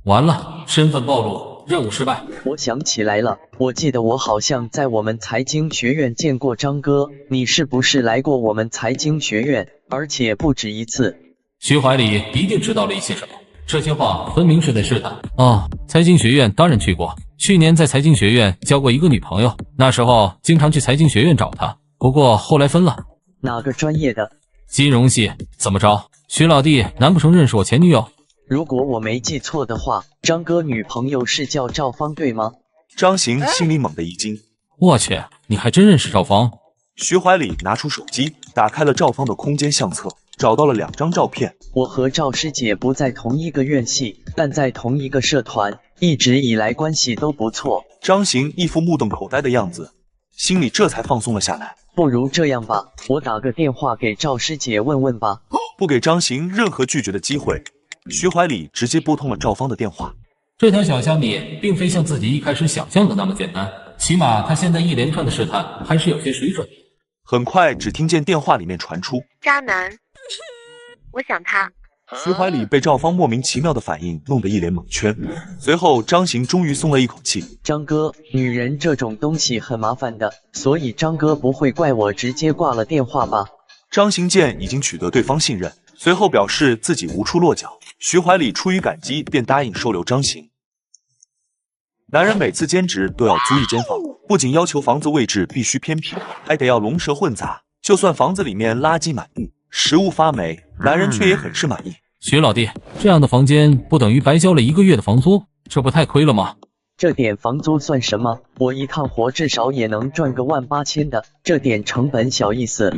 完了，身份暴露，任务失败。我想起来了，我记得我好像在我们财经学院见过张哥，你是不是来过我们财经学院，而且不止一次？徐怀礼一定知道了一些什么，这些话分明是在试探。哦，财经学院当然去过，去年在财经学院交过一个女朋友，那时候经常去财经学院找她，不过后来分了。哪个专业的？金融系。怎么着，徐老弟难不成认识我前女友？如果我没记错的话，张哥女朋友是叫赵芳对吗？张行心里猛地一惊，我去，你还真认识赵芳？徐怀礼拿出手机，打开了赵芳的空间相册，找到了2张照片。我和赵师姐不在同一个院系，但在同一个社团，一直以来关系都不错。张行一副目瞪口呆的样子，心里这才放松了下来。不如这样吧，我打个电话给赵师姐问问吧。不给张行任何拒绝的机会，徐怀礼直接拨通了赵芳的电话。这条小虾米并非像自己一开始想象的那么简单，起码他现在一连串的试探还是有些水准。很快，只听见电话里面传出：“渣男，我想他。”徐怀礼被赵芳莫名其妙的反应弄得一脸蒙圈，随后张行终于松了一口气。张哥，女人这种东西很麻烦的，所以张哥不会怪我直接挂了电话吧？张行见已经取得对方信任，随后表示自己无处落脚。徐怀礼出于感激，便答应收留张行。男人每次兼职都要租一间房，不仅要求房子位置必须偏僻，还得要龙蛇混杂。就算房子里面垃圾满地，食物发霉，男人却也很是满意。徐老弟，这样的房间不等于白交了1个月的房租，这不太亏了吗？这点房租算什么？我一趟活至少也能赚个18000的，这点成本小意思。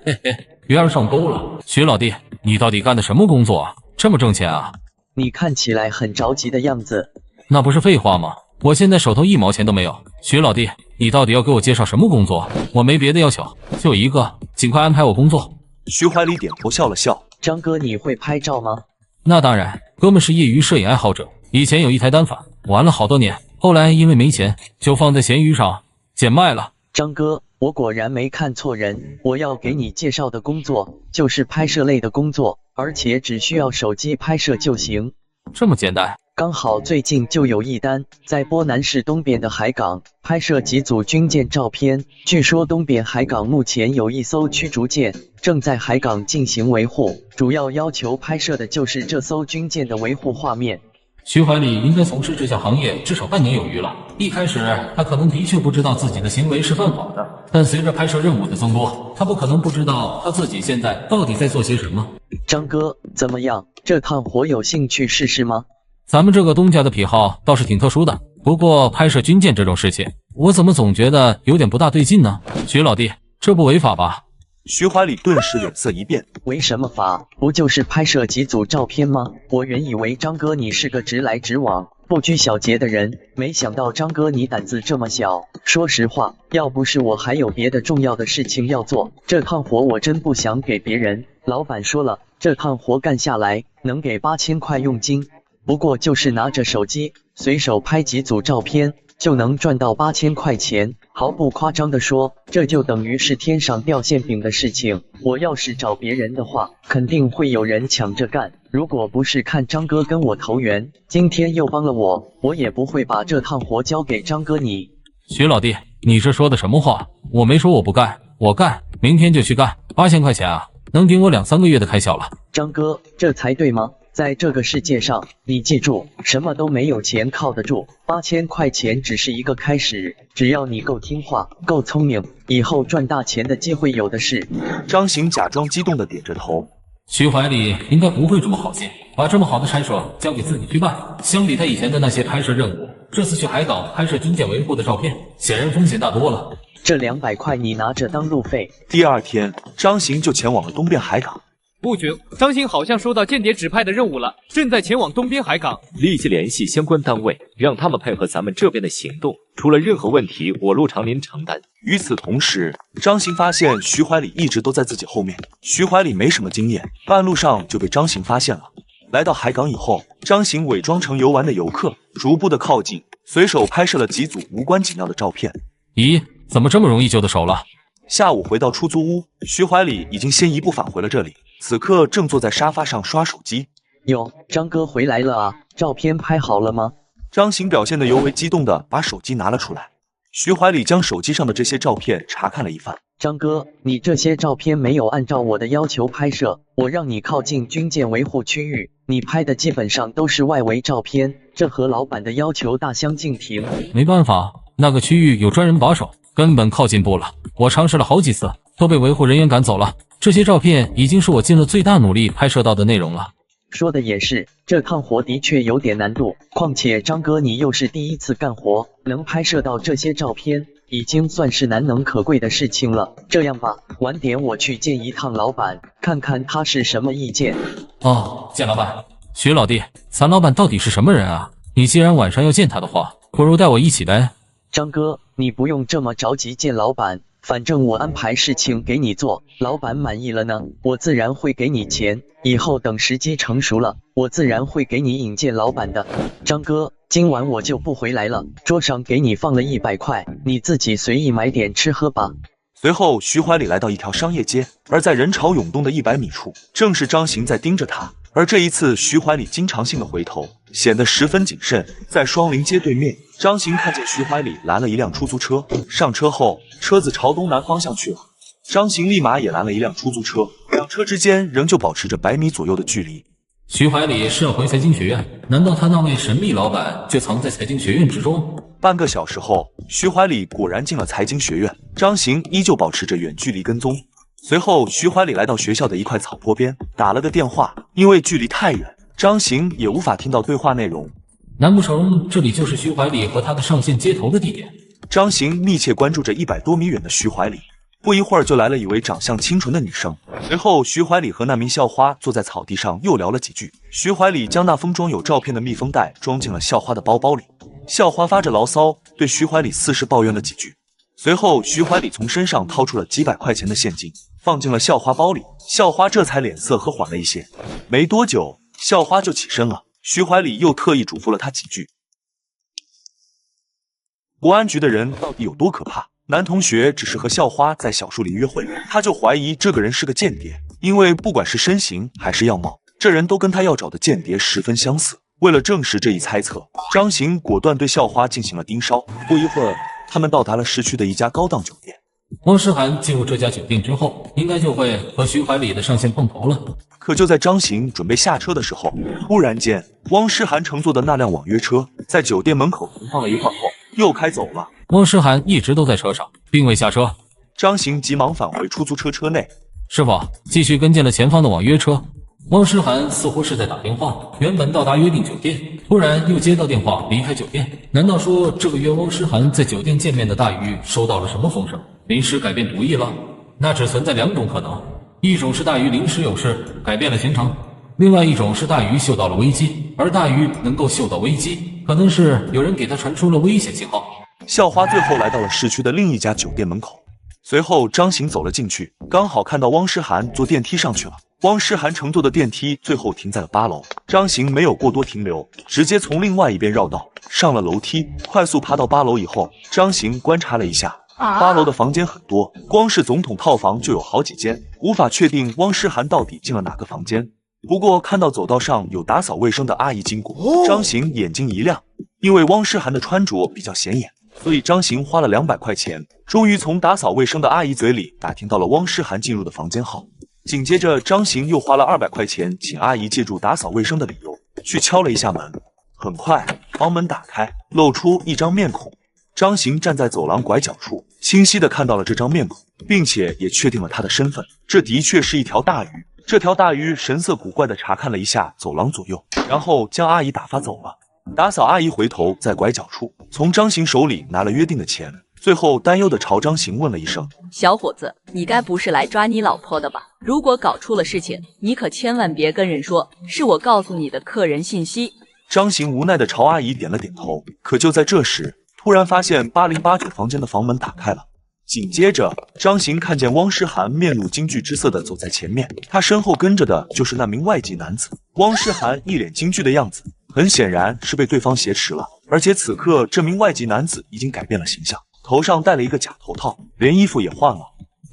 嘿嘿，鱼儿上钩了。徐老弟，你到底干的什么工作啊？这么挣钱啊？你看起来很着急的样子。那不是废话吗？我现在手头1毛钱都没有。徐老弟，你到底要给我介绍什么工作？我没别的要求，就一个，尽快安排我工作。徐怀礼点头笑了笑。张哥，你会拍照吗？那当然，哥们是业余摄影爱好者，以前有一台单反，玩了好多年，后来因为没钱，就放在闲鱼上贱卖了。张哥，我果然没看错人，我要给你介绍的工作就是拍摄类的工作，而且只需要手机拍摄就行。这么简单？刚好最近就有一单在波南市东边的海港拍摄几组军舰照片，据说东边海港目前有一艘驱逐舰正在海港进行维护，主要要求拍摄的就是这艘军舰的维护画面。徐怀礼应该从事这项行业至少半年有余了。一开始他可能的确不知道自己的行为是犯法的，但随着拍摄任务的增多，他不可能不知道他自己现在到底在做些什么。张哥，怎么样？这趟活有兴趣试试吗？咱们这个东家的癖好倒是挺特殊的，不过拍摄军舰这种事情，我怎么总觉得有点不大对劲呢？徐老弟，这不违法吧？徐怀礼顿时脸色一变，违什么法？不就是拍摄几组照片吗？我原以为张哥你是个直来直往、不拘小节的人，没想到张哥你胆子这么小。说实话，要不是我还有别的重要的事情要做，这趟活我真不想给别人。老板说了，这趟活干下来能给8000块佣金，不过就是拿着手机随手拍几组照片就能赚到8000块钱，毫不夸张地说，这就等于是天上掉馅饼的事情。我要是找别人的话，肯定会有人抢着干。如果不是看张哥跟我投缘，今天又帮了我，我也不会把这趟活交给张哥你。徐老弟，你这说的什么话？我没说我不干，我干，明天就去干。8000块钱啊，能顶我2-3个月的开销了。张哥，这才对吗？在这个世界上，你记住，什么都没有钱靠得住，8000块钱只是一个开始，只要你够听话、够聪明，以后赚大钱的机会有的是。张行假装激动地点着头。徐怀礼应该不会这么好心，把这么好的差事交给自己去办。相比他以前的那些拍摄任务，这次去海港拍摄军舰维护的照片，显然风险大多了。这200块你拿着当路费。第二天，张行就前往了东边海港。不局，张行好像收到间谍指派的任务了，正在前往东边海港。立即联系相关单位，让他们配合咱们这边的行动，出了任何问题，我陆长林承担。与此同时，张行发现徐怀礼一直都在自己后面。徐怀礼没什么经验，半路上就被张行发现了。来到海港以后，张行伪装成游玩的游客，逐步的靠近，随手拍摄了几组无关紧要的照片。咦，怎么这么容易就得手了？下午回到出租屋，徐怀礼已经先一步返回了这里。此刻正坐在沙发上刷手机。哟，张哥回来了啊，照片拍好了吗？张行表现得尤为激动地把手机拿了出来。徐怀礼将手机上的这些照片查看了一番。张哥，你这些照片没有按照我的要求拍摄，我让你靠近军舰维护区域，你拍的基本上都是外围照片，这和老板的要求大相径庭。没办法，那个区域有专人把守，根本靠近不了。我尝试了好几次，都被维护人员赶走了。这些照片已经是我尽了最大努力拍摄到的内容了。说的也是，这趟活的确有点难度，况且张哥你又是第一次干活，能拍摄到这些照片已经算是难能可贵的事情了。这样吧，晚点我去见一趟老板，看看他是什么意见。哦，见老板。徐老弟，咱老板到底是什么人啊？你既然晚上要见他的话，不如带我一起呗。张哥，你不用这么着急见老板，反正我安排事情给你做，老板满意了呢，我自然会给你钱，以后等时机成熟了，我自然会给你引荐老板的。张哥，今晚我就不回来了，桌上给你放了100块，你自己随意买点吃喝吧。随后，徐怀礼来到一条商业街，而在人潮涌动的100米处，正是张行在盯着他。而这一次，徐怀礼经常性的回头，显得十分谨慎。在双林街对面，张行看见徐怀礼拦了一辆出租车，上车后，车子朝东南方向去了。张行立马也拦了一辆出租车，两车之间仍旧保持着100米左右的距离。徐怀礼是要回财经学院，难道他那位神秘老板就藏在财经学院之中？半个小时后，徐怀礼果然进了财经学院，张行依旧保持着远距离跟踪。随后，徐怀礼来到学校的一块草坡边，打了个电话，因为距离太远，张行也无法听到对话内容。难不成这里就是徐怀礼和他的上线接头的地点？张行密切关注着100多米远的徐怀礼，不一会儿就来了一位长相清纯的女生。随后，徐怀礼和那名校花坐在草地上又聊了几句。徐怀礼将那封装有照片的密封袋装进了校花的包包里。校花发着牢骚，对徐怀礼似是抱怨了几句。随后，徐怀礼从身上掏出了几百块钱的现金，放进了校花包里。校花这才脸色和缓了一些。没多久，校花就起身了。徐怀礼又特意嘱咐了他几句。国安局的人到底有多可怕？男同学只是和校花在小树林约会，他就怀疑这个人是个间谍，因为不管是身形还是样貌，这人都跟他要找的间谍十分相似。为了证实这一猜测，张行果断对校花进行了盯梢。不一会儿，他们到达了市区的一家高档酒店。汪诗涵进入这家酒店之后，应该就会和徐怀里的上线碰头了。可就在张行准备下车的时候，突然间，汪诗涵乘坐的那辆网约车在酒店门口停放了一会儿后，又开走了。汪诗涵一直都在车上，并未下车。张行急忙返回出租车内。师傅继续跟进了前方的网约车。汪诗涵似乎是在打电话，原本到达约定酒店，突然又接到电话离开酒店。难道说这个约汪诗涵在酒店见面的大鱼收到了什么风声，临时改变主意了？那只存在两种可能，一种是大鱼临时有事改变了行程，另外一种是大鱼嗅到了危机，而大鱼能够嗅到危机，可能是有人给他传出了危险信号。校花最后来到了市区的另一家酒店门口，随后张行走了进去，刚好看到汪诗涵坐电梯上去了。汪诗涵乘坐的电梯最后停在了8楼，张行没有过多停留，直接从另外一边绕道上了楼梯，快速爬到8楼以后，张行观察了一下，8楼的房间很多，光是总统套房就有好几间，无法确定汪诗涵到底进了哪个房间。不过看到走道上有打扫卫生的阿姨经过，张行眼睛一亮，因为汪诗涵的穿着比较显眼，所以张行花了200块钱，终于从打扫卫生的阿姨嘴里打听到了汪诗涵进入的房间号。紧接着，张行又花了200块钱，请阿姨借助打扫卫生的理由去敲了一下门。很快，房门打开，露出一张面孔。张行站在走廊拐角处，清晰地看到了这张面孔，并且也确定了他的身份。这的确是一条大鱼。这条大鱼神色古怪地查看了一下走廊左右，然后将阿姨打发走了。打扫阿姨回头在拐角处从张行手里拿了约定的钱，最后担忧地朝张行问了一声：“小伙子，你该不是来抓你老婆的吧？如果搞出了事情，你可千万别跟人说，是我告诉你的客人信息。”张行无奈地朝阿姨点了点头。可就在这时，突然发现8089房间的房门打开了。紧接着，张行看见汪诗涵面露惊惧之色地走在前面，他身后跟着的就是那名外籍男子。汪诗涵一脸惊惧的样子，很显然是被对方挟持了，而且此刻这名外籍男子已经改变了形象，头上戴了一个假头套，连衣服也换了。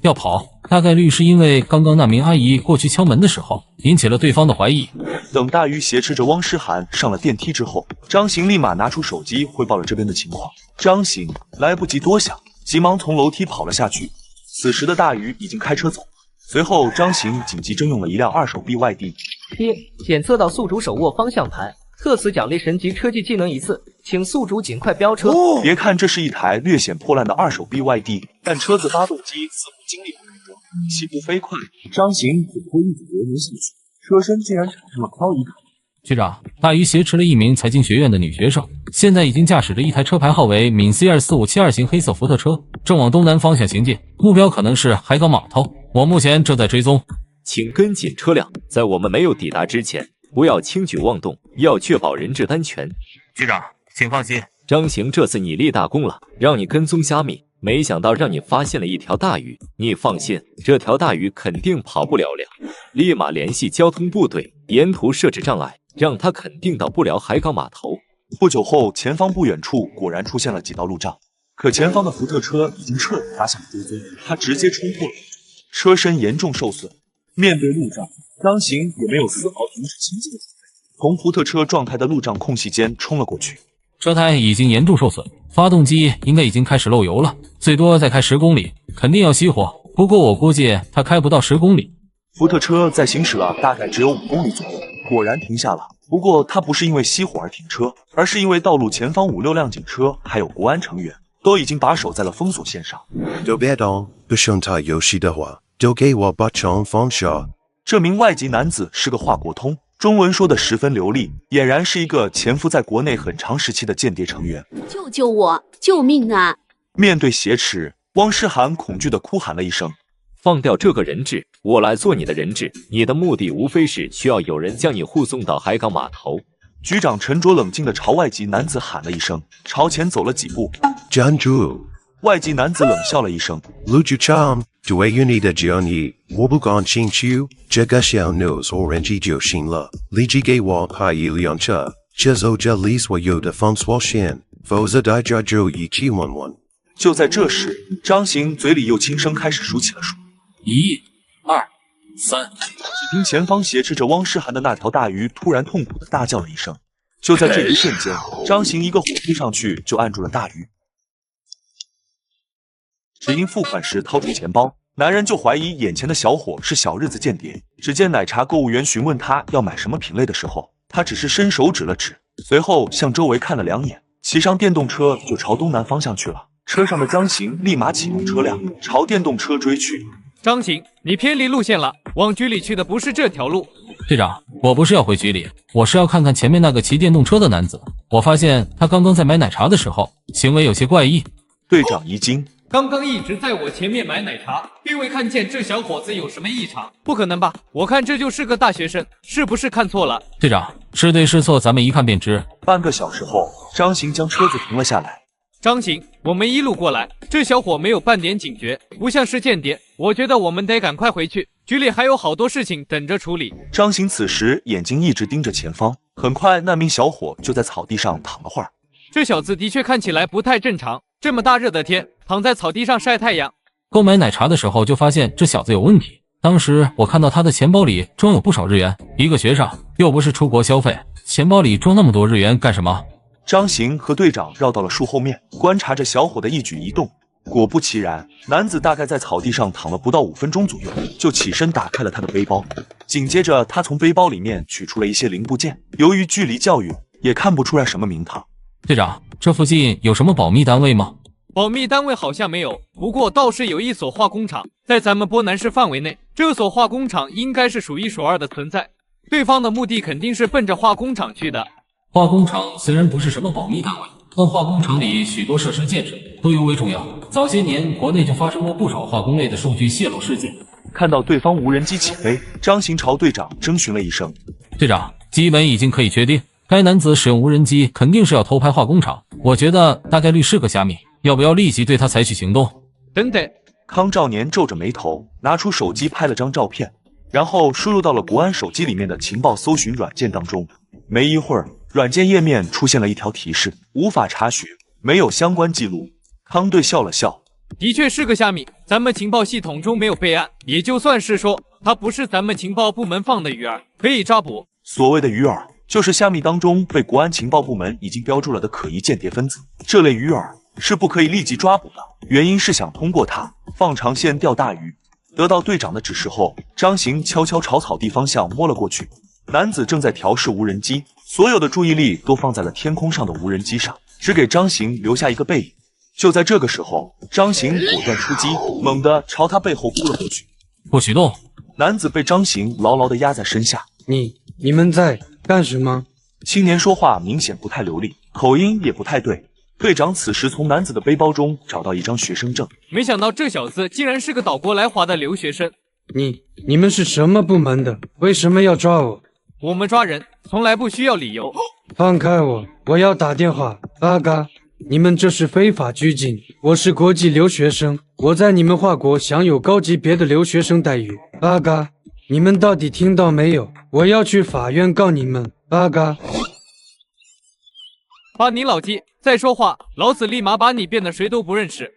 要跑，大概率是因为刚刚那名阿姨过去敲门的时候引起了对方的怀疑。等大鱼挟持着汪诗涵上了电梯之后，张行立马拿出手机汇报了这边的情况。张行来不及多想，急忙从楼梯跑了下去。此时的大鱼已经开车走了。随后张行紧急征用了一辆2手 BYD。检测到宿主手握方向盘，特此奖励神级车技技能1次，请宿主尽快飙车。别看这是一台略显破烂的2手 BYD， 但车子发动机似乎经历过改装，起步飞快。张行最后一直流下去，车身竟然产生了漂移感。局长，大鱼挟持了一名财经学院的女学生，现在已经驾驶着一台车牌号为闽 C24572型黑色福特车，正往东南方向行进，目标可能是海港码头。我目前正在追踪，请跟紧车辆，在我们没有抵达之前，不要轻举妄动，要确保人质安全。局长，请放心，张行这次你立大功了，让你跟踪虾米，没想到让你发现了一条大鱼。你放心，这条大鱼肯定跑不了了，立马联系交通部队，沿途设置障碍，让他肯定到不了海港码头。不久后，前方不远处果然出现了几道路障，可前方的福特车已经彻底发现了追踪，他直接冲破了，车身严重受损。面对路障，张行也没有丝毫停止前进的准备，从福特车撞开的路障空隙间冲了过去。车胎已经严重受损，发动机应该已经开始漏油了，最多再开10公里，肯定要熄火。不过我估计它开不到10公里。福特车在行驶了大概只有5公里左右，果然停下了。不过它不是因为熄火而停车，而是因为道路前方5-6辆警车还有国安成员都已经把守在了封锁线上。都别动，不顺他游戏的话，都给我把枪放下。这名外籍男子是个华国通，中文说的十分流利，俨然是一个潜伏在国内很长时期的间谍成员。救救我！救命啊！面对挟持，汪诗涵恐惧地哭喊了一声：“放掉这个人质，我来做你的人质。你的目的无非是需要有人将你护送到海港码头。”局长沉着冷静地朝外籍男子喊了一声，朝前走了几步。站住！外籍男子冷笑了一声：“陆局长，对于你的建议，我不感兴趣。这个小妞orange就行了，立即给我派一辆车，接走这里所有的封锁线，否则大家就一起玩玩。”就在这时，张行嘴里又轻声开始数起了数：1、2、3。只听前方挟持着汪诗涵的那条大鱼突然痛苦地大叫了一声，就在这一瞬间，张行一个火飞上去就按住了大鱼。只因付款时掏出钱包，男人就怀疑眼前的小伙是小日子间谍。只见奶茶购物员询问他要买什么品类的时候，他只是伸手指了指，随后向周围看了2眼，骑上电动车就朝东南方向去了。车上的张行立马启动车辆，朝电动车追去。张行，你偏离路线了，往局里去的不是这条路。队长，我不是要回局里，我是要看看前面那个骑电动车的男子。我发现他刚刚在买奶茶的时候，行为有些怪异。队长一惊，刚刚一直在我前面买奶茶，并未看见这小伙子有什么异常。不可能吧？我看这就是个大学生，是不是看错了？队长，是对是错，咱们一看便知。半个小时后，张行将车子停了下来。张行，我们一路过来，这小伙没有半点警觉，不像是间谍。我觉得我们得赶快回去，局里还有好多事情等着处理。张行此时眼睛一直盯着前方，很快那名小伙就在草地上躺了会儿。这小子的确看起来不太正常，这么大热的天，躺在草地上晒太阳。购买奶茶的时候就发现这小子有问题。当时我看到他的钱包里装有不少日元，一个学生又不是出国消费，钱包里装那么多日元干什么？张行和队长绕到了树后面，观察着小伙的一举一动。果不其然，男子大概在草地上躺了不到5分钟左右，就起身打开了他的背包。紧接着，他从背包里面取出了一些零部件。由于距离较远，也看不出来什么名堂。队长，这附近有什么保密单位吗？保密单位好像没有，不过倒是有一所化工厂，在咱们波南市范围内。这所化工厂应该是数一数二的存在，对方的目的肯定是奔着化工厂去的。化工厂虽然不是什么保密单位，但化工厂里许多设施建设都尤为重要。早些年国内就发生过不少化工类的数据泄露事件。看到对方无人机起飞，张行朝队长征询了一声。队长，基本已经可以确定，该男子使用无人机肯定是要偷拍化工厂，我觉得大概率是个虾米，要不要立即对他采取行动？等等，康兆年皱着眉头，拿出手机拍了张照片，然后输入到了国安手机里面的情报搜寻软件当中。没一会儿，软件页面出现了一条提示，无法查询，没有相关记录。康队笑了笑，的确是个虾米，咱们情报系统中没有备案，也就算是说他不是咱们情报部门放的鱼饵，可以抓捕。所谓的鱼饵，就是虾米当中被国安情报部门已经标注了的可疑间谍分子。这类鱼饵是不可以立即抓捕的，原因是想通过它放长线钓大鱼。得到队长的指示后，张行悄悄朝草地方向摸了过去。男子正在调试无人机，所有的注意力都放在了天空上的无人机上，只给张行留下一个背影。就在这个时候，张行果断出击，猛地朝他背后扑了过去。不许动！男子被张行牢牢地压在身下。你们在干什么？青年说话明显不太流利，口音也不太对。队长此时从男子的背包中找到一张学生证，没想到这小子竟然是个岛国来华的留学生。你们是什么部门的？为什么要抓我？我们抓人从来不需要理由。放开我，我要打电话。阿嘎，你们这是非法拘禁，我是国际留学生，我在你们华国享有高级别的留学生待遇。阿嘎，你们到底听到没有？我要去法院告你们。阿嘎，把你老鸡，再说话，老子立马把你变得谁都不认识。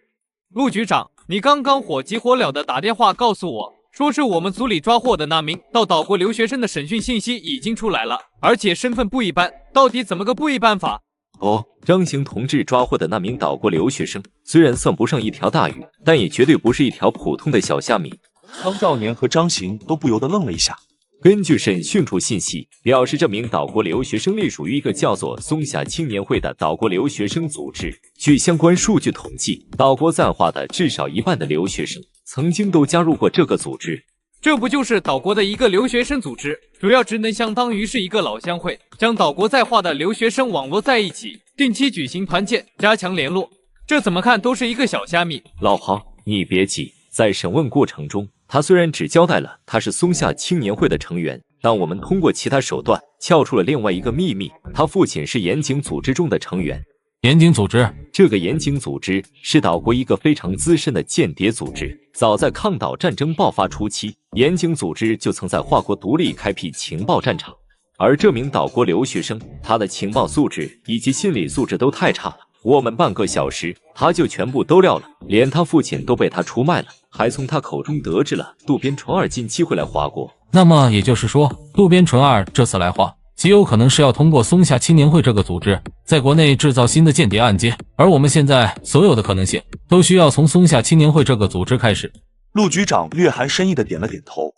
陆局长，你刚刚火急火燎的打电话告诉我，说是我们组里抓获的那名到岛国留学生的审讯信息已经出来了，而且身份不一般，到底怎么个不一般法？哦，张行同志抓获的那名岛国留学生，虽然算不上一条大鱼，但也绝对不是一条普通的小虾米。康兆年和张行都不由得愣了一下。根据审讯处信息表示，这名岛国留学生隶属于一个叫做松下青年会的岛国留学生组织。据相关数据统计，岛国在华的至少1半的留学生曾经都加入过这个组织。这不就是岛国的一个留学生组织，主要职能相当于是一个老乡会，将岛国在华的留学生网络在一起，定期举行团建，加强联络。这怎么看都是一个小虾米。老黄，你别急，在审问过程中，他虽然只交代了他是松下青年会的成员，但我们通过其他手段撬出了另外一个秘密，他父亲是岩井组织中的成员。岩井组织，这个岩井组织是岛国一个非常资深的间谍组织。早在抗岛战争爆发初期，岩井组织就曾在华国独立开辟情报战场。而这名岛国留学生，他的情报素质以及心理素质都太差了，我们半个小时他就全部都撂了，连他父亲都被他出卖了，还从他口中得知了渡边淳二近期会来华国。那么也就是说，渡边淳二这次来华极有可能是要通过松下青年会这个组织，在国内制造新的间谍案件，而我们现在所有的可能性，都需要从松下青年会这个组织开始。陆局长略含深意的点了点头。